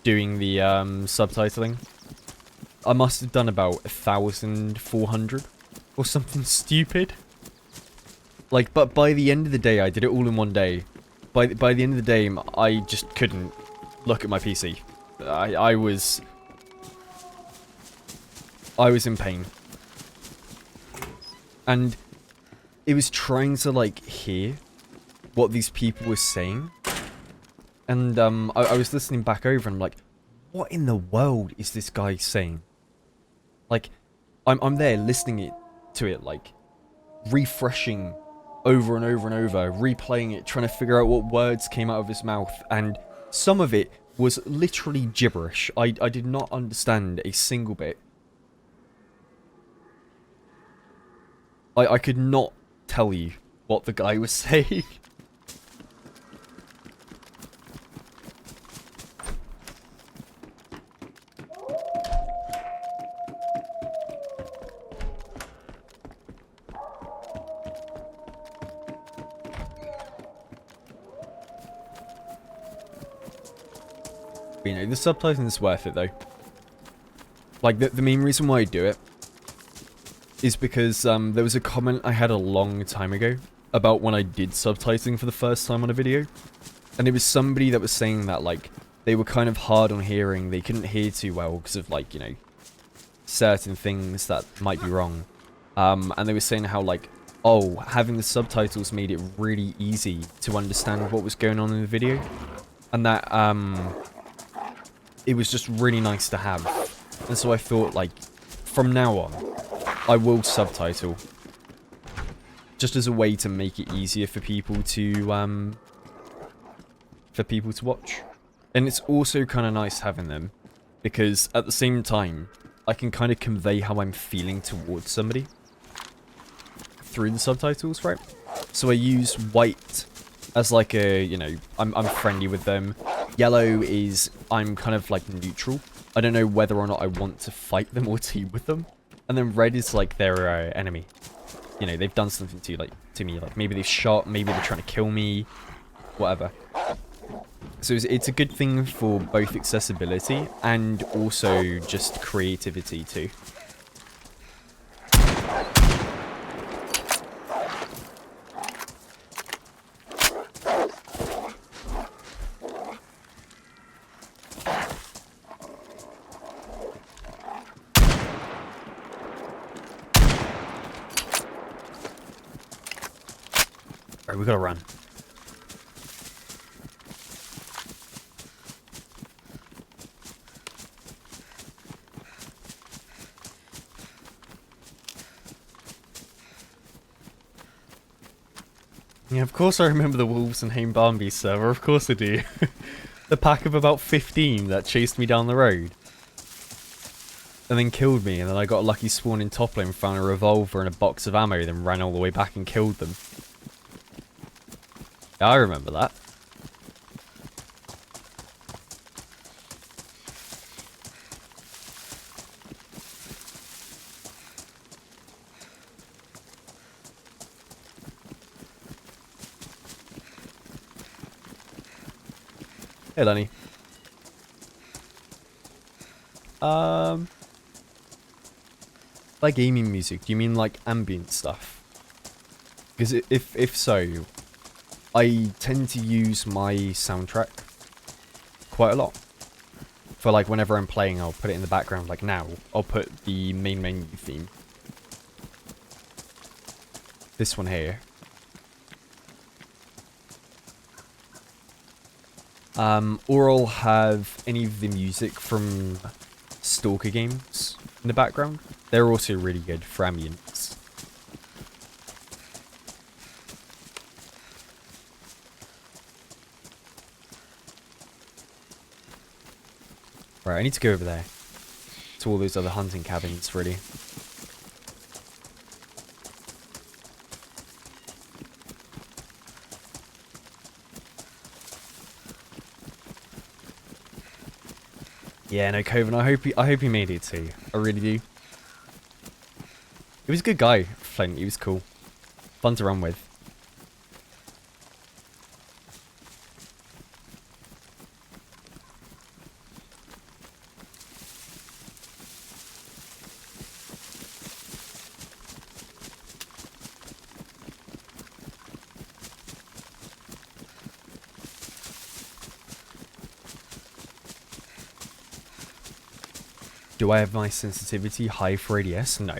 doing the subtitling. I must have done about 1,400. Or something stupid. Like, but by the end of the day, I did it all in one day. By the end of the day, I just couldn't look at my PC. I was in pain. And it was trying to, like, hear what these people were saying. And I was listening back over and I'm like, what in the world is this guy saying? Like, I'm there listening to it, like, refreshing over and over and over, replaying it, trying to figure out what words came out of his mouth, and some of it was literally gibberish. I did not understand a single bit. I could not tell you what the guy was saying. You know, the subtitling is worth it though. Like, the main reason why I do it is because there was a comment I had a long time ago about when I did subtitling for the first time on a video. And it was somebody that was saying that, like, they were kind of hard on hearing, they couldn't hear too well because of, like, you know, certain things that might be wrong. And they were saying how, like, oh, having the subtitles made it really easy to understand what was going on in the video. And that, it was just really nice to have. And so I thought, like, from now on, I will subtitle. Just as a way to make it easier for people to watch. And it's also kind of nice having them, because at the same time, I can kind of convey how I'm feeling towards somebody through the subtitles, right? So I use white as like a, you know, I'm friendly with them. Yellow is, I'm kind of like neutral. I don't know whether or not I want to fight them or team with them. And then red is like their enemy. You know, they've done something to me, like maybe they've shot, maybe they're trying to kill me, whatever. So it's a good thing for both accessibility and also just creativity too. Alright, we gotta run. Yeah, of course I remember the Wolves and Haim Barnby server, of course I do. The pack of about 15 that chased me down the road. And then killed me, and then I got a lucky spawn in top lane, found a revolver and a box of ammo, then ran all the way back and killed them. Yeah, I remember that. Hey, Lenny. By gaming music, do you mean like ambient stuff? Because if so, I tend to use my soundtrack quite a lot. For like whenever I'm playing, I'll put it in the background. Like now, I'll put the main menu theme. This one here. Or I'll have any of the music from Stalker games in the background. They're also really good for ambience. Right, I need to go over there. To all those other hunting cabins, really. Yeah, no, Coven, I hope he made it too. I really do. He was a good guy, Flint. He was cool. Fun to run with. Do I have my sensitivity high for ADS? No.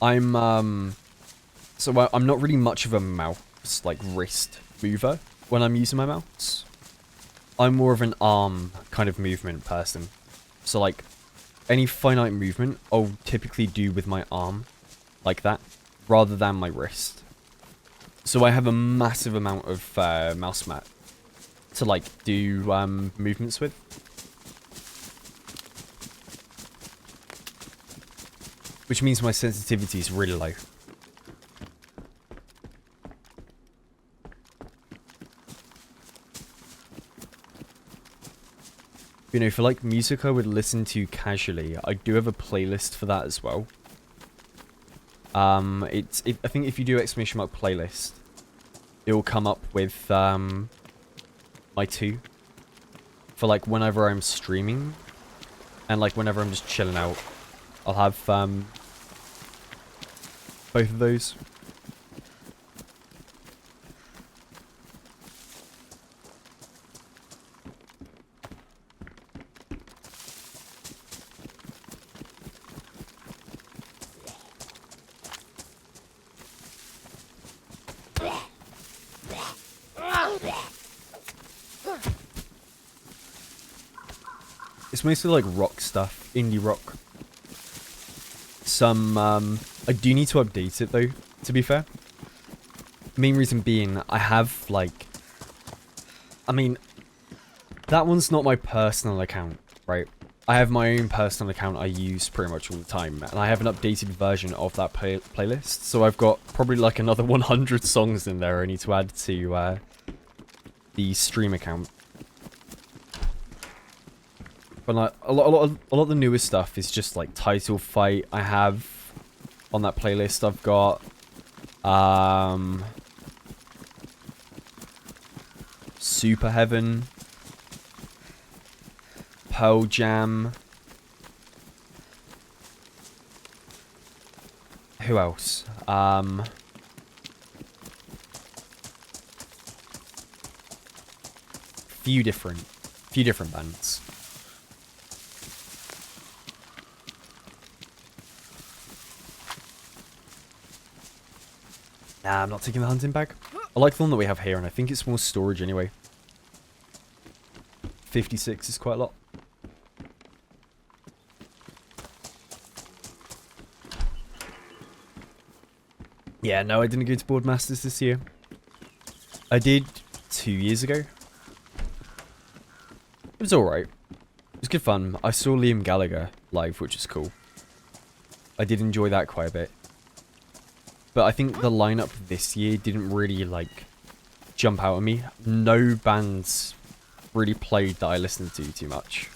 I'm not really much of a mouse, like, wrist mover when I'm using my mouse. I'm more of an arm kind of movement person. So, like, any finite movement, I'll typically do with my arm, like that, rather than my wrist. So I have a massive amount of mouse mat to, like, do movements with. Which means my sensitivity is really low. You know, for like music I would listen to casually, I do have a playlist for that as well. I think if you do exclamation mark playlist, it will come up with my two. For like whenever I'm streaming, and like whenever I'm just chilling out. I'll have both of those. It's mostly like rock stuff, indie rock. Some, I do need to update it though, to be fair. Main reason being, I have like, I mean, that one's not my personal account, right? I have my own personal account I use pretty much all the time, and I have an updated version of that playlist, so I've got probably like another 100 songs in there I need to add to the stream account. But like, a lot of the newest stuff is just like Title Fight. I have on that playlist. I've got Super Heaven, Pearl Jam. Who else? Few different bands. Nah, I'm not taking the hunting bag. I like the one that we have here, and I think it's more storage anyway. 56 is quite a lot. Yeah, no, I didn't go to Boardmasters this year. I did 2 years ago. It was alright. It was good fun. I saw Liam Gallagher live, which is cool. I did enjoy that quite a bit. But I think the lineup this year didn't really, like, jump out at me. No bands really played that I listened to too much.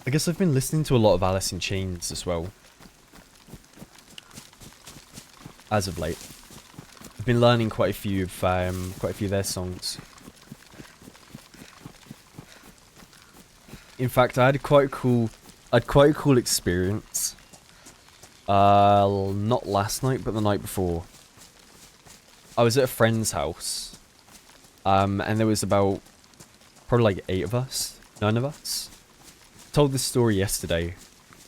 I guess I've been listening to a lot of Alice in Chains as well. As of late. I've been learning quite a few of their songs. In fact, I had quite a cool experience. Not last night, but the night before. I was at a friend's house. And there was about probably like 8 of us, 9 of us. Told this story yesterday.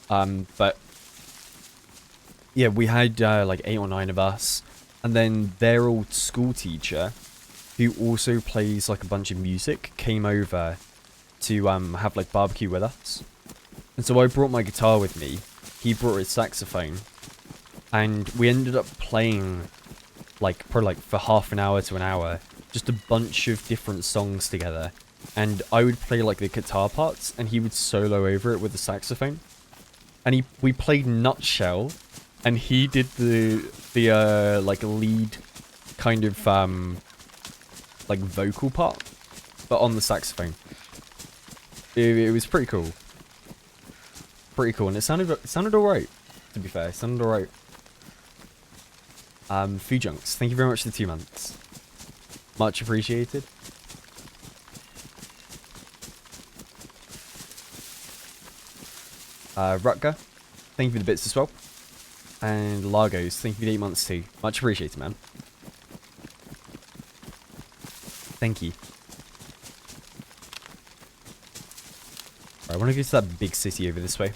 But yeah, we had like 8 or 9 of us. And then their old school teacher, who also plays like a bunch of music, came over to have like barbecue with us. And so I brought my guitar with me. He brought his saxophone. And we ended up playing like probably like for half an hour to an hour, just a bunch of different songs together. And I would play like the guitar parts, and he would solo over it with the saxophone. And we played Nutshell, and he did the like lead kind of like vocal part, but on the saxophone. It was pretty cool. Pretty cool, and it sounded alright, to be fair. It sounded alright. Fujunks, thank you very much for the 2 months. Much appreciated. Rutger, thank you for the bits as well. And Largos, thank you for the 8 months too. Much appreciated, man. Thank you. Right, I want to go to that big city over this way.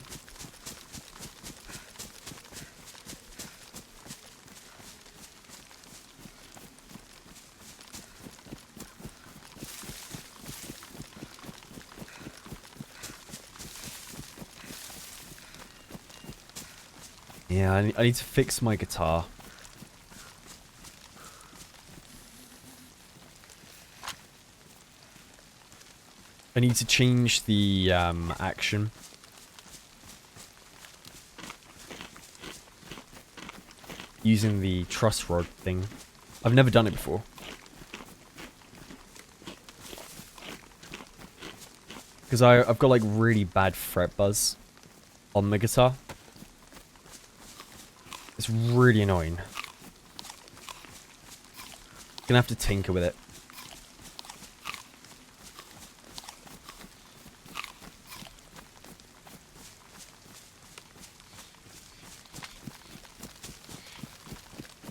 Yeah, I need to fix my guitar. I need to change the action. Using the truss rod thing. I've never done it before. Because I've got like really bad fret buzz on the guitar. It's really annoying. Gonna have to tinker with it.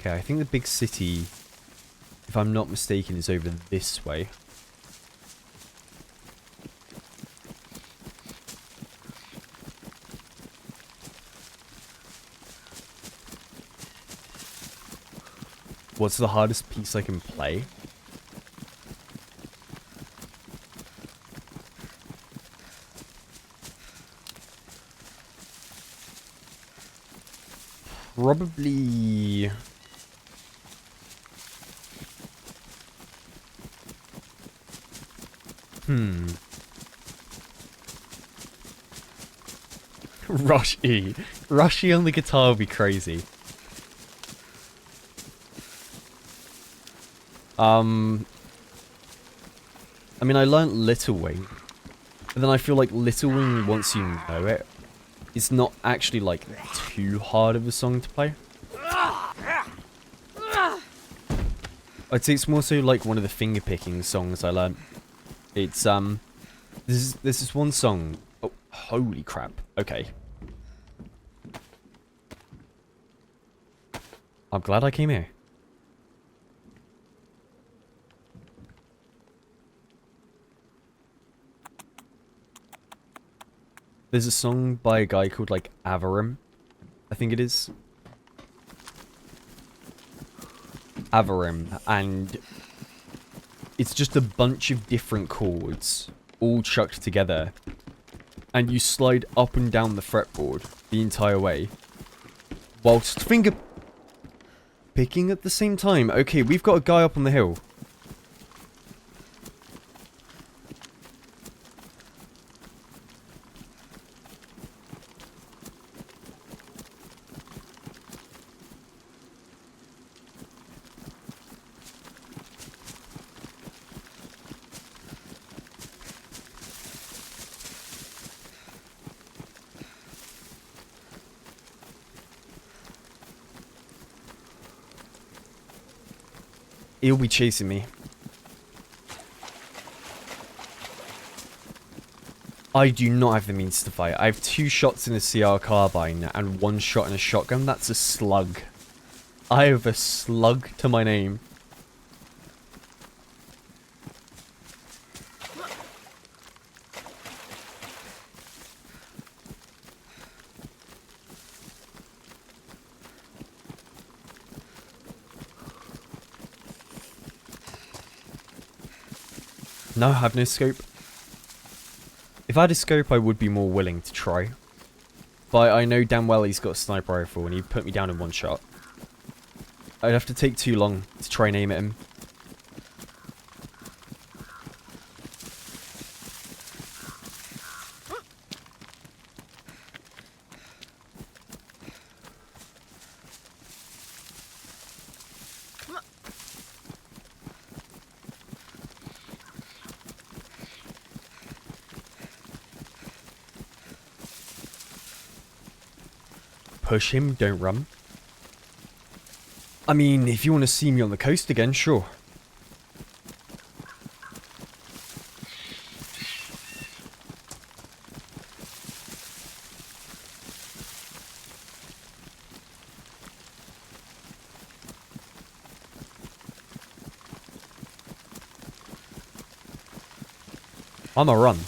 Okay, I think the big city, if I'm not mistaken, is over this way. What's the hardest piece I can play? Probably... Rush E. Rush E on the guitar would be crazy. I mean, I learnt Little Wing. But then I feel like Little Wing, once you know it, it's not actually, like, too hard of a song to play. I'd say it's more so like one of the finger-picking songs I learnt. It's, this is one song. Oh, holy crap. Okay. I'm glad I came here. There's a song by a guy called, like, Avarim, I think it is. Avarim, and it's just a bunch of different chords, all chucked together. And you slide up and down the fretboard the entire way, whilst finger picking at the same time. Okay, we've got a guy up on the hill. He'll be chasing me. I do not have the means to fight. I have 2 shots in a CR carbine and 1 shot in a shotgun. That's a slug. I have a slug to my name. No, I have no scope. If I had a scope, I would be more willing to try. But I know damn well he's got a sniper rifle and he'd put me down in 1 shot. I'd have to take too long to try and aim at him. Push him, don't run. I mean, if you want to see me on the coast again, sure. I'm a run.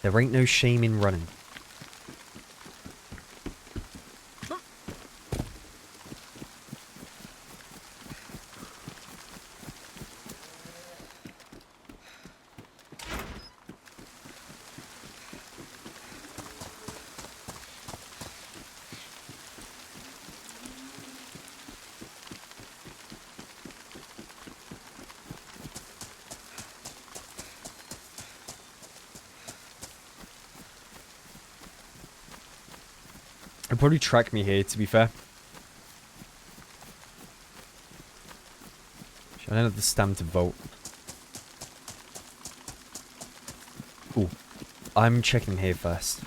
There ain't no shame in running. It'll probably track me here, to be fair. I don't have the stamina to vault. Ooh. I'm checking here first.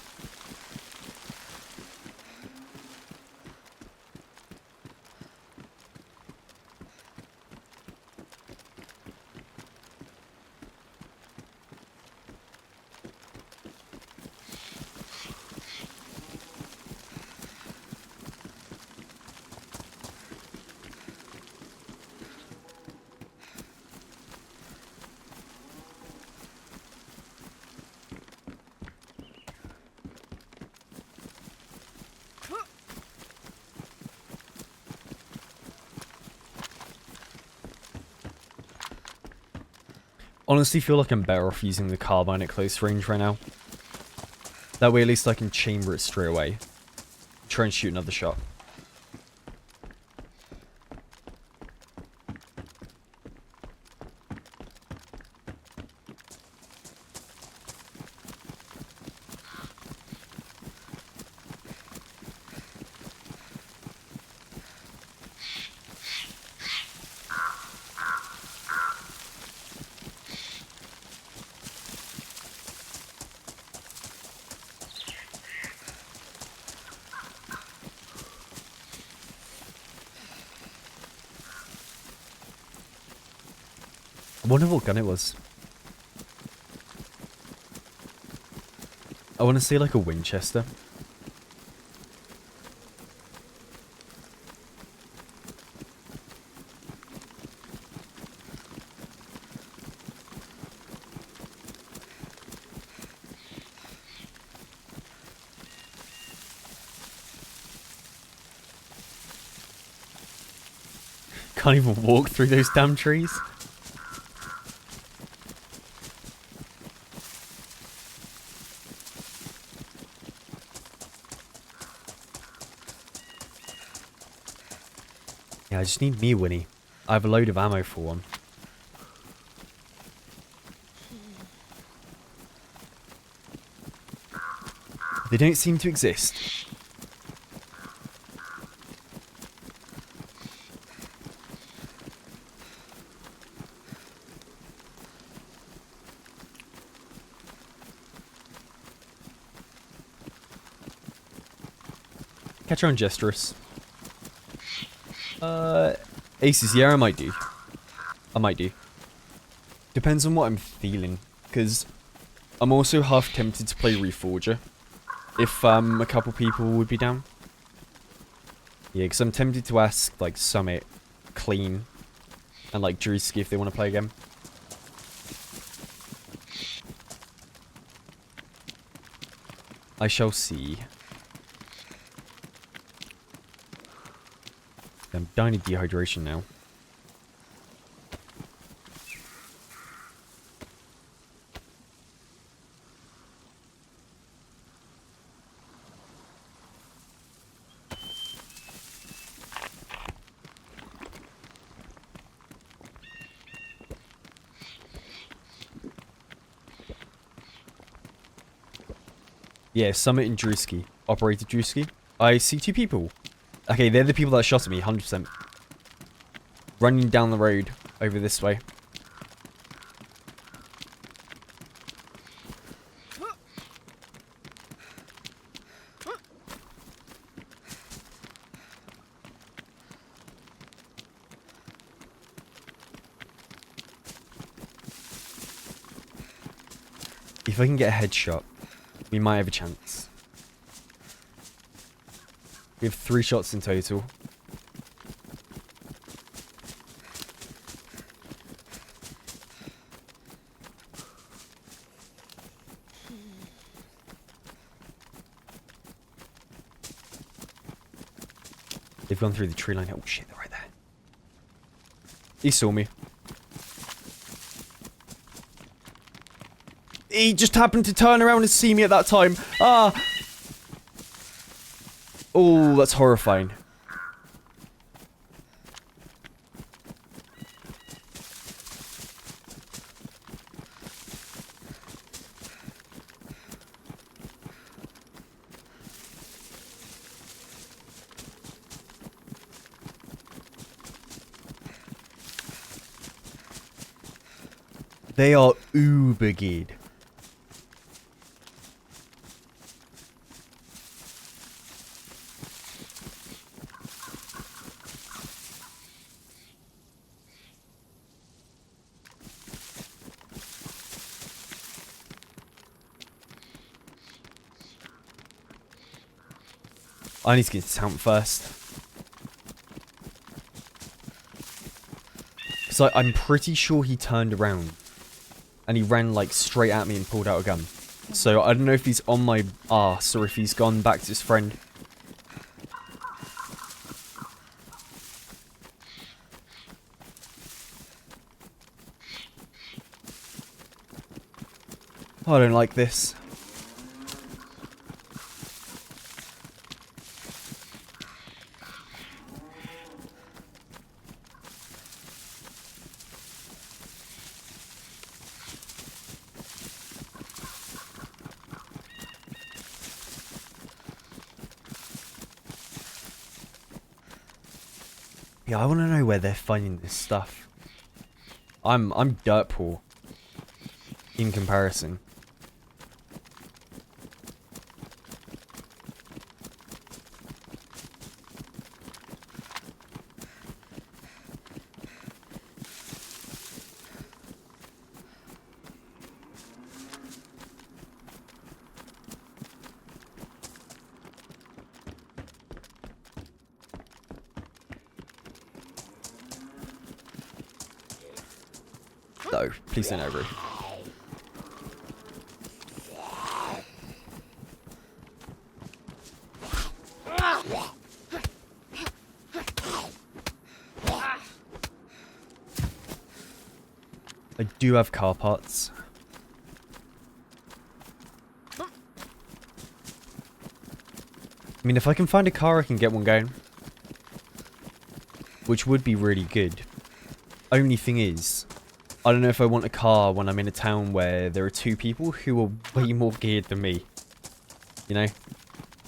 Honestly feel like I'm better off using the carbine at close range right now. That way at least I can chamber it straight away. Try and shoot another shot. wonder what gun it was. I want to say like a Winchester. Can't even walk through those damn trees. Yeah, I just need me, Winnie. I have a load of ammo for one. They don't seem to exist. Catch her on Gestrous. Aces, yeah, I might do. I might do. Depends on what I'm feeling, because I'm also half tempted to play Reforger. If a couple people would be down. Yeah, because I'm tempted to ask like Summit, Clean, and like Drewski if they want to play again. I shall see. I'm dying of dehydration now. Yeah, Summit and Drewski. Operator Drewski. I see 2 people. Okay, they're the people that shot at me, 100%. Running down the road over this way. If I can get a headshot, we might have a chance. We have 3 shots in total. They've gone through the tree line. Oh shit, they're right there. He saw me. He just happened to turn around and see me at that time. Ah! Oh, that's horrifying. They are uber geared. I need to get to town first. So I'm pretty sure he turned around. And he ran like straight at me and pulled out a gun. So I don't know if he's on my arse or if he's gone back to his friend. I don't like this. Yeah, I want to know where they're finding this stuff. I'm dirt poor in comparison. No, please don't over. I do have car parts. I mean, if I can find a car, I can get one going. Which would be really good. Only thing is, I don't know if I want a car when I'm in a town where there are two people who are way more geared than me. You know?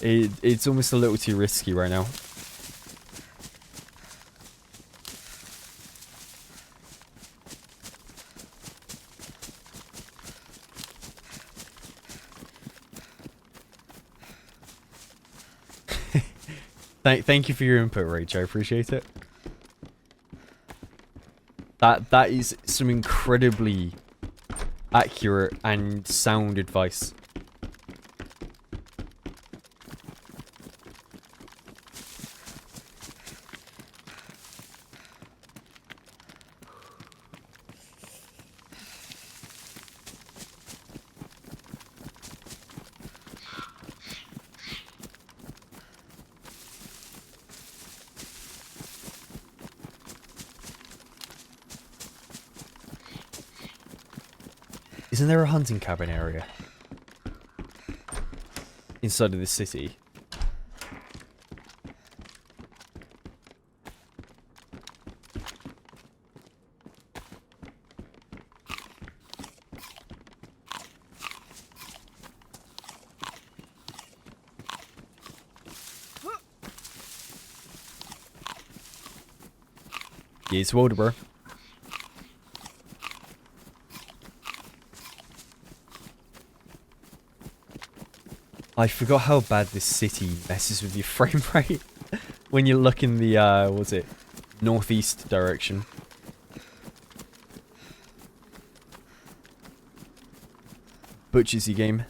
It's almost a little too risky right now. Thank you for your input, Rach. I appreciate it. That is some incredibly accurate and sound advice. Isn't there a hunting cabin area inside of the city? Yeah, it's water, bro. I forgot how bad this city messes with your frame rate when you look in the, what's it, northeast direction. Butchers your game.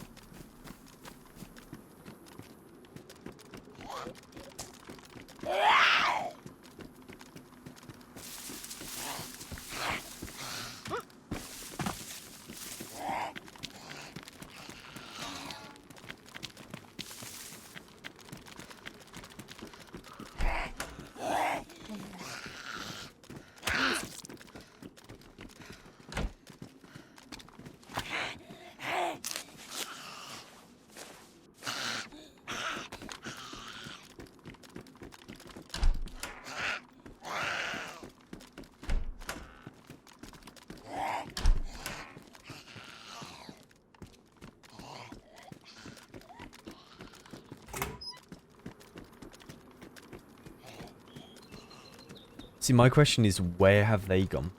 See, my question is, where have they gone?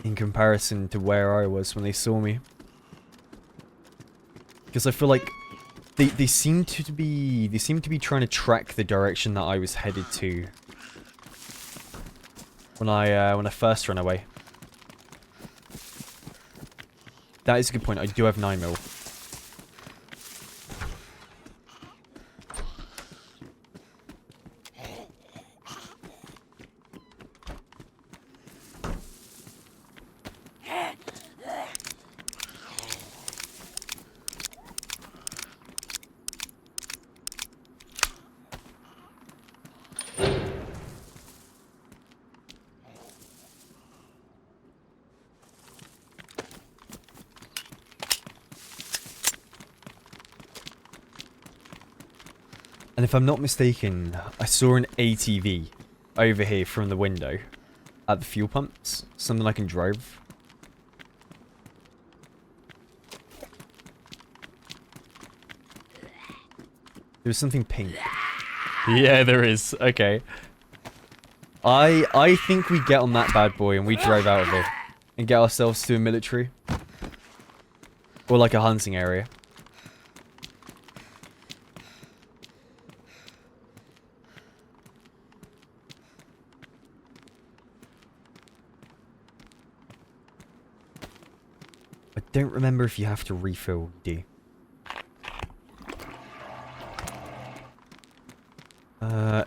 In comparison to where I was when they saw me. Because I feel like they seem to be trying to track the direction that I was headed to when I first ran away. That is a good point. I do have 9mm. And if I'm not mistaken, I saw an ATV over here from the window at the fuel pumps. Something I can drive. There was something pink. Yeah, there is. Okay. I think we get on that bad boy and we drive out of it and get ourselves to a military. Or like a hunting area. I don't remember if you have to refill, do you?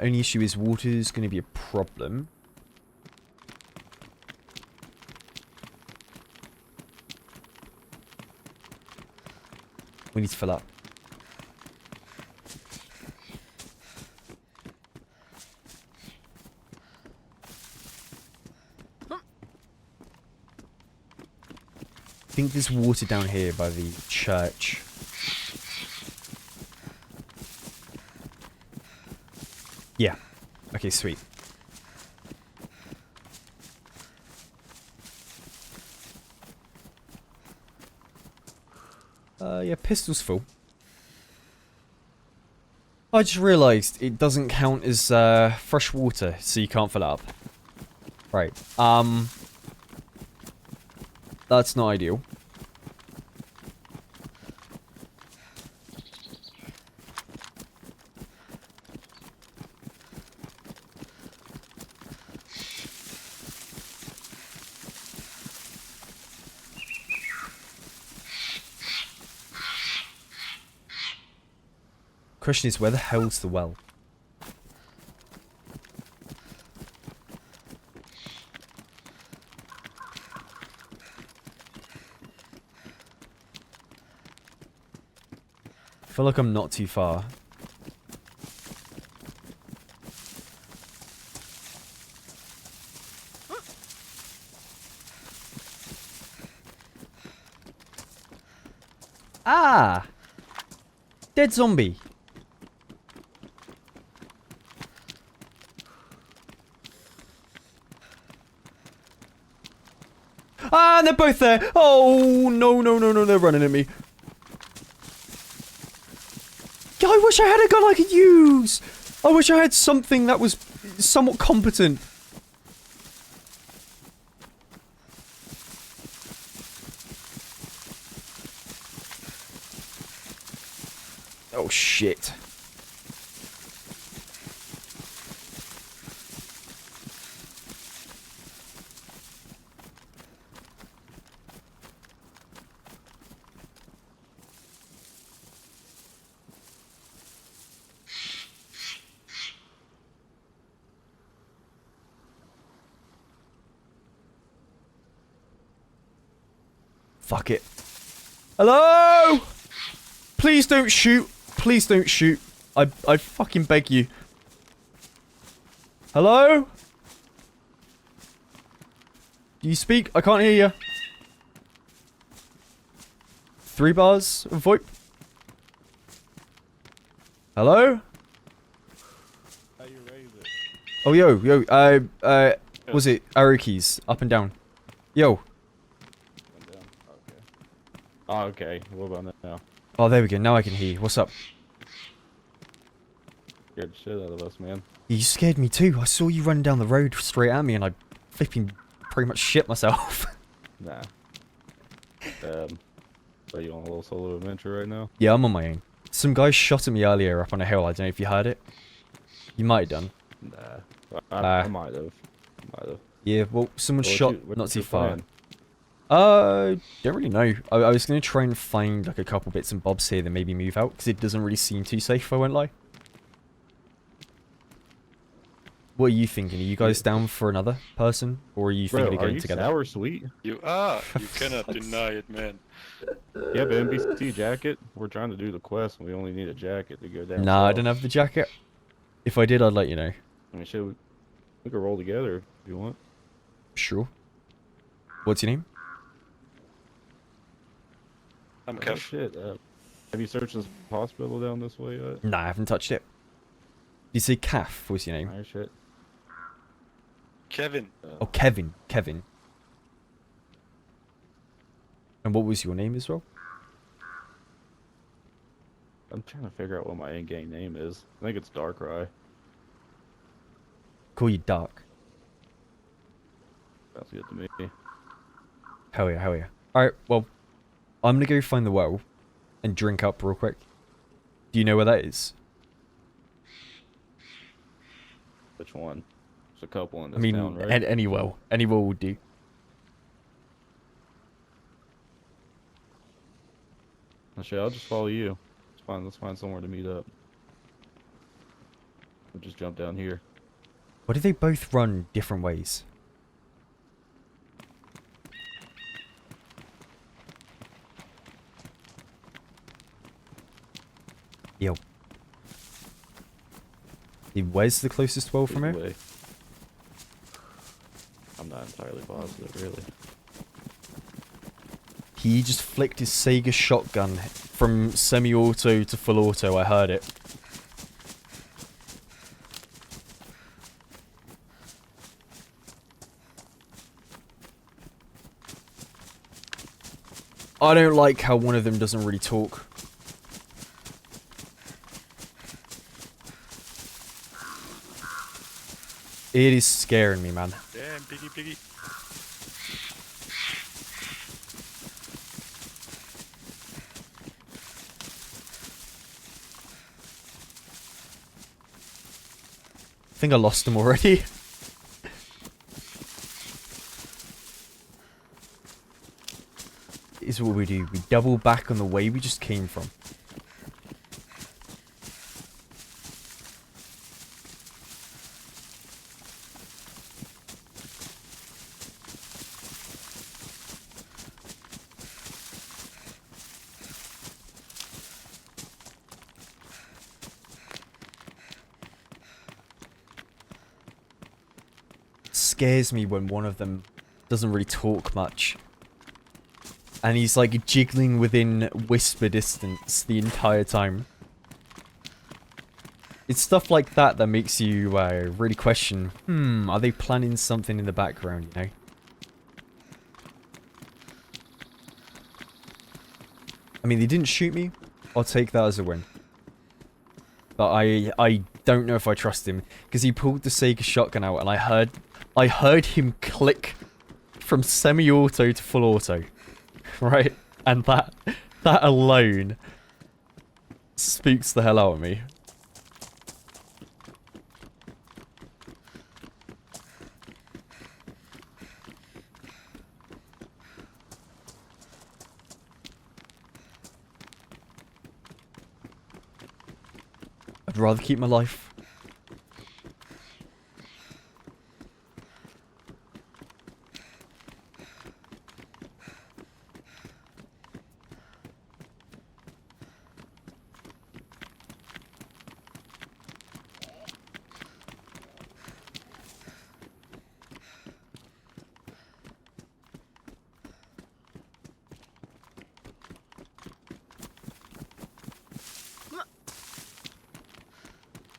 Only issue is water's going to be a problem. We need to fill up. I think there's water down here by the church. Yeah. Okay, sweet. Yeah, pistol's full. I just realised it doesn't count as fresh water, so you can't fill it up. Right. That's not ideal. Question is, where the hell's the well? I feel like I'm not too far. Ah! Dead zombie. Ah, and they're both there. Oh, no, no, no, no, they're running at me. God, I wish I had a gun I could use. I wish I had something that was somewhat competent. Oh, shit. Fuck it. Hello? Please don't shoot. Please don't shoot. I fucking beg you. Hello? Do you speak? I can't hear you. 3 bars of VoIP. Hello? How you raise it? Oh, yo. Was it arrow keys? Up and down. Yo. Went down. Okay. Oh, okay. What about now? Oh, there we go. Now I can hear you. What's up? Scared the shit out of us, man. You scared me too. I saw you run down the road straight at me and I flipping pretty much shit myself. Nah. Are you on a little solo adventure right now? Yeah, I'm on my own. Some guy shot at me earlier up on a hill. I don't know if you heard it. You might have done. Nah. I might have. Yeah, well, someone Well, shot what's not too your far. plan? Don't really know. I was going to try and find like a couple bits and bobs here, then maybe move out, because it doesn't really seem too safe, if I won't lie. What are you thinking? Are you guys down for another person? Or are you thinking of Bro, are getting you together? SourSweet? You are. You cannot deny it, man. You have an NBC jacket? We're trying to do the quest and we only need a jacket to go down. Nah, I south. don't have the jacket. If I did, I'd let you know. I mean, shit, we could roll together if you want. Sure. What's your name? I'm Oh, Kev. shit. Have you searched this hospital down this way yet? Nah, I haven't touched it. You say Calf? What's your name? Alright, shit. Kevin. Oh, Kevin. Kevin. And what was your name as well? I'm trying to figure out what my in-game name is. I think it's Darkrai. Call you Dark. Sounds good to me. Hell yeah, hell yeah. Alright, well, I'm gonna go find the well and drink up real quick. Do you know where that is? Which one? There's a couple in this I mean, town, right? any well. Any well will do. Actually, I'll just follow you. It's fine. Let's find somewhere to meet up. We'll just jump down here. Why do they both run different ways? Where's the closest well from Either here? way. I'm not entirely positive, really. He just flicked his Sega shotgun from semi-auto to full auto. I heard it. I don't like how one of them doesn't really talk. It is scaring me, man. Damn, piggy, piggy. I think I lost him already. Is what we do. We double back on the way we just came from. Scares me when one of them doesn't really talk much. And he's like jiggling within whisper distance the entire time. It's stuff like that that makes you really question, are they planning something in the background, you know? I mean, they didn't shoot me. I'll take that as a win. But I don't know if I trust him. Because he pulled the Sega shotgun out and I heard him click from semi-auto to full auto. Right? And that alone spooks the hell out of me. I'd rather keep my life.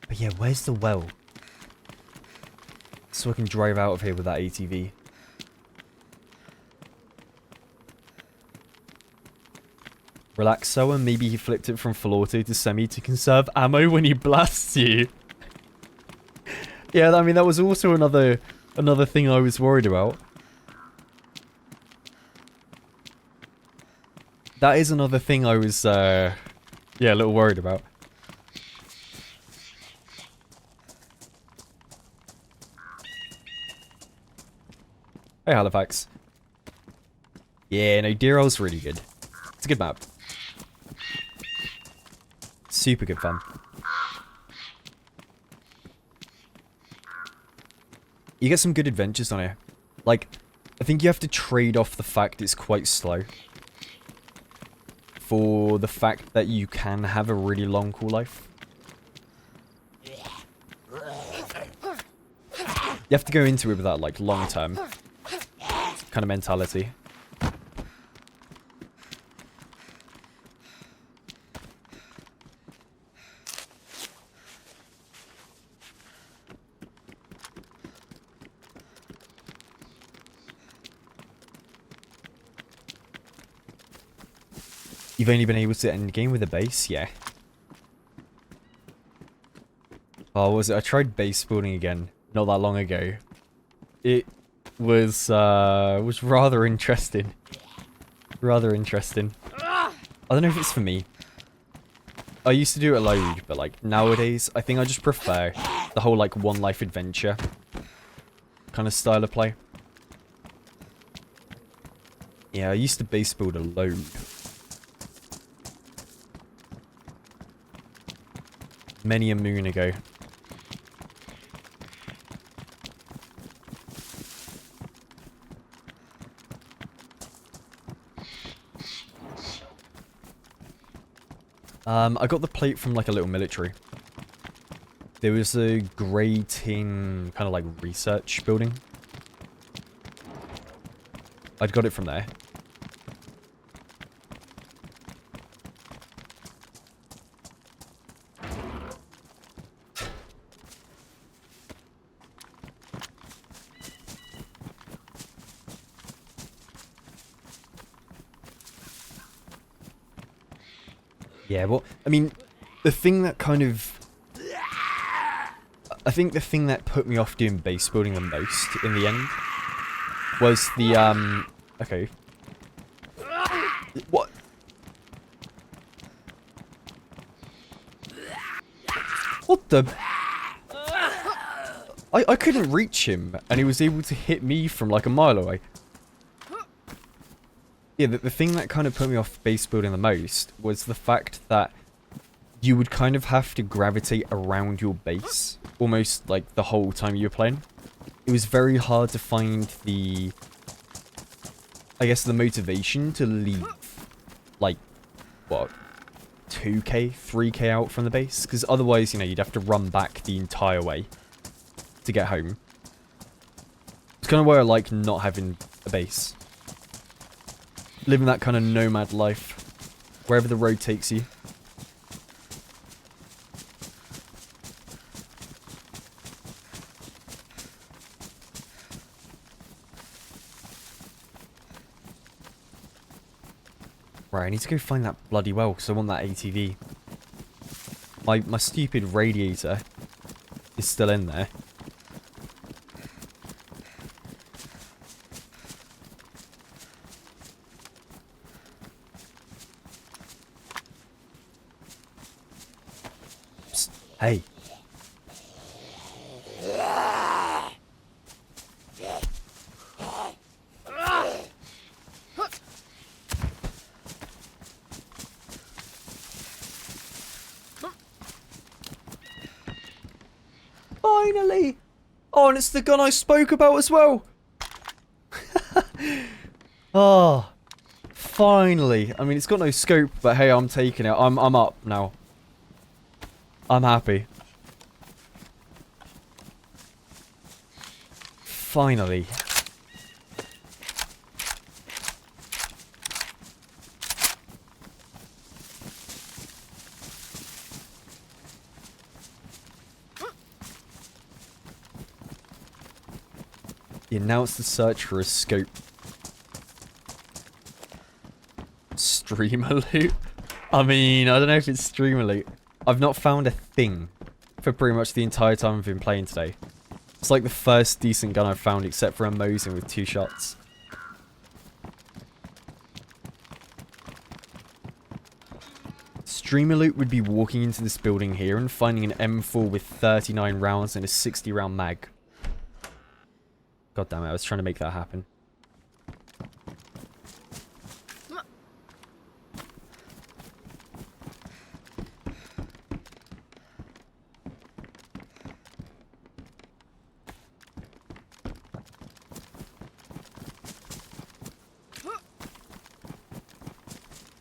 But yeah, where's the well? So I can drive out of here with that ATV. Relax, so and maybe he flipped it from full auto to semi to conserve ammo when he blasts you. Yeah, I mean, that was also another thing I was worried about. That is another thing I was, yeah, a little worried about. Hey, Halifax. Yeah, no, Deerell's really good. It's a good map. Super good fun. You get some good adventures on here. Like, I think you have to trade off the fact it's quite slow for the fact that you can have a really long cool life. You have to go into it with that, like, long term kind of mentality. You've only been able to end the game with a base? Yeah. Oh, was it? I tried base building again not that long ago. It was rather interesting. Rather interesting. I don't know if it's for me. I used to do it load, but like nowadays, I think I just prefer the whole like one life adventure kind of style of play. Yeah, I used to base build a load. Many a moon ago. I got the plate from like a little military. There was a grey tin kind of like research building. I'd got it from there. Yeah, well, I mean, the thing that kind of... I think the thing that put me off doing base building the most in the end was the, okay. What? What the? I couldn't reach him, and he was able to hit me from like a mile away. Yeah, the thing that kind of put me off base building the most was the fact that you would kind of have to gravitate around your base almost like the whole time you were playing. It was very hard to find the, I guess, the motivation to leave, like, what, 2k, 3k out from the base? Because otherwise, you know, you'd have to run back the entire way to get home. It's kind of why I like not having a base. Living that kind of nomad life, wherever the road takes you. Right, I need to go find that bloody well, because I want that ATV. My stupid radiator is still in there. Psst, hey. Finally! Oh, and it's the gun I spoke about as well! Oh, finally. I mean, it's got no scope, but hey, I'm taking it. I'm up now. I'm happy. Finally. Yeah, now it's the search for a scope. Streamer loot? I mean, I don't know if it's streamer loot. I've not found a thing for pretty much the entire time I've been playing today. It's like the first decent gun I've found, except for a Mosin with 2 shots. Streamer loot would be walking into this building here and finding an M4 with 39 rounds and a 60 round mag. God damn it, I was trying to make that happen.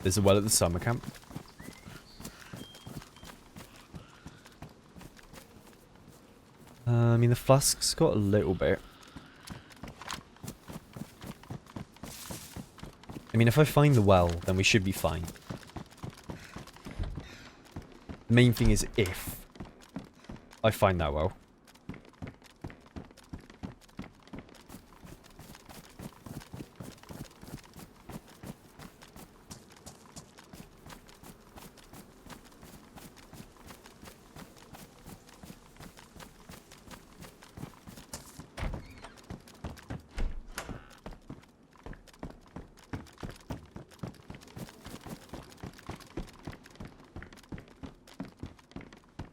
There's a well at the summer camp. I mean, the flask's got a little bit. I mean, if I find the well, then we should be fine. The main thing is if I find that well.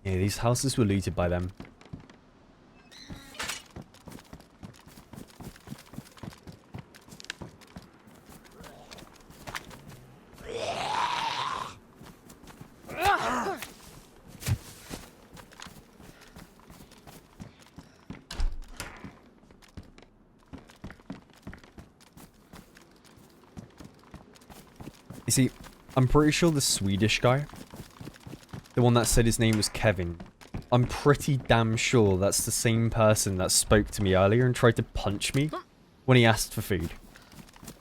Yeah, these houses were looted by them. You see, I'm pretty sure the Swedish guy, the one that said his name was Kevin, I'm pretty damn sure that's the same person that spoke to me earlier and tried to punch me when he asked for food.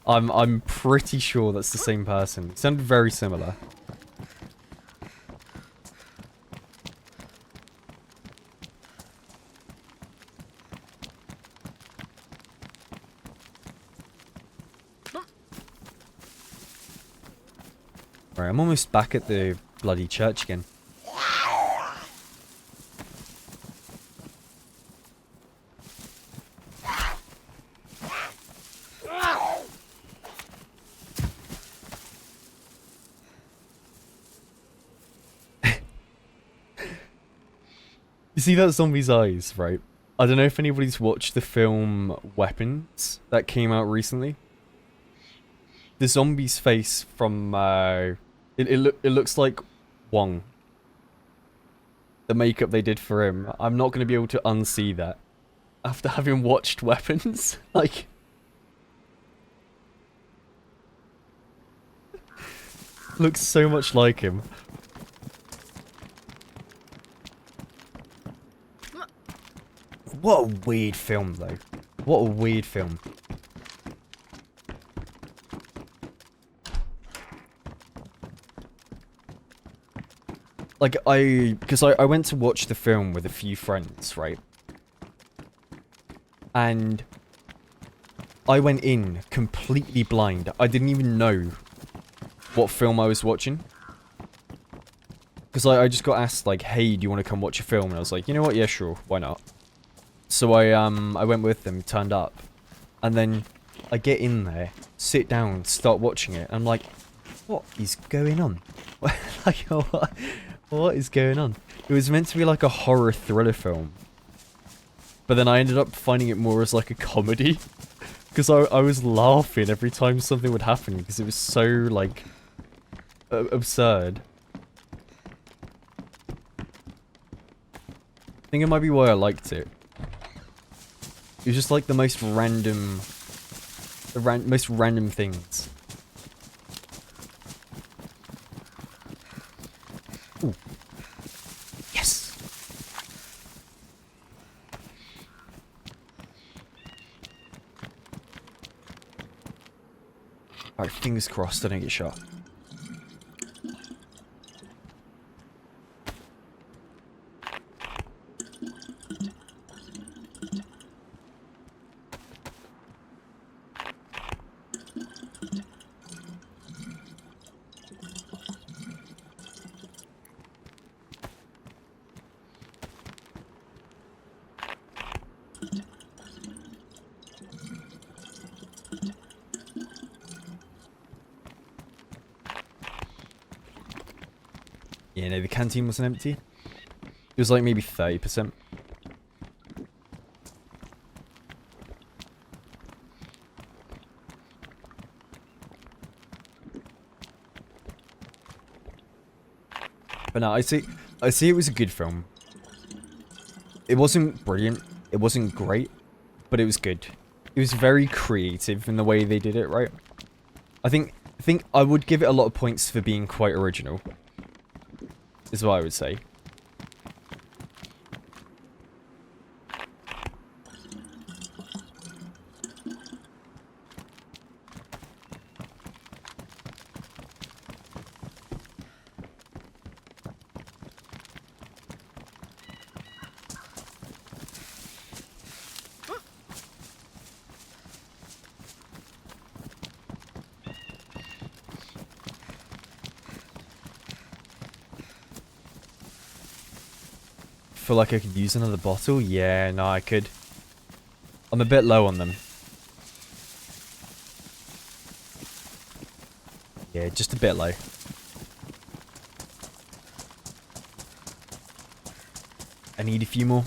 I'm pretty sure that's the same person. It sounded very similar. Right, I'm almost back at the bloody church again. You see that zombie's eyes, right? I don't know if anybody's watched the film Weapons that came out recently. The zombie's face from it looks like Wong. The makeup they did for him. I'm not going to be able to unsee that after having watched Weapons. Like, looks so much like him. What a weird film, though. What a weird film. Like, because I went to watch the film with a few friends, right? And I went in completely blind. I didn't even know what film I was watching. Because I just got asked, like, hey, do you want to come watch a film? And I was like, you know what, yeah, sure, why not? So I went with them, turned up, and then I get in there, sit down, start watching it, and I'm like, what is going on? Like, what is going on? It was meant to be like a horror thriller film, but then I ended up finding it more as like a comedy, because I was laughing every time something would happen, because it was so, like, absurd. I think it might be why I liked it. It was just like the most random, most random things. Ooh. Yes! Alright, fingers crossed I don't get shot. Yeah, no, the canteen wasn't empty. It was like maybe 30%. But no, I see it was a good film. It wasn't brilliant, it wasn't great, but it was good. It was very creative in the way they did it, right? I think I would give it a lot of points for being quite original. Is what I would say. Feel like I could use another bottle? Yeah, no, I could. I'm a bit low on them. Yeah, just a bit low. I need a few more.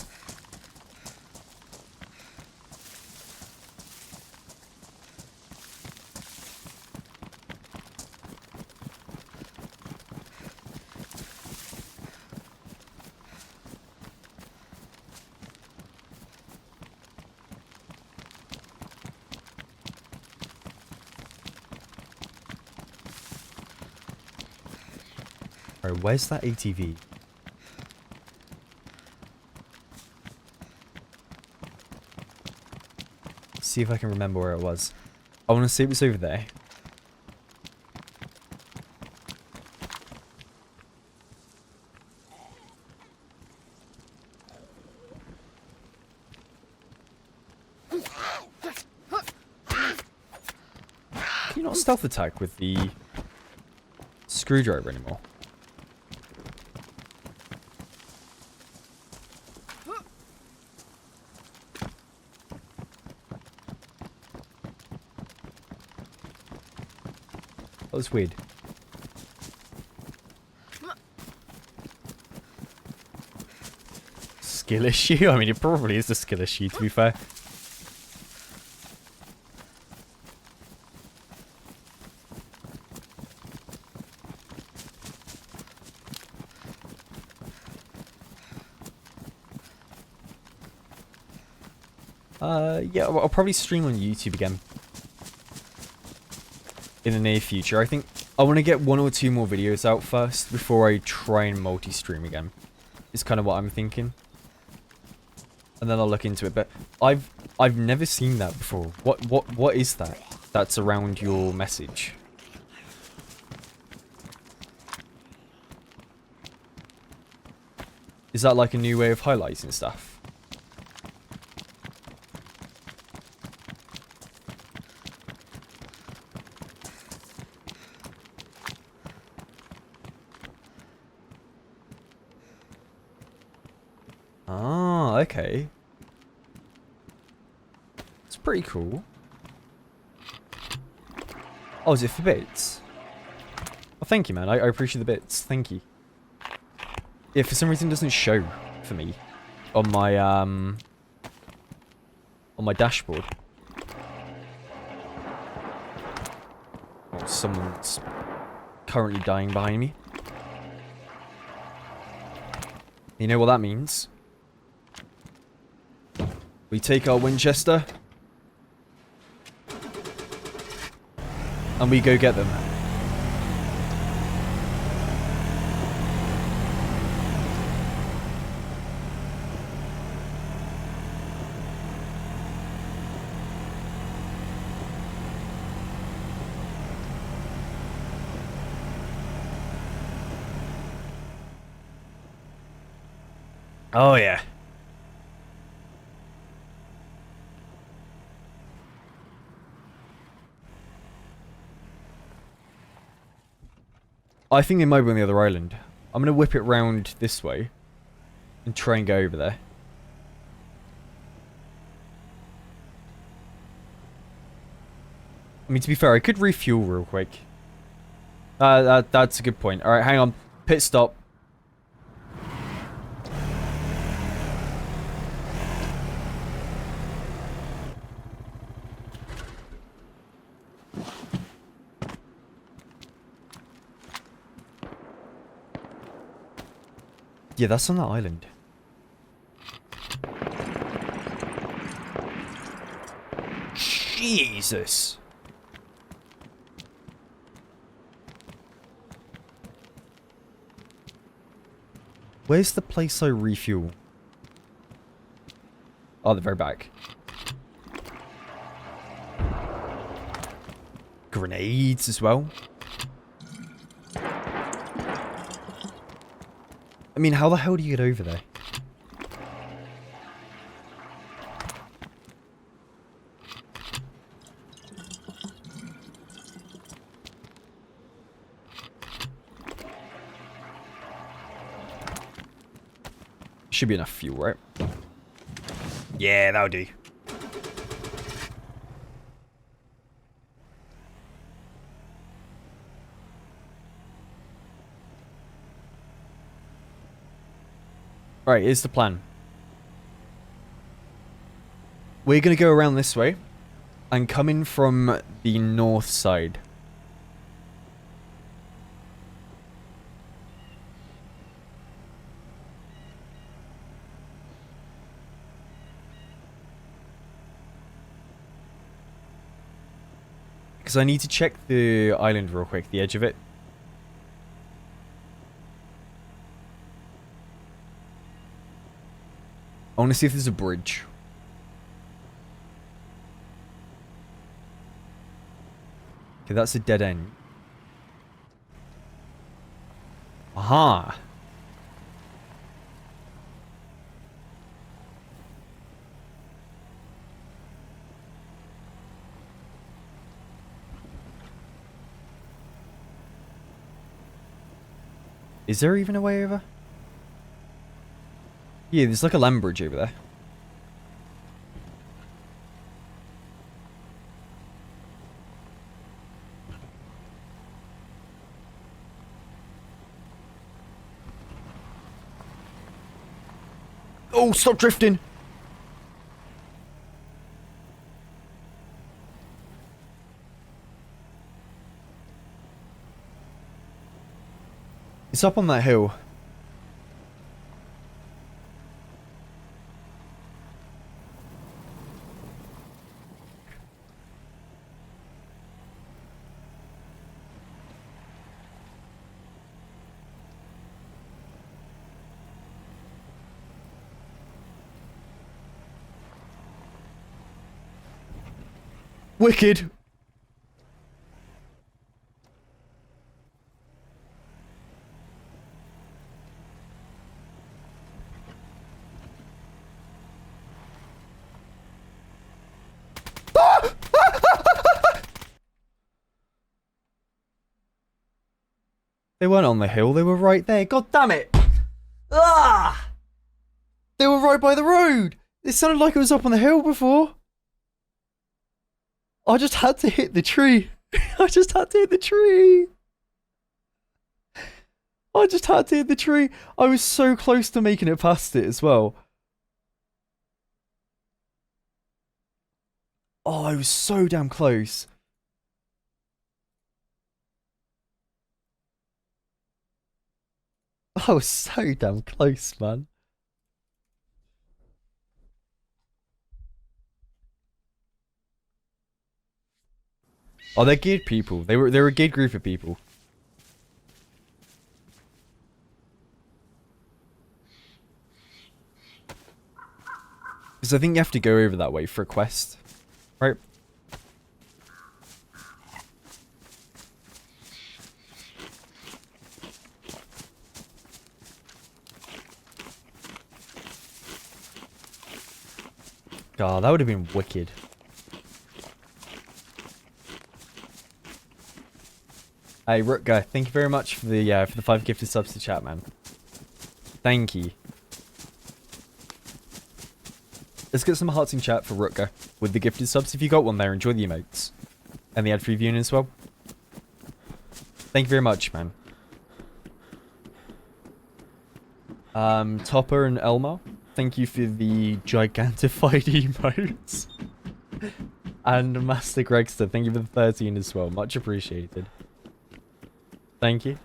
Where's that ATV? see if I can remember where it was. I want to see it was over there. Can you not stealth attack with the screwdriver anymore? That was weird. Skill issue? I mean, it probably is a skill issue, to be fair. Yeah, I'll probably stream on YouTube again. In the near future. I think I want to get 1 or 2 more videos out first before I try and multi-stream again. Is kind of what I'm thinking. And then I'll look into it. But I've never seen that before. What is that? That's around your message. Is that like a new way of highlighting stuff? Ah, okay. It's pretty cool. Oh, is it for bits? Oh, thank you, man. I appreciate the bits. Thank you. Yeah, for some reason it doesn't show for me on my dashboard. Oh, someone's currently dying behind me. You know what that means? We take our Winchester and we go get them. Oh yeah. I think they might be on the other island. I'm going to whip it round this way and try and go over there. I mean, to be fair, I could refuel real quick. That's a good point. Alright, hang on. Pit stop. Yeah, that's on that island. Jesus. Where's the place I refuel? Oh, the very back. Grenades as well. I mean, how the hell do you get over there? Should be enough fuel, right? Yeah, that'll do. Right, here's the plan. We're going to go around this way and come in from the north side. Because I need to check the island real quick, the edge of it. I want to see if there's a bridge. Okay, that's a dead end. Aha! Is there even a way over? Yeah, there's like a land bridge over there. Oh, stop drifting! It's up on that hill. Wicked! They weren't on the hill, they were right there. God damn it! Ah! They were right by the road! It sounded like it was up on the hill before. I just had to hit the tree. I just had to hit the tree. I just had to hit the tree. I was so close to making it past it as well. Oh, I was so damn close. I was so damn close, man. Oh, they're geared people. They're a geared group of people. Because I think you have to go over that way for a quest, right? God, that would have been wicked. Hey, Rutger, thank you very much for the 5 gifted subs to chat, man. Thank you. Let's get some hearts in chat for Rutger with the gifted subs. If you got one there, enjoy the emotes. And the ad-free viewing as well. Thank you very much, man. Topper and Elmar, thank you for the gigantified emotes. And Master Gregster, thank you for the 13 as well. Much appreciated. Thank you.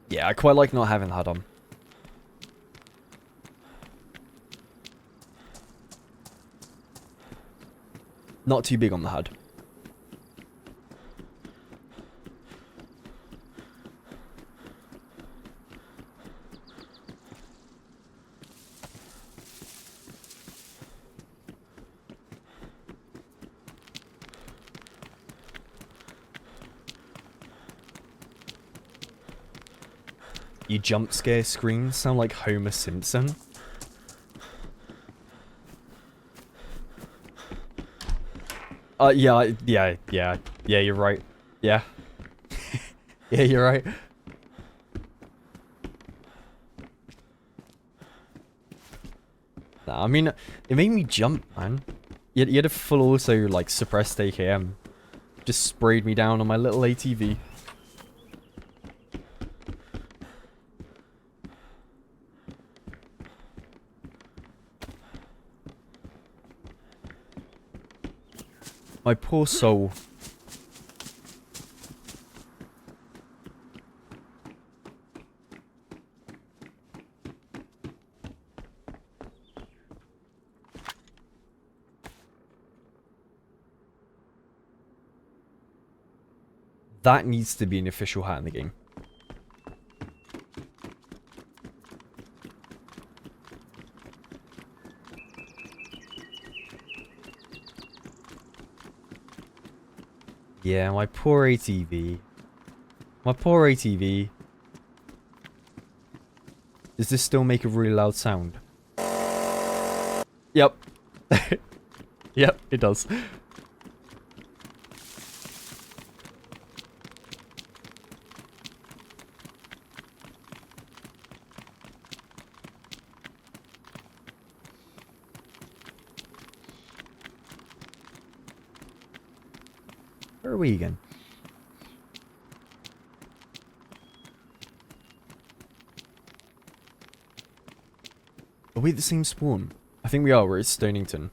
Yeah, I quite like not having the HUD on. Not too big on the HUD. You jump scare screams sound like Homer Simpson. Yeah, you're right. Yeah. Yeah, you're right. Nah, I mean, it made me jump, man. You had a full also, like, suppressed AKM. Just sprayed me down on my little ATV. My poor soul. That needs to be an official hat in the game. Yeah, my poor ATV. My poor ATV. Does this still make a really loud sound? Yep. Yep, it does. Where are we again? Are we at the same spawn? I think we are. We're at Stonington.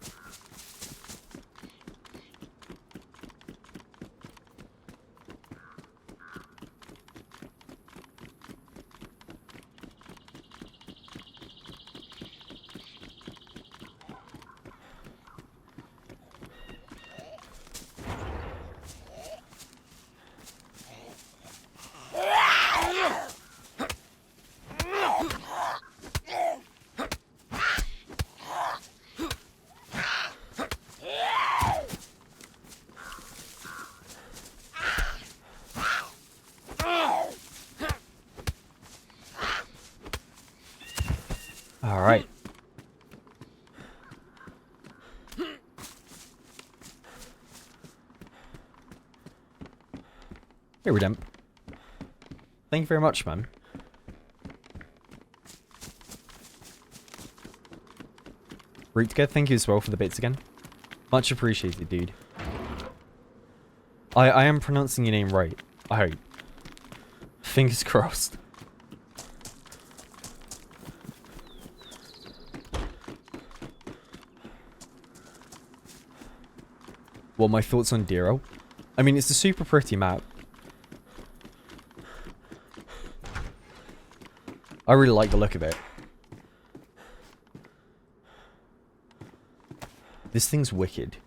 Alright. Here we dump. Thank you very much, man. Rootgear, thank you as well for the bits again. Much appreciated, dude. I am pronouncing your name right. I hope. Fingers crossed. What my thoughts on Dero? I mean, it's a super pretty map. I really like the look of it. This thing's wicked.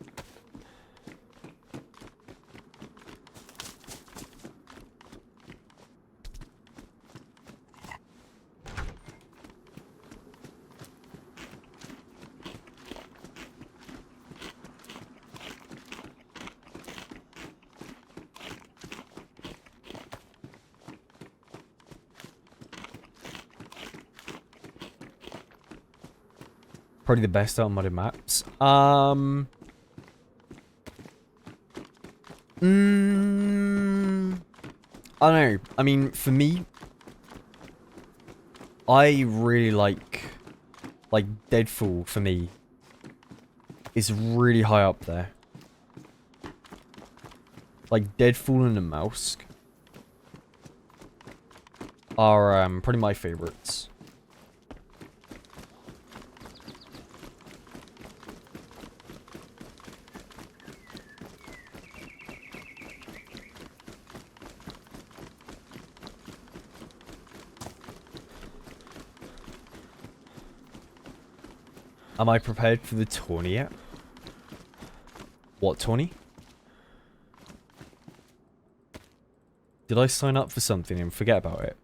Probably the best out of modded maps. I don't know. I mean, for me, I really like Deadfall for me is really high up there. Like Deadfall and the Mouse are probably my favorites. Am I prepared for the tourney yet? What tourney? Did I sign up for something and forget about it?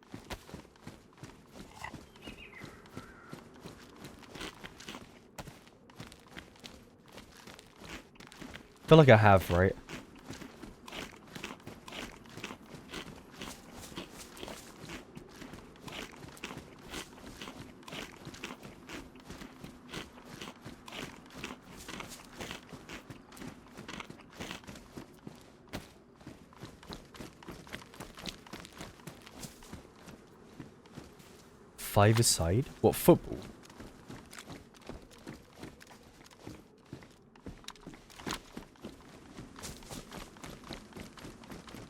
Feel like I have, right? Five-a-side? What, football?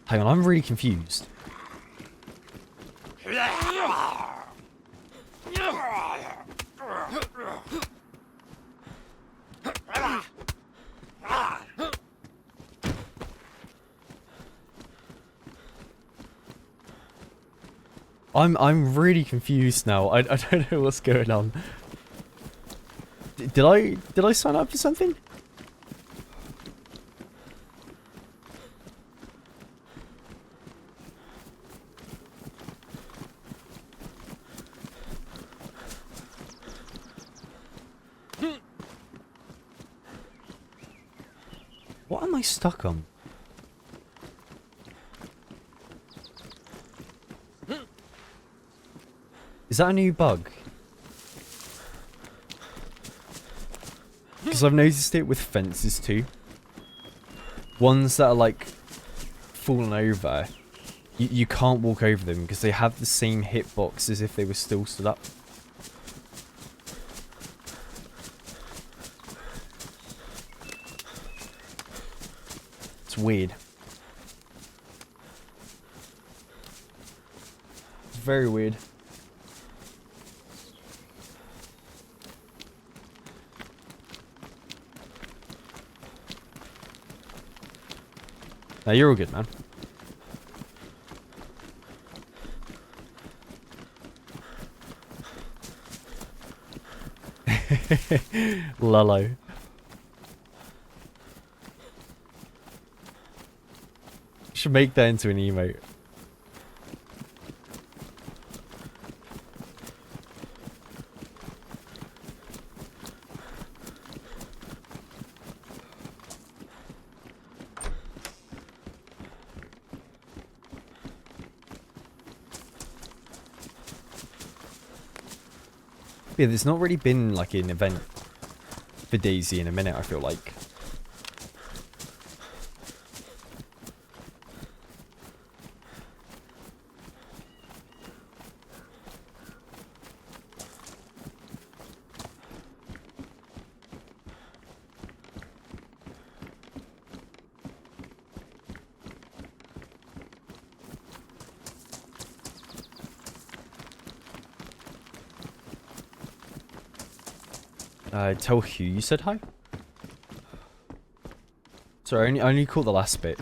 Hang on, I'm really confused. I'm really confused now. I don't know what's going on. Did I sign up for something? What am I stuck on? Is that a new bug? Because I've noticed it with fences too. Ones that are like fallen over, you can't walk over them because they have the same hitbox as if they were still stood up. It's weird. It's very weird. No, you're all good, man. Lullo. Should make that into an emote. Yeah, there's not really been like an event for DayZ in a minute, I feel like. Tell Hugh you said hi? Sorry, I only caught the last bit.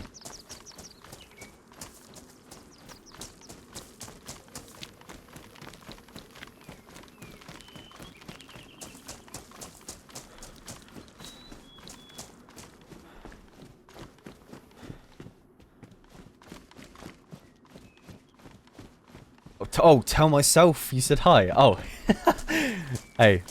Oh, tell myself you said hi. Oh. Hey.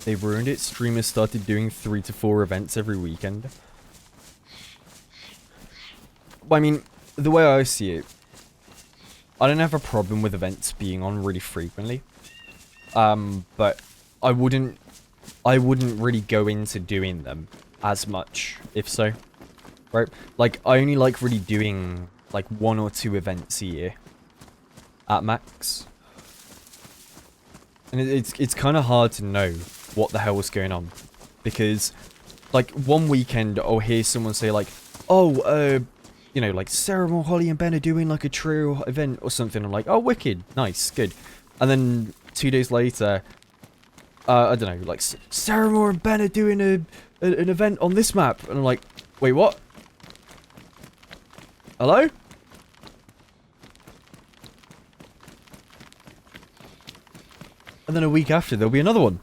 They ruined it. Streamers started doing 3 to 4 events every weekend. But I mean, the way I see it, I don't have a problem with events being on really frequently. But I wouldn't really go into doing them as much, if so. Right? Like, I only like really doing like 1 or 2 events a year. At max. And it's kind of hard to know what the hell was going on, because like one weekend I'll hear someone say like, oh, you know, like Sarah, Holly and Ben are doing like a trio event or something. I'm like, oh, wicked, nice, good. And then 2 days later, I don't know, like Sarah and Ben are doing an event on this map, and I'm like, wait, what? Hello? And then a week after there'll be another one.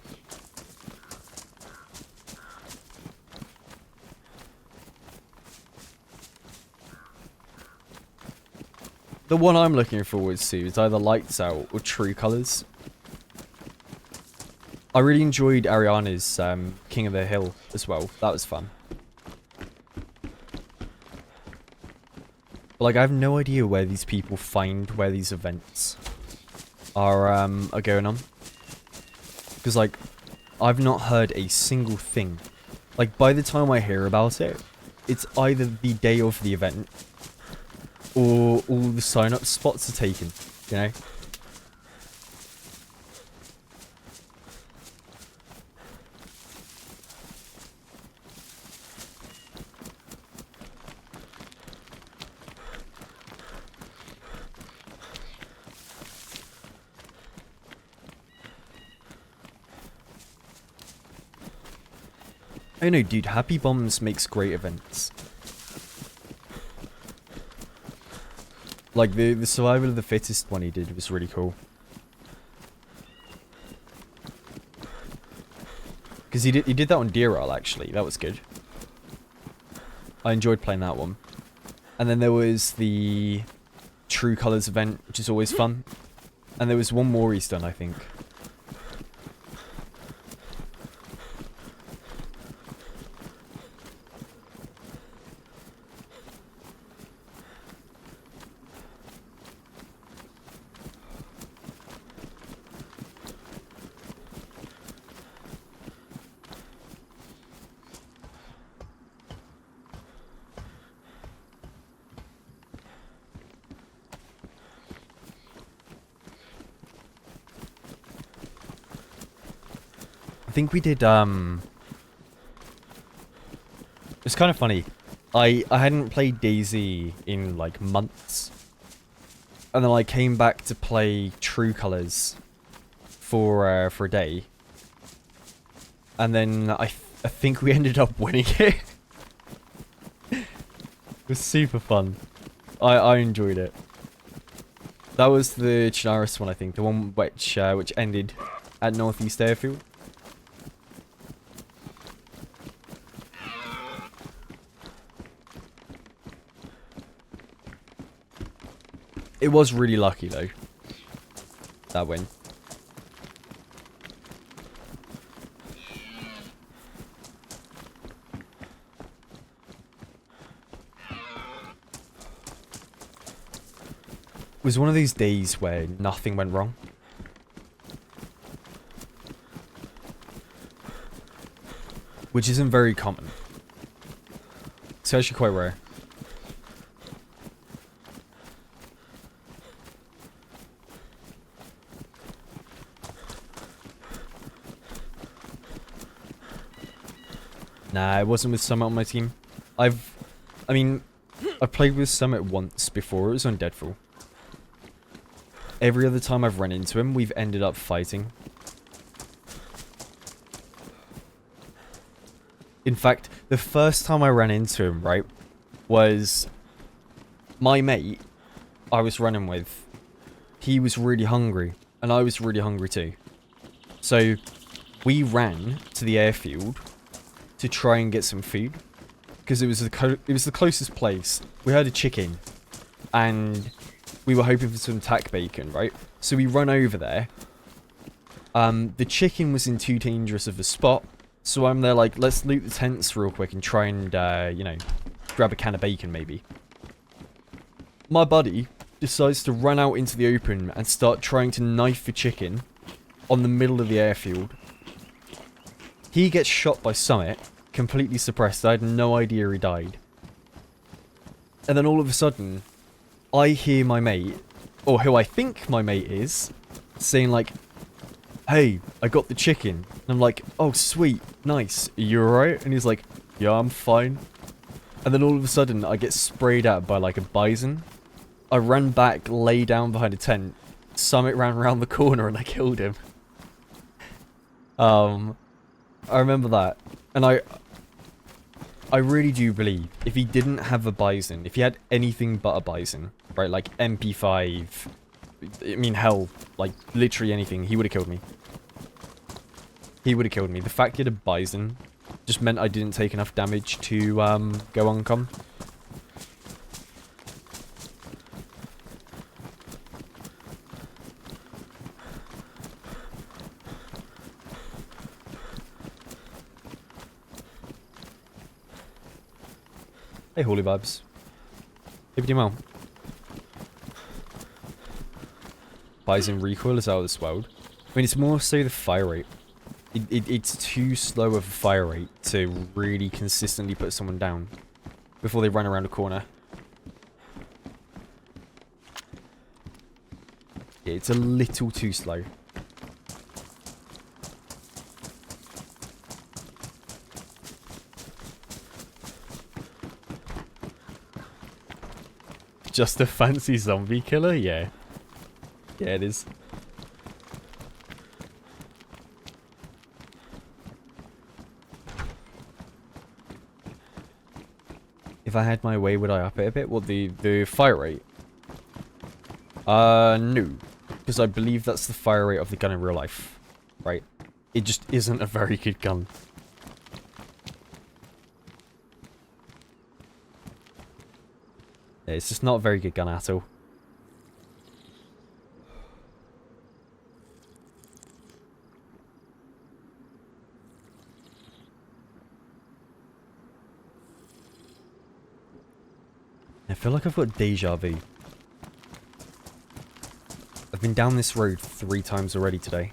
The one I'm looking forward to is either Lights Out or True Colours. I really enjoyed Ariana's King of the Hill as well. That was fun. But, like, I have no idea where these people find where these events are going on. Because, like, I've not heard a single thing. Like, by the time I hear about it, it's either the day of the event or all the sign-up spots are taken, you know? I know, dude, Happy Bombs makes great events. Like, the survival of the fittest one he did was really cool. Because he did that on Deer Isle, actually. That was good. I enjoyed playing that one. And then there was the True Colours event, which is always fun. And there was one more he's done, I think. I think we did, it's kind of funny. I hadn't played DayZ in, like, months. And then I came back to play True Colours for a day. And then I think we ended up winning it. It was super fun. I enjoyed it. That was the Chinaris one, I think. The one which ended at Northeast Airfield. It was really lucky, though. That win. It was one of these days where nothing went wrong. Which isn't very common. It's actually quite rare. Nah, it wasn't with Summit on my team. I mean, I've played with Summit once before. It was on Deadfall. Every other time I've run into him, we've ended up fighting. In fact, the first time I ran into him, right, was my mate I was running with. He was really hungry, and I was really hungry too. So, we ran to the airfield to try and get some food, because it was the closest place. We had a chicken, and we were hoping for some tack bacon, right? So we run over there. The chicken was in too dangerous of a spot, so I'm there like, let's loot the tents real quick and try and, you know, grab a can of bacon maybe. My buddy decides to run out into the open and start trying to knife the chicken on the middle of the airfield. He gets shot by Summit, completely suppressed. I had no idea he died. And then all of a sudden, I hear my mate, or who I think my mate is, saying like, hey, I got the chicken. And I'm like, oh sweet, nice, are you alright? And he's like, yeah, I'm fine. And then all of a sudden, I get sprayed at by like a bison. I ran back, lay down behind a tent. Summit ran around the corner and I killed him. I remember that. And I really do believe if he didn't have a bison, if he had anything but a bison, right, like MP5, I mean, hell, like literally anything, he would have killed me. He would have killed me. The fact he had a bison just meant I didn't take enough damage to go uncom. Hey, Holy Vibes. Hey, BDML. Bison recoil is out of this world. I mean, it's more so the fire rate. It's too slow of a fire rate to really consistently put someone down before they run around a corner. Yeah, it's a little too slow. Just a fancy zombie killer? Yeah. Yeah, it is. If I had my way, would I up it a bit? What, the fire rate? No. Because I believe that's the fire rate of the gun in real life. Right? It just isn't a very good gun. Yeah, it's just not a very good gun at all. I feel like I've got deja vu. I've been down this road 3 times already today.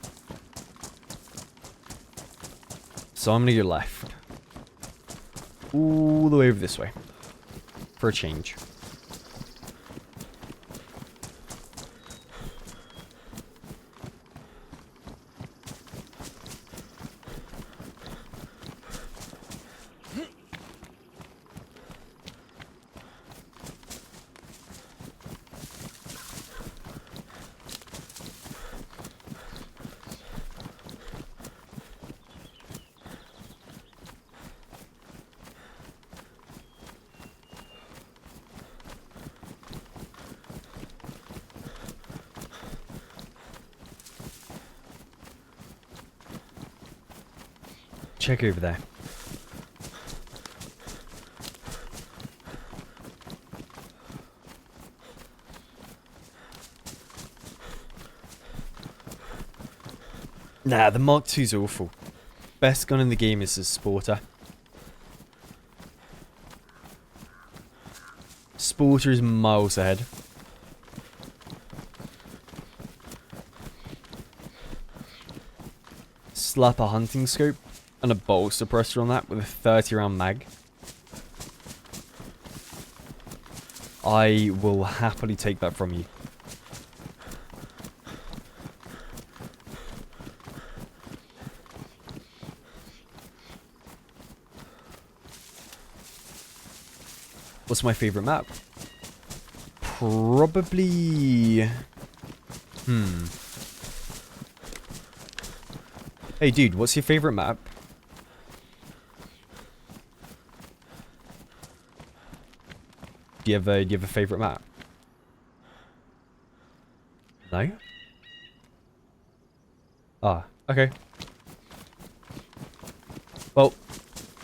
So I'm gonna go left. All the way over this way. For a change. Check over there. Nah, the Mark II's awful. Best gun in the game is the Sporter. Sporter is miles ahead. Slap a hunting scope and a bolt suppressor on that with a 30 round mag. I will happily take that from you. What's my favorite map? Probably... Hey dude, what's your favorite map? Do you have a favorite map? No? Ah, okay. Well,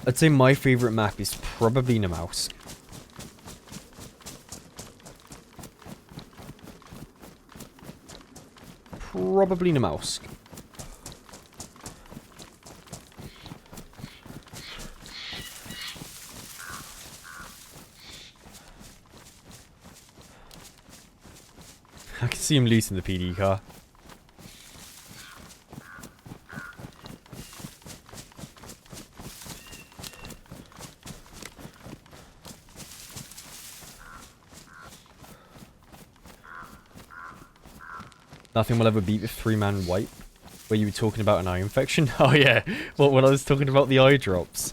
I'd say my favorite map is probably Namausk. Probably Namausk. I can see him looting the PD car. Nothing will ever beat the 3-man wipe, where you were talking about an eye infection. Oh yeah, well, when I was talking about the eye drops,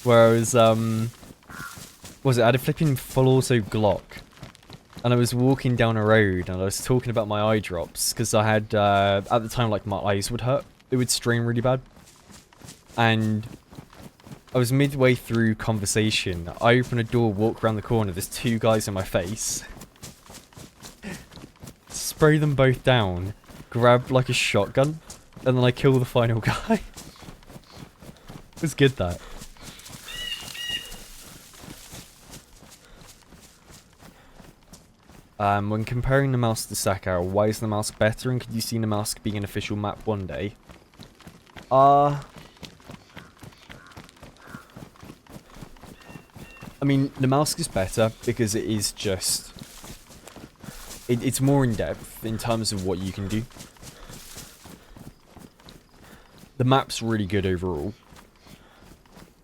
where I was I had a flipping full auto Glock, and I was walking down a road, and I was talking about my eye drops, because I had, at the time, like, my eyes would hurt. It would strain really bad. And I was midway through conversation. I open a door, walk around the corner, there's 2 guys in my face. Spray them both down, grab, like, a shotgun, and then I kill the final guy. It was good, that. When comparing Namausk to Sakau, why is Namausk better, and could you see Namausk being an official map one day? I mean, Namausk is better because it is just... It's more in-depth in terms of what you can do. The map's really good overall.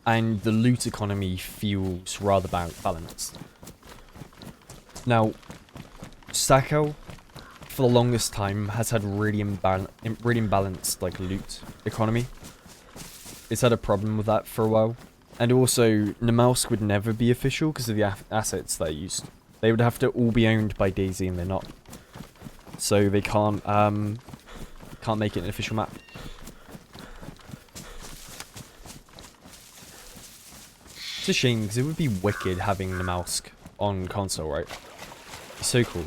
And the loot economy feels rather balanced. Now, Sakau, for the longest time, has had really imbalanced, like, loot economy. It's had a problem with that for a while. And also, Namausk would never be official because of the assets they used. They would have to all be owned by DayZ, and they're not. So they can't make it an official map. It's a shame, because it would be wicked having Namausk on console, right? It's so cool.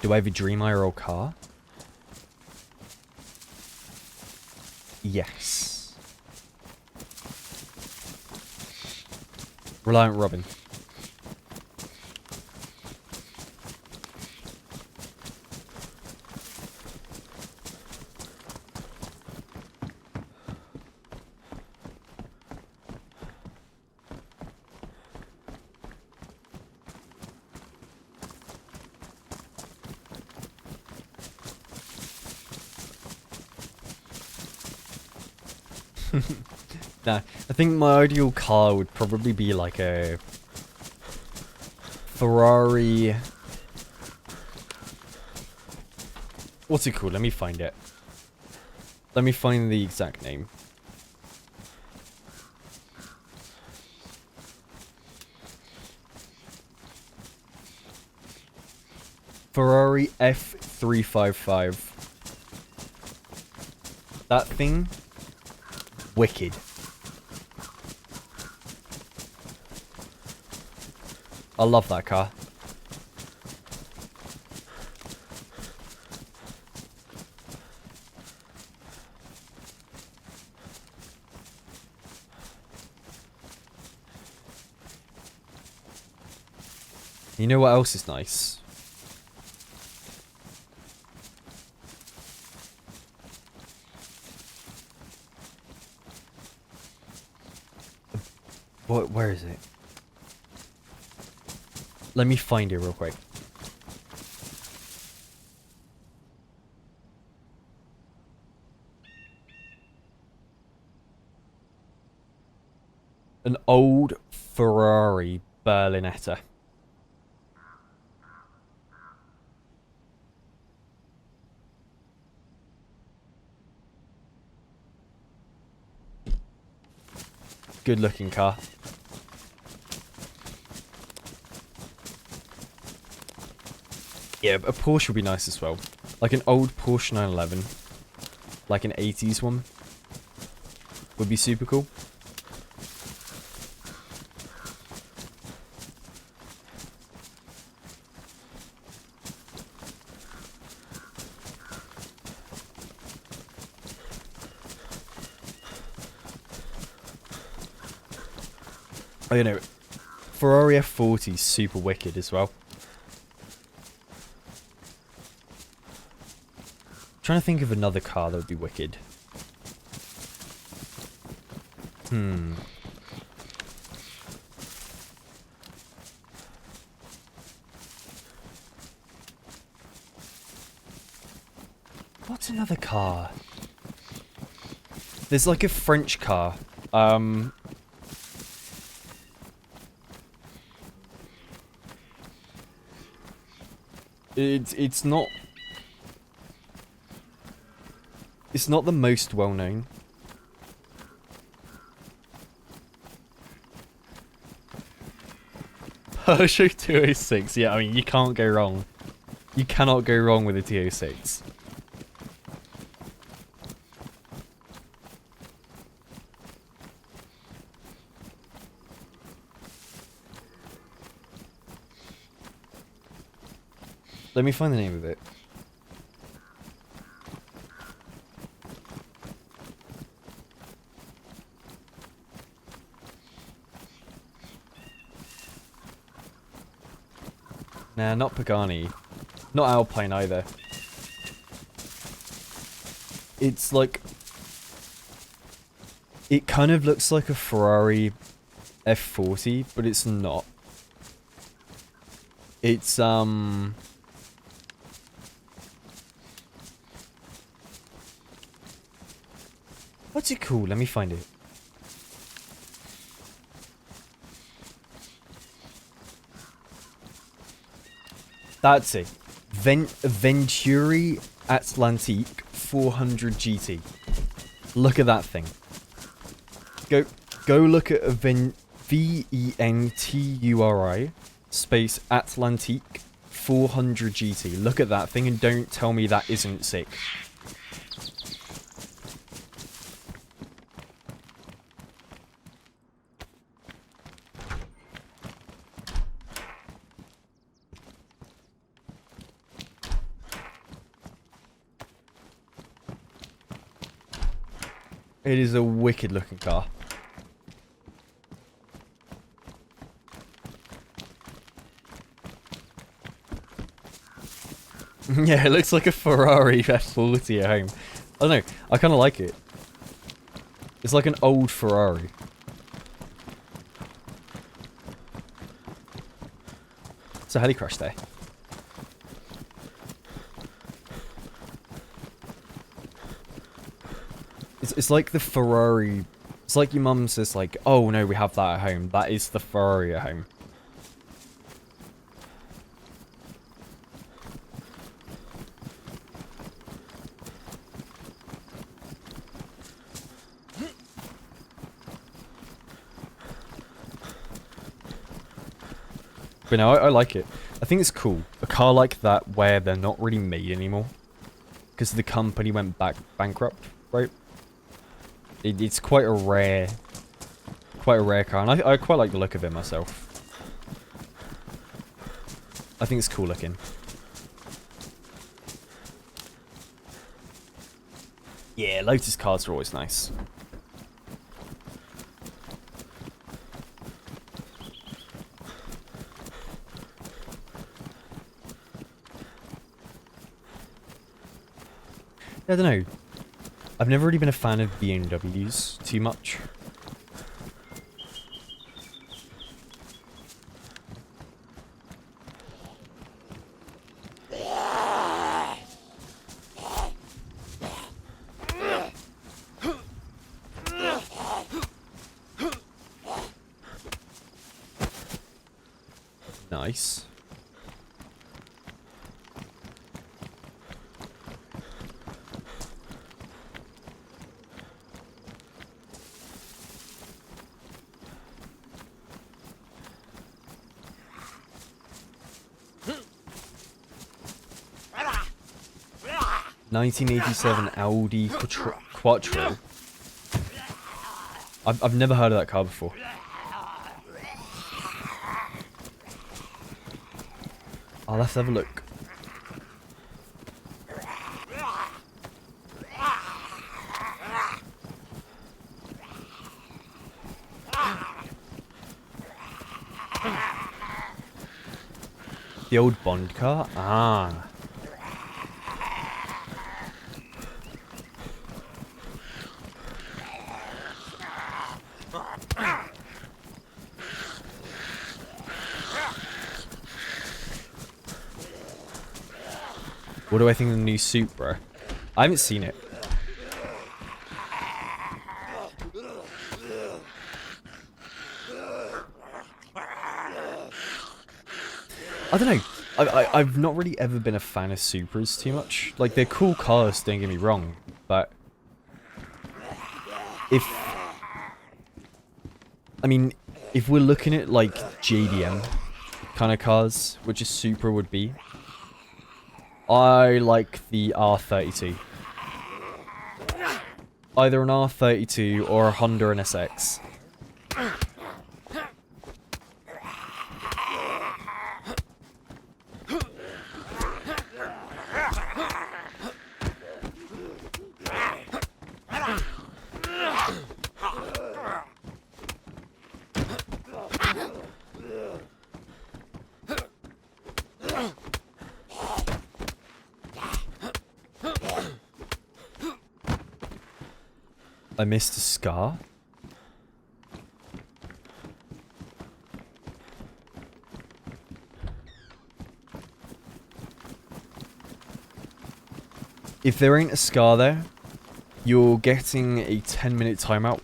Do I have a dream IRL car? Yes. Reliant Robin. Nah, I think my ideal car would probably be like a Ferrari. What's it called? Let me find it. Let me find the exact name. Ferrari F355. That thing, wicked. I love that car. You know what else is nice? What? Where is it? Let me find it real quick. An old Ferrari Berlinetta. Good looking car. Yeah, a Porsche would be nice as well. Like an old Porsche 911. Like an 80s one. Would be super cool. Oh, you know, Ferrari F40 is super wicked as well. Trying to think of another car that would be wicked. What's another car? There's like a French car. It's not the most well known. Peugeot 206. Yeah, I mean you can't go wrong. You cannot go wrong with a 206. Let me find the name of it. Nah, not Pagani. Not Alpine either. It's like... It kind of looks like a Ferrari F40, but it's not. It's, what's it called? Let me find it. That's it. Venturi Atlantique 400 GT. Look at that thing. Go look at a Venturi space Atlantique 400 GT. Look at that thing and don't tell me that isn't sick. It is a wicked looking car. Yeah, it looks like a Ferrari that's forward to your home. I don't know, I kind of like it. It's like an old Ferrari. It's a heli crash there. It's like the Ferrari. It's like your mum says like, oh no, we have that at home. That is the Ferrari at home. But no, I like it. I think it's cool. A car like that where they're not really made anymore. Because the company went bankrupt, right? It's quite a rare car. And I quite like the look of it myself. I think it's cool looking. Yeah, Lotus cars are always nice. I don't know. I've never really been a fan of BMWs too much. Nice. ...1987 Audi Quattro. I've never heard of that car before. I'll have to have a look. The old Bond car? Ah. What do I think of the new Supra? I haven't seen it. I don't know. I've not really ever been a fan of Supras too much. Like, they're cool cars, don't get me wrong. But if we're looking at like JDM kind of cars, which a Supra would be, I like the R32. Either an R32 or a Honda NSX. I missed a scar. If there ain't a scar there, you're getting a 10-minute timeout.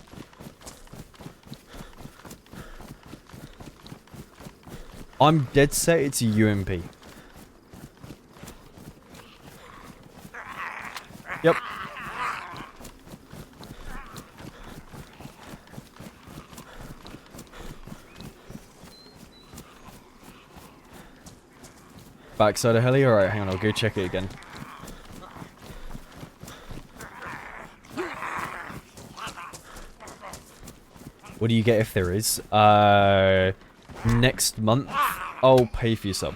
I'm dead set it's a UMP. Yep. Backside of heli? Alright, hang on, I'll go check it again. What do you get if there is? Next month, I'll pay for your sub.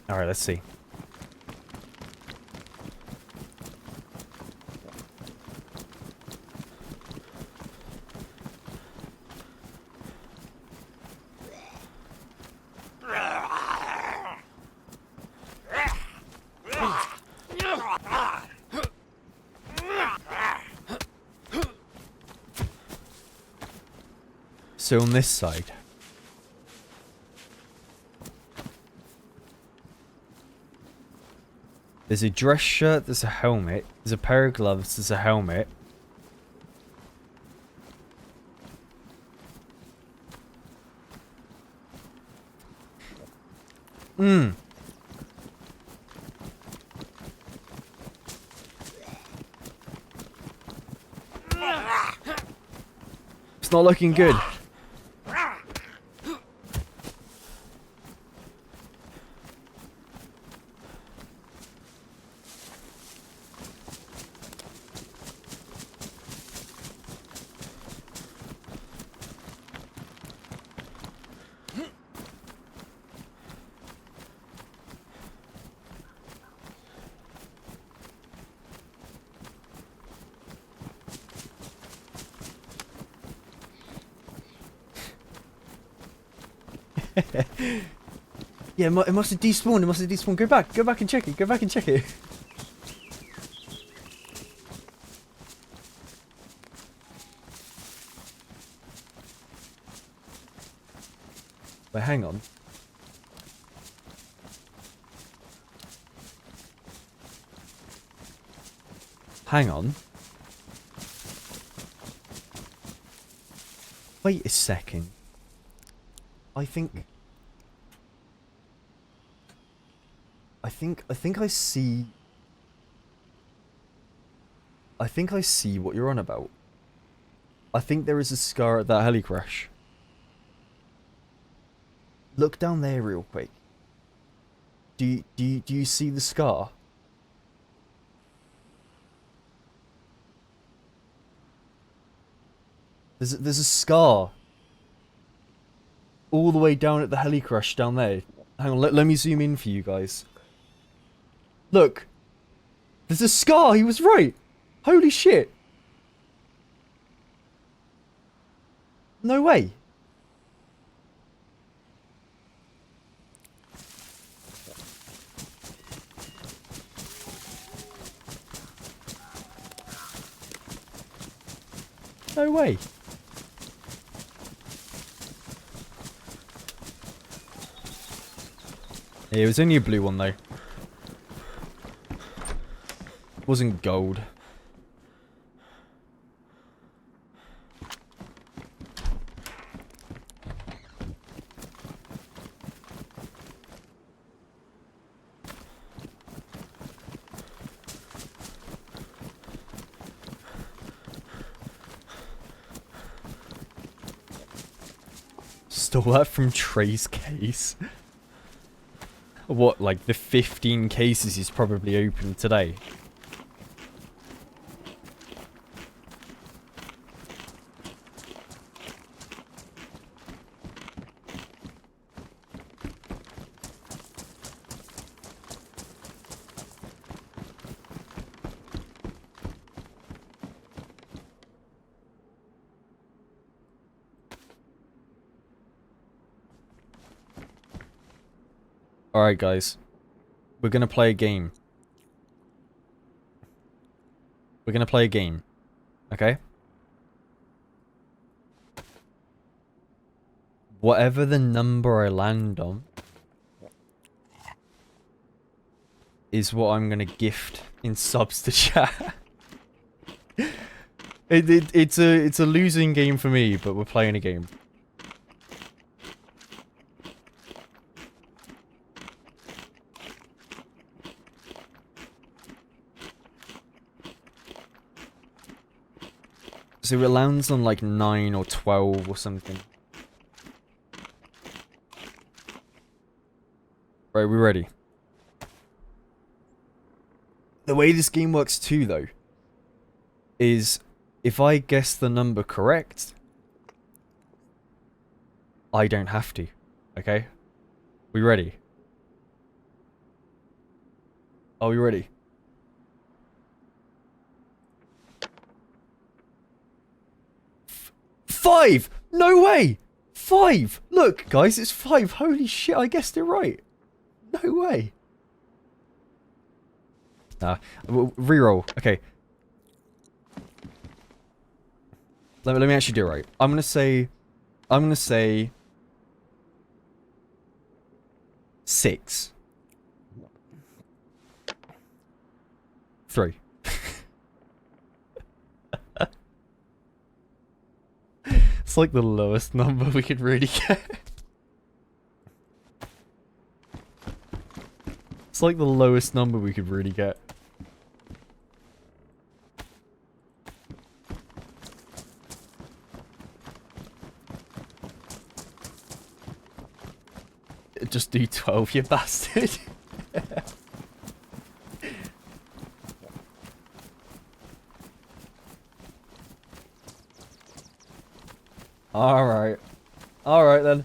Alright, let's see. So on this side. There's a dress shirt, there's a helmet, there's a pair of gloves, there's a helmet. It's not looking good. Yeah, it must have despawned. It must have despawned. Go back and check it. Go back and check it. Wait, hang on. Hang on. Wait a second. I think I see. I think I see what you're on about. I think there is a scar at that heli crash. Look down there real quick. Do you see the scar? There's a scar all the way down at the heli crash down there. Hang on, let me zoom in for you guys. Look. There's a scar, he was right. Holy shit. No way. No way. Yeah, it was only a blue one though. It wasn't gold. Stole that from Trey's case. What, like the 15 cases he's probably opened today? Alright guys, we're gonna play a game. We're gonna play a game, okay? Whatever the number I land on is what I'm gonna gift in subs to chat. It's a losing game for me, but we're playing a game. So it lands on like 9 or 12 or something. Right, we're ready. The way this game works too, though, is if I guess the number correct, I don't have to. Okay? We ready? Are we ready? Five! No way! 5! Look, guys, it's 5. Holy shit, I guessed it right. No way. Nah, reroll. Okay. Let me actually do it right. I'm gonna say 6. 3. It's like the lowest number we could really get. It's like the lowest number we could really get. Just do 12, you bastard. Alright. Alright then.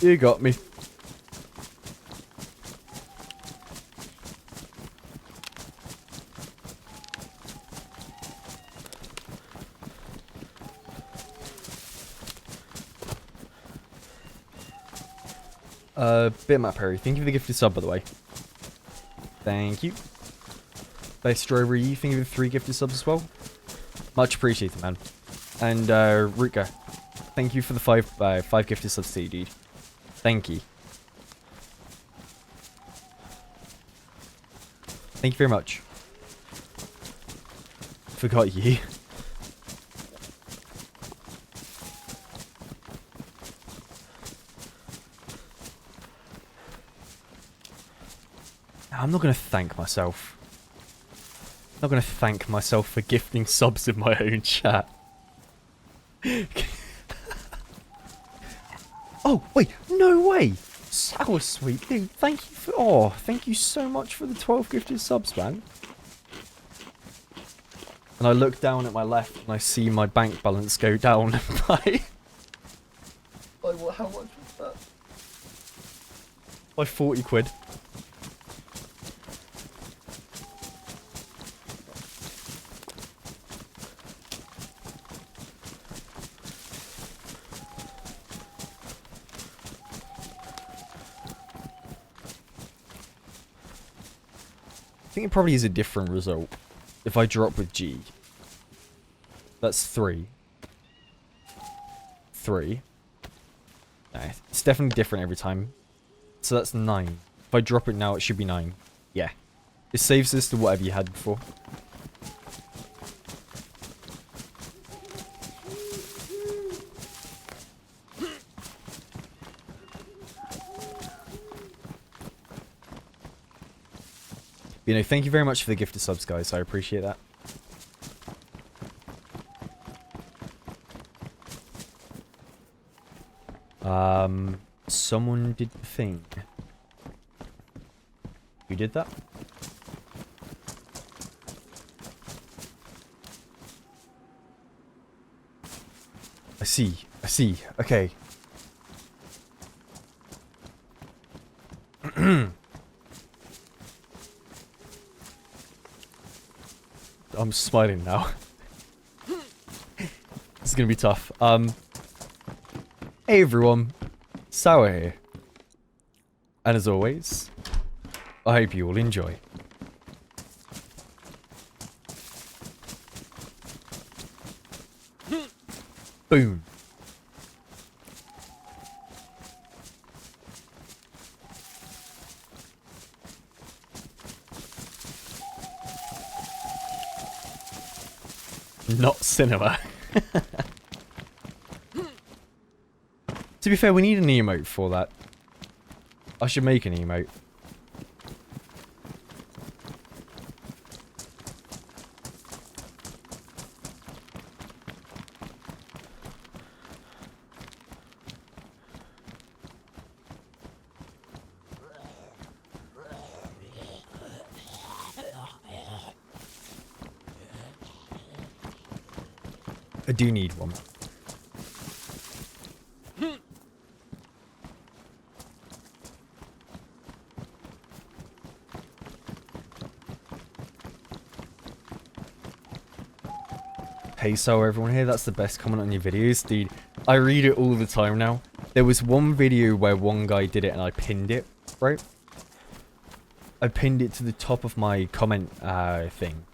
You got me. Bitmap Harry, thank you for the gifted sub, by the way. Thank you. Best Drover E, thank you for the 3 gifted subs as well. Much appreciated, man. And, Rutka, thank you for the 5 gifted subs to you, dude. Thank you. Thank you very much. Forgot you. I'm not going to thank myself. I'm not going to thank myself for gifting subs in my own chat. Oh, wait, no way! SourSweet, dude, thank you for... Oh, thank you so much for the 12 gifted subs, man. And I look down at my left and I see my bank balance go down by... What, how much was that? By 40 quid. I think it probably is a different result if I drop with G. That's 3. 3. No, it's definitely different every time. So that's 9. If I drop it now, it should be 9. Yeah. It saves this to whatever you had before. You know, thank you very much for the gifted subs, guys. I appreciate that. Someone did the thing. You did that? I see. I see. Okay. I'm smiling now. This is gonna be tough. Hey everyone, Sour here. And as always, I hope you all enjoy. Boom. Not cinema. To be fair, we need an emote for that. I should make an emote. I do need one. Hey, so everyone here, that's the best comment on your videos. Dude, I read it all the time now. There was one video where one guy did it and I pinned it, right? I pinned it to the top of my comment thing.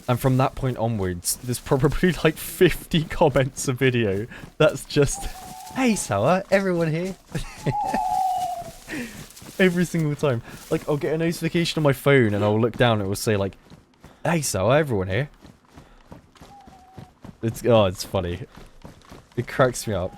And from that point onwards, there's probably like 50 comments a video. That's just, hey, Sour, everyone here. Every single time. Like, I'll get a notification on my phone and I'll look down and it will say like, hey, Sour, everyone here. It's funny. It cracks me up.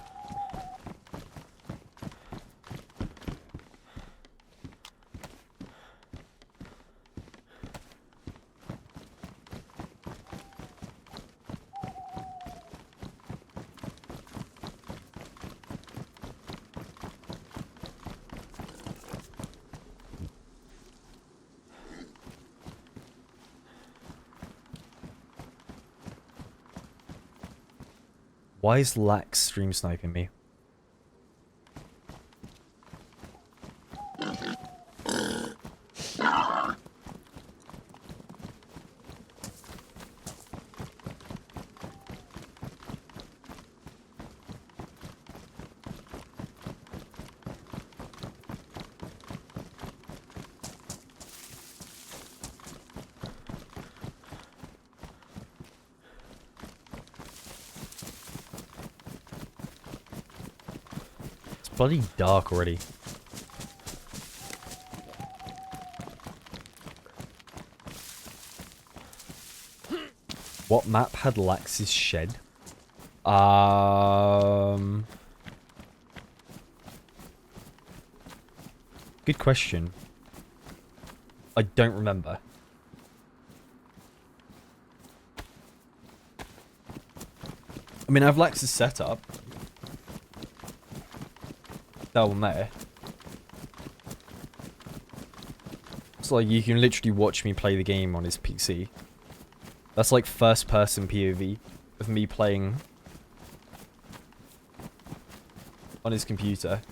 Why is Lax stream sniping me? Bloody dark already. What map had Lax's shed? Good question. I don't remember. I mean, I have Lax's setup. That one there. It's like you can literally watch me play the game on his PC. That's like first person POV of me playing on his computer.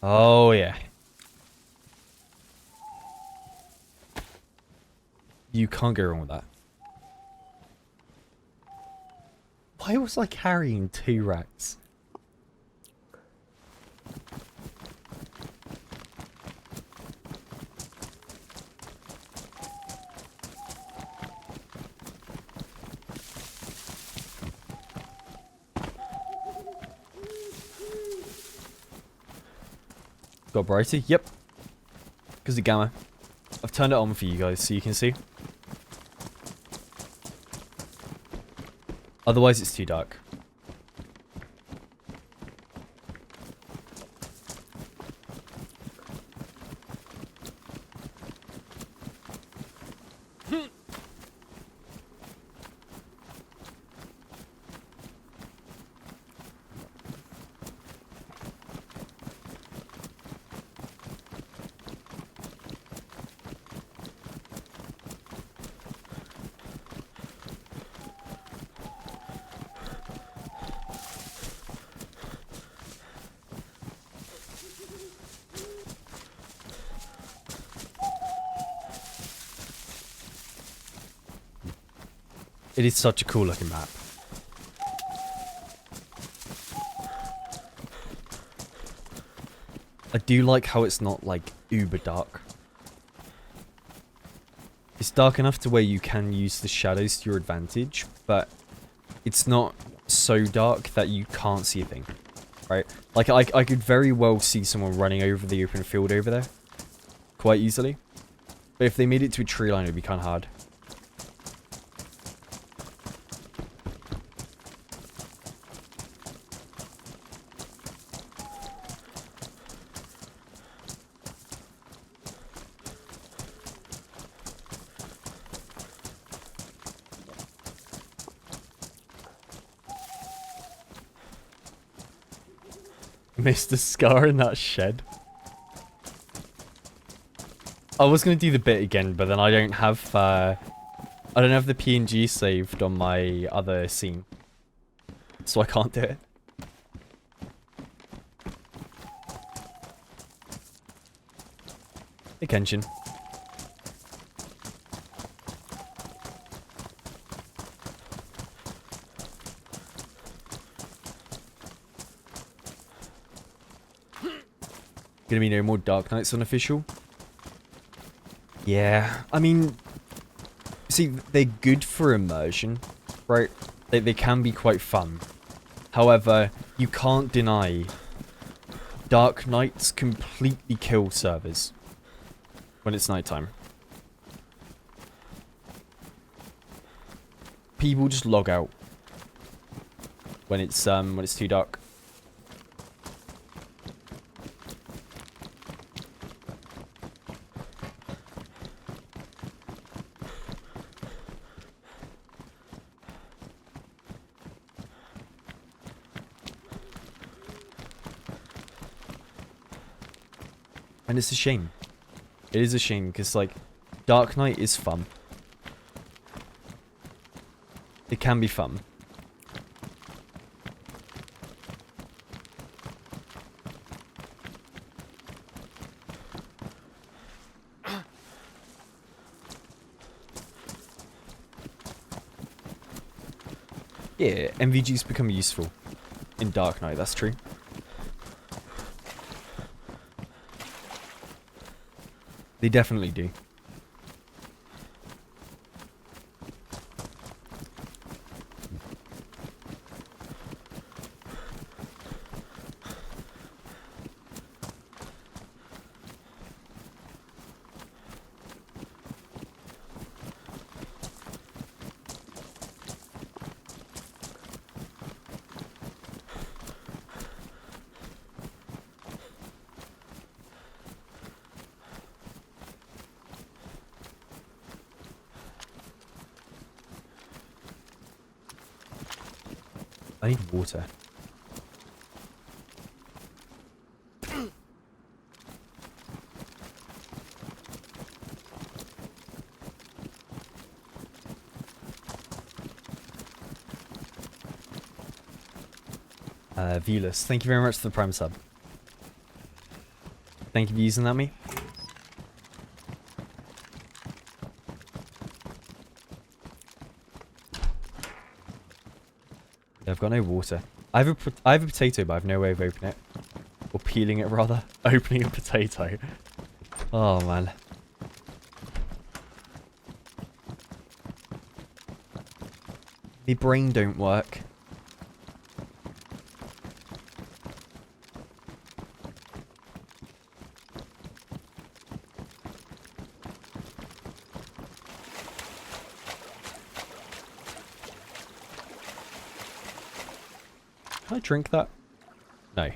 Oh, yeah. You can't go wrong with that. Why was I carrying 2 rats? Got brighter? Yep. Because the gamma. I've turned it on for you guys so you can see. Otherwise it's too dark. It is such a cool looking map. I do like how it's not like uber dark. It's dark enough to where you can use the shadows to your advantage, but it's not so dark that you can't see a thing, right? Like I could very well see someone running over the open field over there quite easily. But if they made it to a tree line, it'd be kind of hard. Missed a scar in that shed. I was gonna do the bit again, but then I don't have the PNG saved on my other scene, so I can't do it. Hey, Kenshin. Gonna be no more Dark Knights on official? Yeah, I mean, see, they're good for immersion, right? They can be quite fun. However, you can't deny Dark Knights completely kill servers when it's nighttime. People just log out when it's too dark. And it's a shame. It is a shame, because, like, Dark Knight is fun. It can be fun. Yeah, MVGs become useful in Dark Knight, that's true. They definitely do. I need water. Viewless, thank you very much for the Prime sub. Thank you for using that, me. I've got no water. I have a potato, but I have no way of opening it. Or peeling it, rather. Opening a potato. Oh, man. My brain don't work. Can I drink that? No.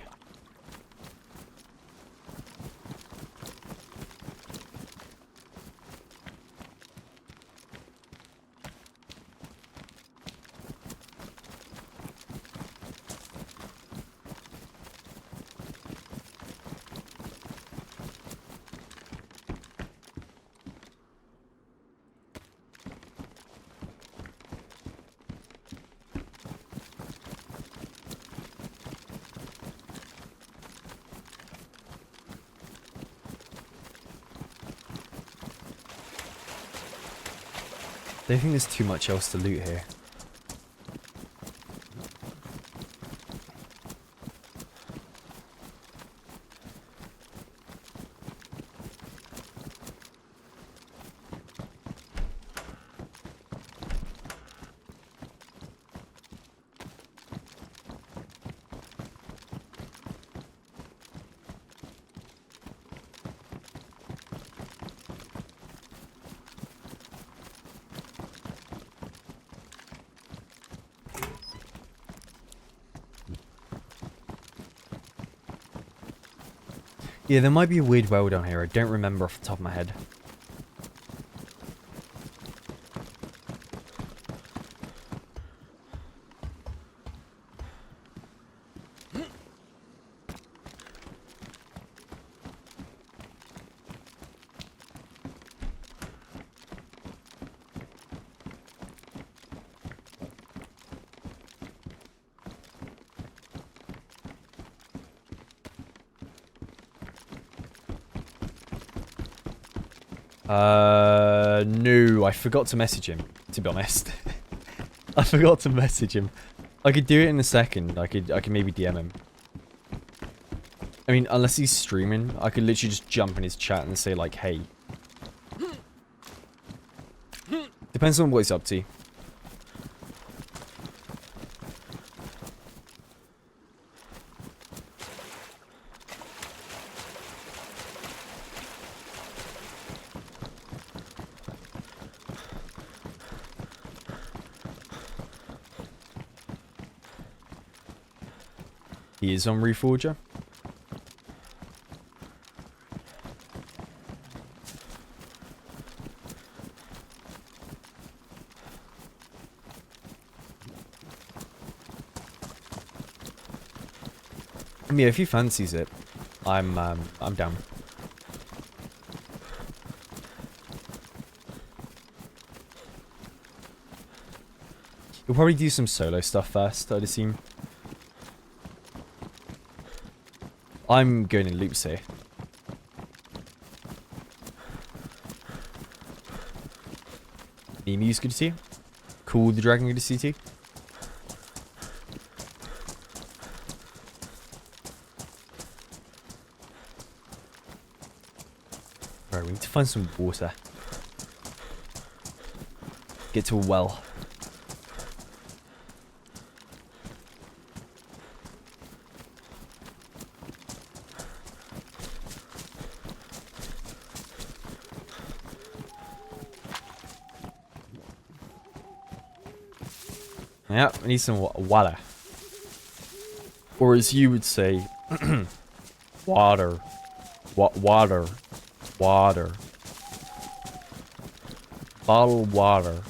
I don't think there's too much else to loot here. Yeah, there might be a weird well down here. I don't remember off the top of my head. No, I forgot to message him, to be honest. I forgot to message him. I could do it in a second. I could maybe DM him. I mean, unless he's streaming, I could literally just jump in his chat and say, like, hey. Depends on what he's up to. He is on Reforger. Yeah, if he fancies it, I'm down. He'll probably do some solo stuff first, I'd assume. I'm going in loops here. Emu's good to see you. Cool the Dragon good to see you too. Right, we need to find some water. Get to a well. Yeah, we need some water. Or as you would say, water. Water. Water. Bottled water.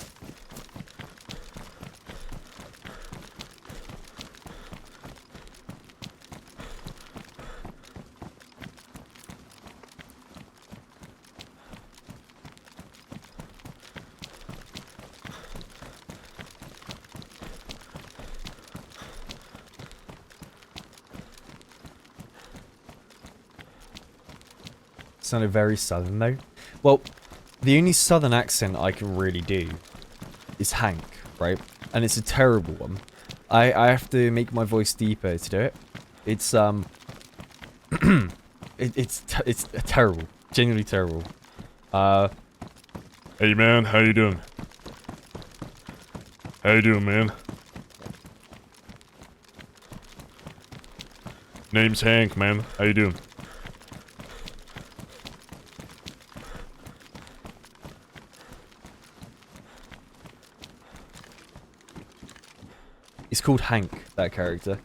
Sounded very southern though. Well, the only southern accent I can really do is Hank, right? And it's a terrible one. I have to make my voice deeper to do it. It's it's terrible, genuinely terrible. Hey man, how you doing? How you doing, man? Name's Hank, man. How you doing? It's called Hank, that character.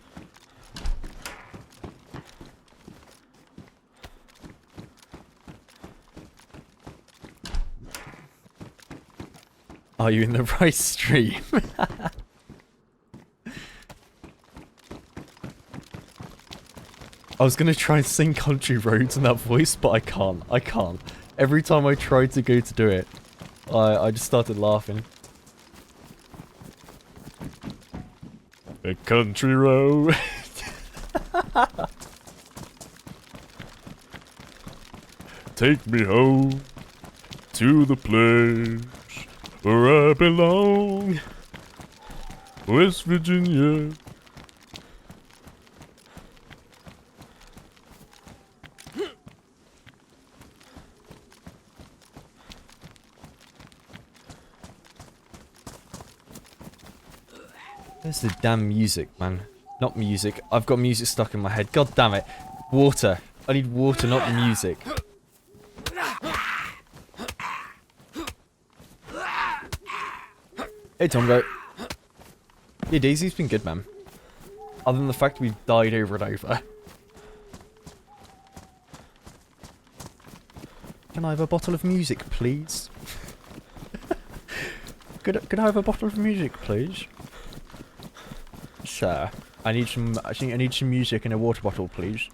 Are you in the right stream? I was gonna try and sing Country Roads in that voice, but I can't. I can't. Every time I tried to go to do it, I just started laughing. A country road. Take me home to the place where I belong, West Virginia. Where's the damn music, man? Not music. I've got music stuck in my head. God damn it. Water. I need water, not the music. Hey, Tomgo. Yeah, DayZ's been good, man. Other than the fact we've died over and over. Can I have a bottle of music, please? Could I have a bottle of music, please? Sir, I need some. I think I need some music in a water bottle, please.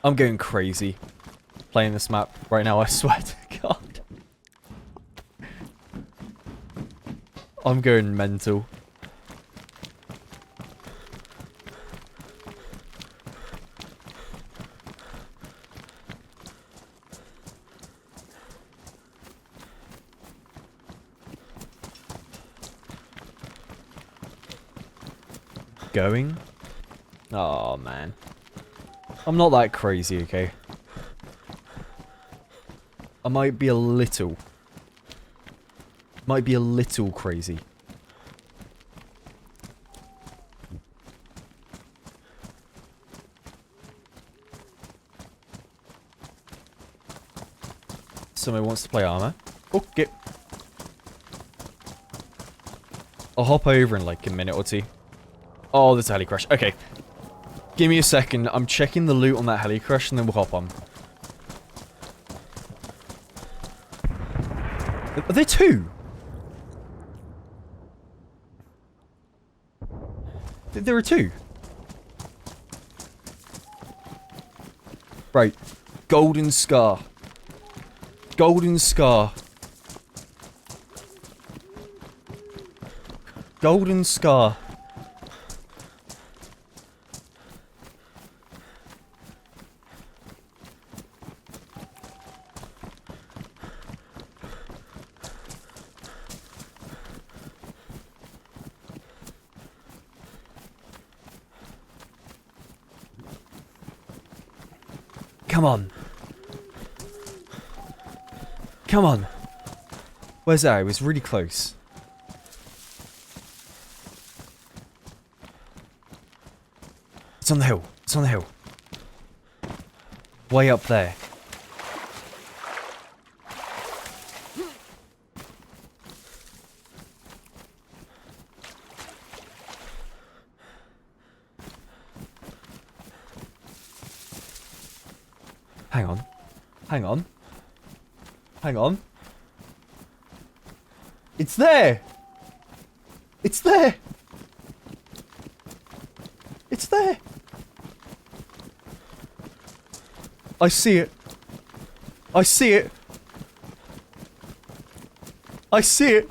I'm going crazy playing this map right now. I swear to God, I'm going mental. Going? Oh man. I'm not that crazy, okay? I might be a little crazy. Somebody wants to play armor. Okay. I'll hop over in like a minute or two. Oh, there's a heli crash. Okay. Give me a second. I'm checking the loot on that heli crash and then we'll hop on. Are there two? There are two. Right. Golden Scar. Golden Scar. Golden Scar. Come on. Come on. Where's that? It was really close. It's on the hill. It's on the hill. Way up there. Hang on. Hang on. Hang on. It's there! It's there! It's there! I see it. I see it. I see it.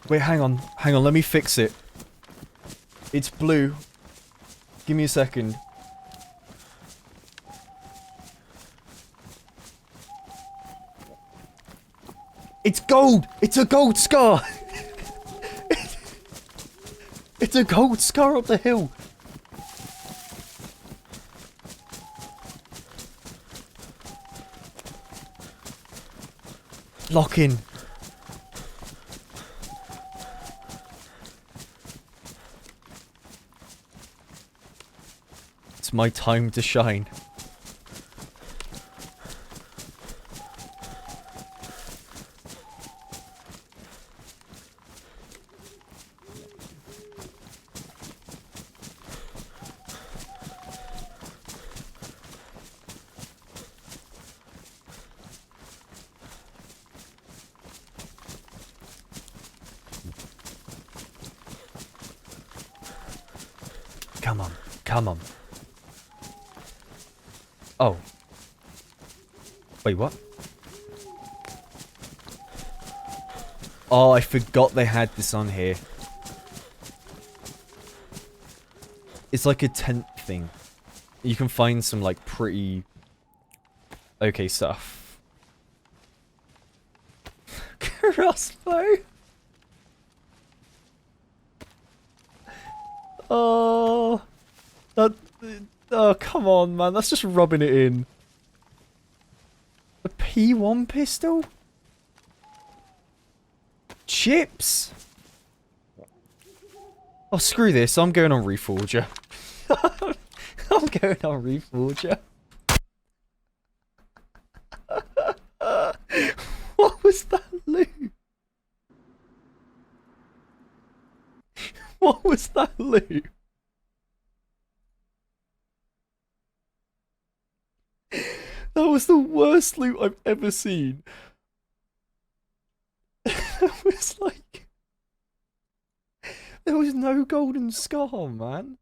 Wait, hang on. Hang on, let me fix it. It's blue. Give me a second. It's gold! It's a gold scar! It's a gold scar up the hill! Lock in. It's my time to shine. Come on, come on. Oh. Wait, what? Oh, I forgot they had this on here. It's like a tent thing. You can find some, like, pretty okay stuff. Crossbow? Oh, that. Oh, come on, man. That's just rubbing it in. A P1 pistol? Chips? Oh, screw this. I'm going on Reforger. I'm going on Reforger. What was that loot? What was that loot? That was the worst loot I've ever seen. That was like... There was no golden scar, man.